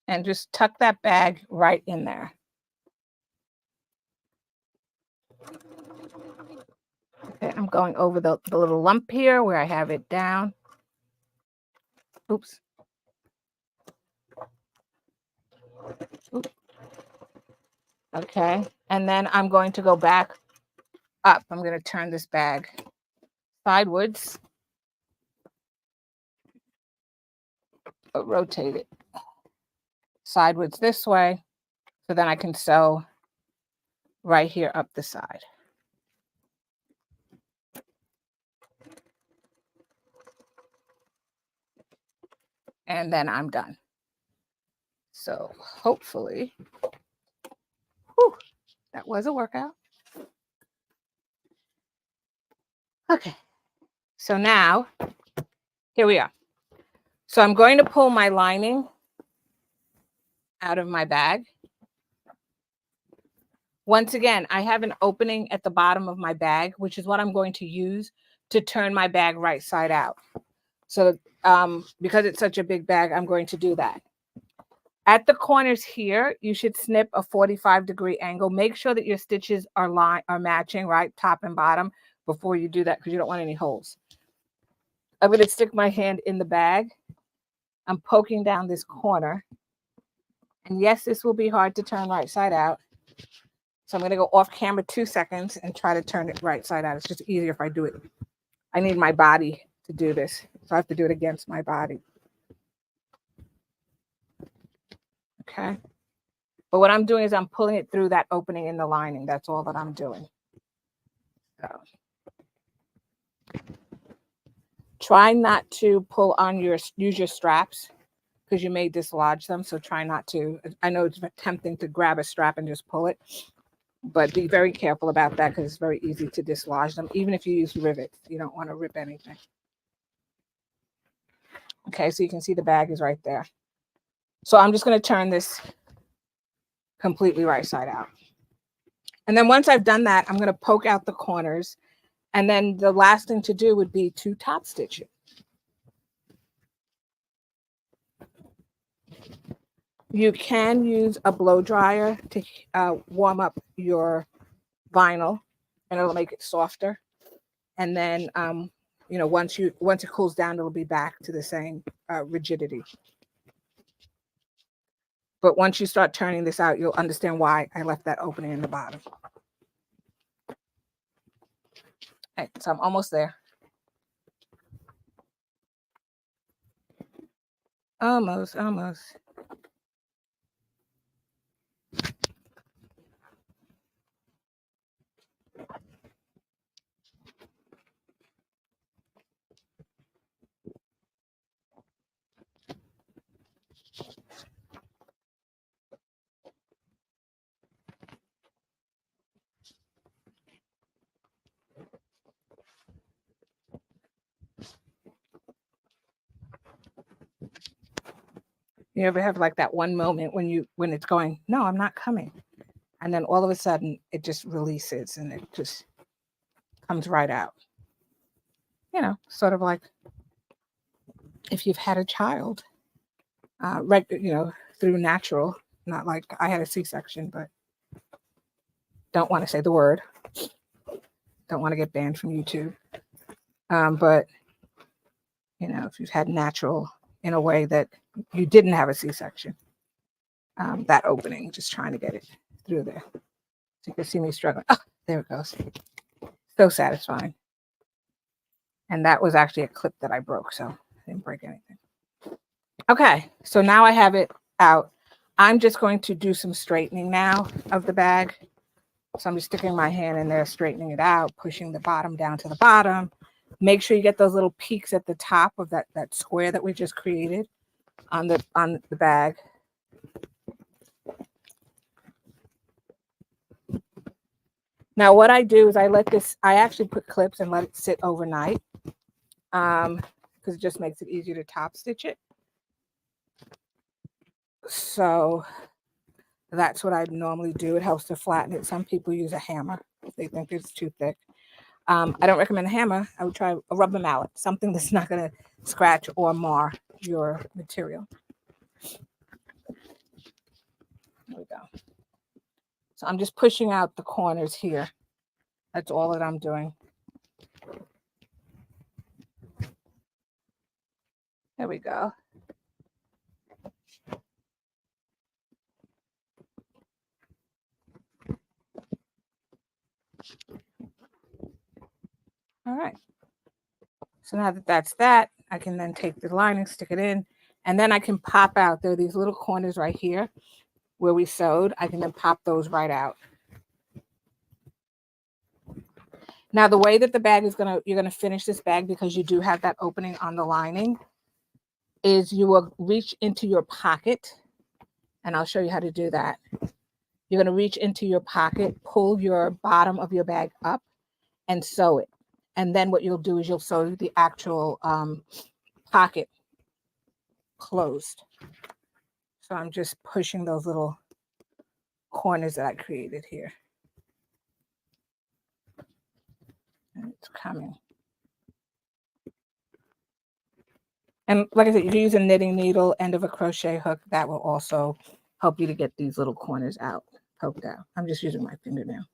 And just tuck that bag right in there. Okay, I'm going over the little lump here where I have it down. Oops. Oops. Okay, and then I'm going to go back up. I'm going to turn this bag sideways. Rotate it sideways this way, so then I can sew right here up the side. And then I'm done. So hopefully, that was a workout. Okay, so now here we are. So I'm going to pull my lining out of my bag. Once again, I have an opening at the bottom of my bag, which is what I'm going to use to turn my bag right side out. So because it's such a big bag, I'm going to do that. At the corners here, you should snip a 45-degree angle. Make sure that your stitches are matching, right, top and bottom, before you do that, because you don't want any holes. I'm going to stick my hand in the bag. I'm poking down this corner. And yes, this will be hard to turn right side out. So I'm going to go off camera 2 seconds and try to turn it right side out. It's just easier if I do it. I need my body to do this. So I have to do it against my body. Okay. But what I'm doing is I'm pulling it through that opening in the lining. That's all that I'm doing. So try not to pull on use your straps because you may dislodge them. So try not to. I know it's tempting to grab a strap and just pull it, but be very careful about that because it's very easy to dislodge them. Even if you use rivets, you don't want to rip anything. Okay, so you can see the bag is right there. So I'm just going to turn this completely right side out. And then once I've done that, I'm going to poke out the corners. And then the last thing to do would be to top stitch it. You can use a blow dryer to warm up your vinyl, and it'll make it softer. And then, once it cools down, it'll be back to the same rigidity. But once you start turning this out, you'll understand why I left that opening in the bottom. Okay, so I'm almost there. Almost. You ever have like that one moment when it's going, no, I'm not coming. And then all of a sudden it just releases and it just comes right out. Sort of like if you've had a child, through natural, not like I had a C-section, but don't want to say the word. Don't want to get banned from YouTube. But, you know, if you've had natural in a way that you didn't have a C-section, that opening, just trying to get it through there. So you can see me struggling. Oh, there it goes. So satisfying. And that was actually a clip that I broke, so I didn't break anything. Okay, so now I have it out. I'm just going to do some straightening now of the bag. So I'm just sticking my hand in there, straightening it out, pushing the bottom down to the bottom. Make sure you get those little peaks at the top of that square that we just created on the bag. Now what I do is I actually put clips and let it sit overnight because it just makes it easier to top stitch it. So that's what I normally do. It helps to flatten it. Some people use a hammer if they think it's too thick. I don't recommend a hammer. I would try a rubber mallet, something that's not going to scratch or mar your material. There we go. So I'm just pushing out the corners here. That's all that I'm doing. There we go. All right. So now that that's that, I can then take the lining, stick it in, and then I can pop out. There are these little corners right here where we sewed. I can then pop those right out. Now, the way that the bag is you're gonna finish this bag, because you do have that opening on the lining, is you will reach into your pocket, and I'll show you how to do that. You're gonna reach into your pocket, pull your bottom of your bag up, and sew it. And then what you'll do is you'll sew the actual pocket closed. So I'm just pushing those little corners that I created here. And it's coming. And like I said, you can use a knitting needle, end of a crochet hook. That will also help you to get these little corners out, poked out. I'm just using my fingernail.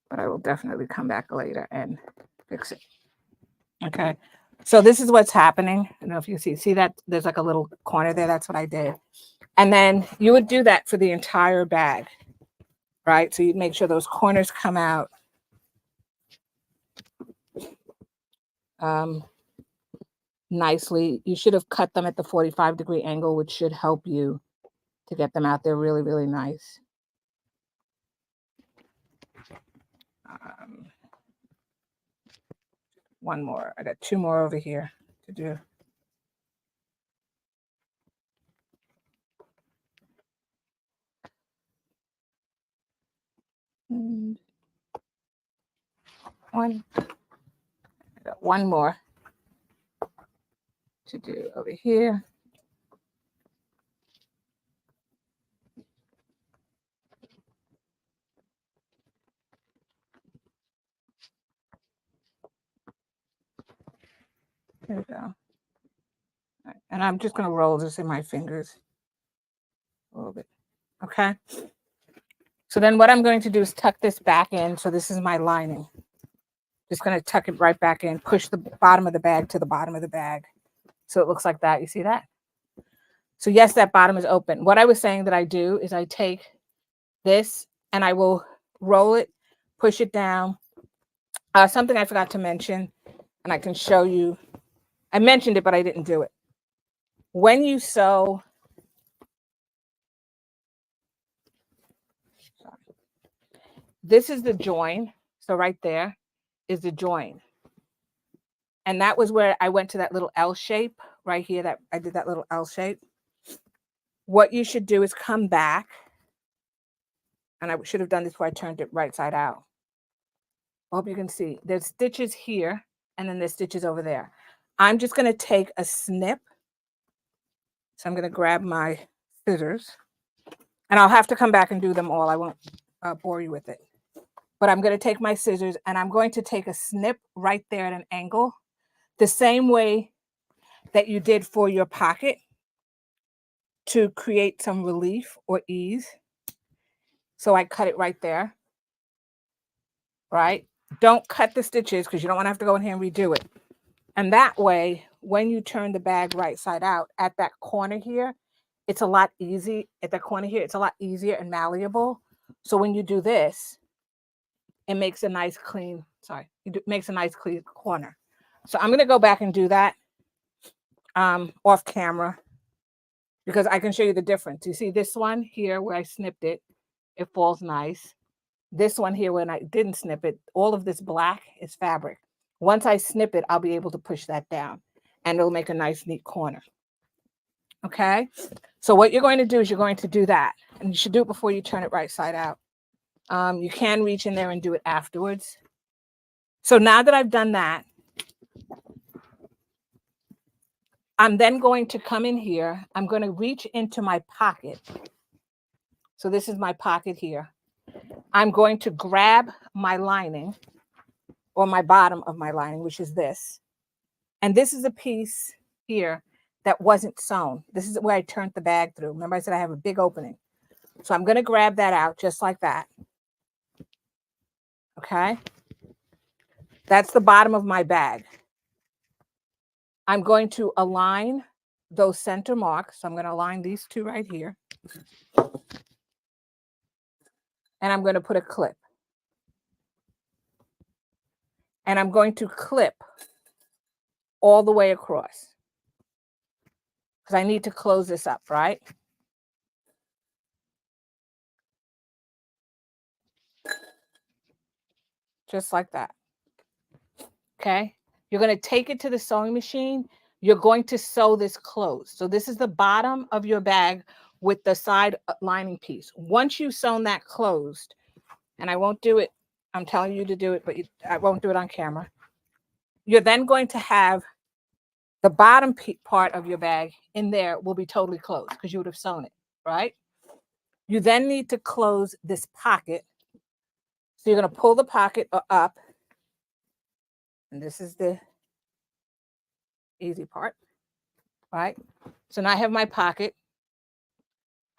But I will definitely come back later and fix it. Okay. So this is what's happening. I don't know if you see that there's like a little corner there. That's what I did. And then you would do that for the entire bag, right? So you'd make sure those corners come out. Nicely. You should have cut them at the 45-degree angle, which should help you to get them out there really, really nice. One more. I got two more over here to do. And I got one more to do over here. There we go. Right. And I'm just going to roll this in my fingers a little bit. Okay. So then what I'm going to do is tuck this back in. So this is my lining. Just going to tuck it right back in, push the bottom of the bag to the bottom of the bag. So it looks like that. You see that? So yes, that bottom is open. What I was saying that I do is I take this and I will roll it, push it down. Something I forgot to mention, and I can show you. I mentioned it, but I didn't do it. When you sew, this is the join. So right there is the join. And that was where I went to that little L shape right here, that I did that little L shape. What you should do is come back, and I should have done this before I turned it right side out. I hope you can see. There's stitches here, and then there's stitches over there. I'm just going to take a snip. So I'm going to grab my scissors, and I'll have to come back and do them all. I won't bore you with it. But I'm going to take my scissors, and I'm going to take a snip right there at an angle, the same way that you did for your pocket. to create some relief or ease. So I cut it right there, right? Don't cut the stitches because you don't want to have to go in here and redo it. And that way, when you turn the bag right side out at that corner here, it's a lot easy. At that corner here, it's a lot easier and malleable. So when you do this, it makes a nice clean, it makes a nice clean corner. So I'm going to go back and do that off camera because I can show you the difference. You see this one here where I snipped it, it falls nice. This one here, when I didn't snip it, all of this black is fabric. Once I snip it, I'll be able to push that down and it'll make a nice, neat corner. Okay. So what you're going to do is you're going to do that, and you should do it before you turn it right side out. You can reach in there and do it afterwards. So now that I've done that, I'm then going to come in here. I'm going to reach into my pocket. So this is my pocket here. I'm going to grab my lining or my bottom of my lining, which is this. And this is a piece here that wasn't sewn. This is where I turned the bag through. Remember I said I have a big opening. So I'm going to grab that out just like that. Okay. That's the bottom of my bag. I'm going to align those center marks. So I'm going to align these two right here. And I'm going to put a clip. And I'm going to clip all the way across because I need to close this up, right? Just like that. Okay. You're going to take it to the sewing machine. You're going to sew this closed. So this is the bottom of your bag with the side lining piece. Once you've sewn that closed, and I won't do it, I'm telling you to do it, but I won't do it on camera. You're then going to have the bottom part of your bag in there will be totally closed because you would have sewn it, right? You then need to close this pocket. So you're going to pull the pocket up. And this is the easy part, right? So now I have my pocket.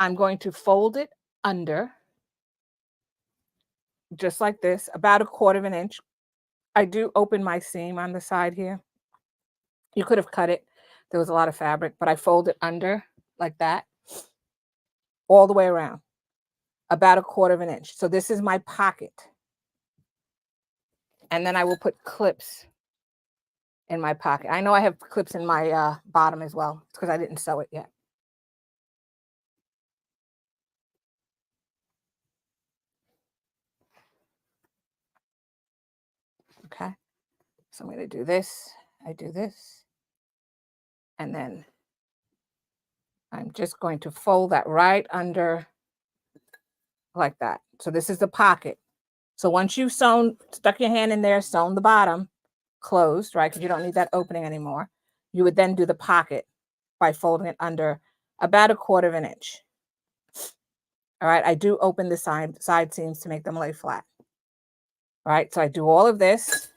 I'm going to fold it under, just like this, about 1/4 inch. I do open my seam on the side here. You could have cut it. There was a lot of fabric, but I fold it under like that, all the way around, about 1/4 inch. So this is my pocket. And then I will put clips in my pocket. I know I have clips in my bottom as well. It's because I didn't sew it yet. Okay. So I'm going to do this. I do this. And then I'm just going to fold that right under like that. So this is the pocket. So once you've stuck your hand in there, sewn the bottom, closed, right? Because you don't need that opening anymore. You would then do the pocket by folding it under about 1/4 inch. All right. I do open the side seams to make them lay flat. All right. So I do all of this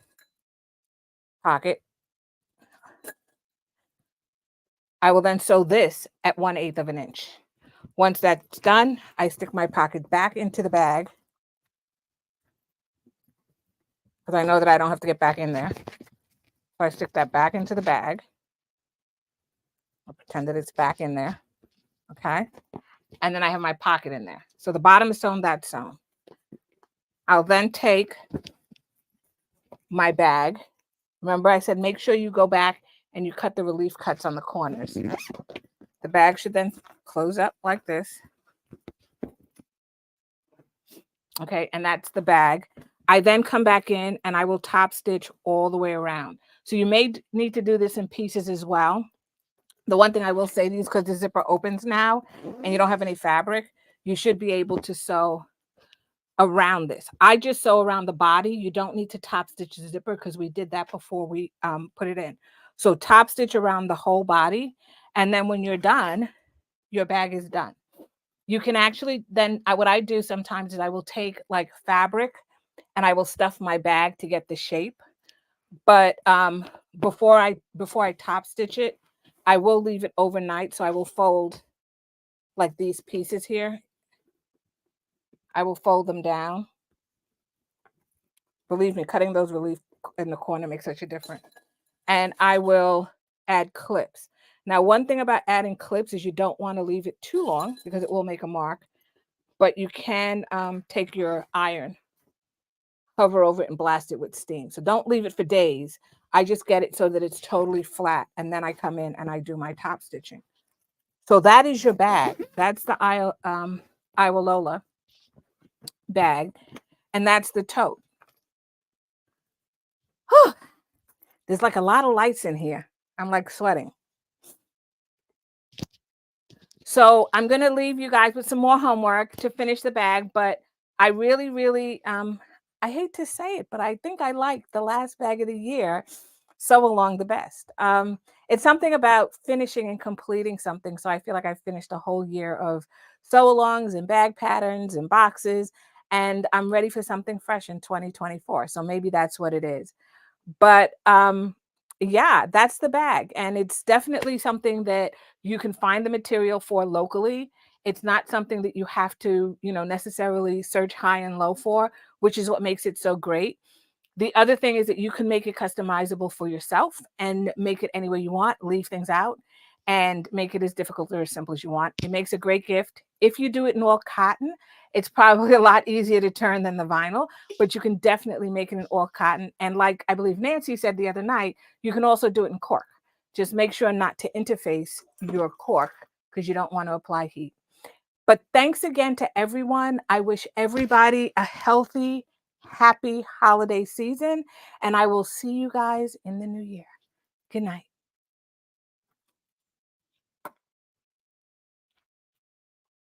pocket. I will then sew this at 1/8 inch. Once that's done, I stick my pocket back into the bag because I know that I don't have to get back in there. So I stick that back into the bag. I'll pretend that it's back in there. Okay. And then I have my pocket in there. So the bottom is sewn, that's sewn. I'll then take my bag. Remember I said, make sure you go back and you cut the relief cuts on the corners. The bag should then close up like this. Okay. And that's the bag. I then come back in and I will top stitch all the way around. So you may need to do this in pieces as well. The one thing I will say to you is because the zipper opens now and you don't have any fabric, you should be able to sew around this. I just sew around the body. You don't need to top stitch the zipper because we did that before we put it in. So top stitch around the whole body. And then when you're done, your bag is done. You can actually then, what I do sometimes is I will take like fabric and I will stuff my bag to get the shape. But before I top stitch it, I will leave it overnight. So I will fold like these pieces here. I will fold them down. Believe me, cutting those relief in the corner makes such a difference. And I will add clips. Now, one thing about adding clips is you don't want to leave it too long because it will make a mark, but you can take your iron, hover over it and blast it with steam. So don't leave it for days. I just get it so that it's totally flat. And then I come in and I do my top stitching. So that is your bag. That's the Iwalola bag. And that's the tote. Whew. There's like a lot of lights in here. I'm like sweating. So I'm going to leave you guys with some more homework to finish the bag, but I really, really, I hate to say it, but I think I like the last bag of the year, Sew Along the best. It's something about finishing and completing something. So I feel like I finished a whole year of sew alongs and bag patterns and boxes, and I'm ready for something fresh in 2024. So maybe that's what it is. But yeah, that's the bag. And it's definitely something that you can find the material for locally. It's not something that you have to, necessarily search high and low for, which is what makes it so great. The other thing is that you can make it customizable for yourself and make it any way you want, leave things out, and make it as difficult or as simple as you want. It makes a great gift. If you do it in all cotton, it's probably a lot easier to turn than the vinyl, but you can definitely make it in all cotton. And like I believe Nancy said the other night, you can also do it in cork. Just make sure not to interface your cork because you don't want to apply heat. But thanks again to everyone. I wish everybody a healthy, happy holiday season, and I will see you guys in the new year. Good night.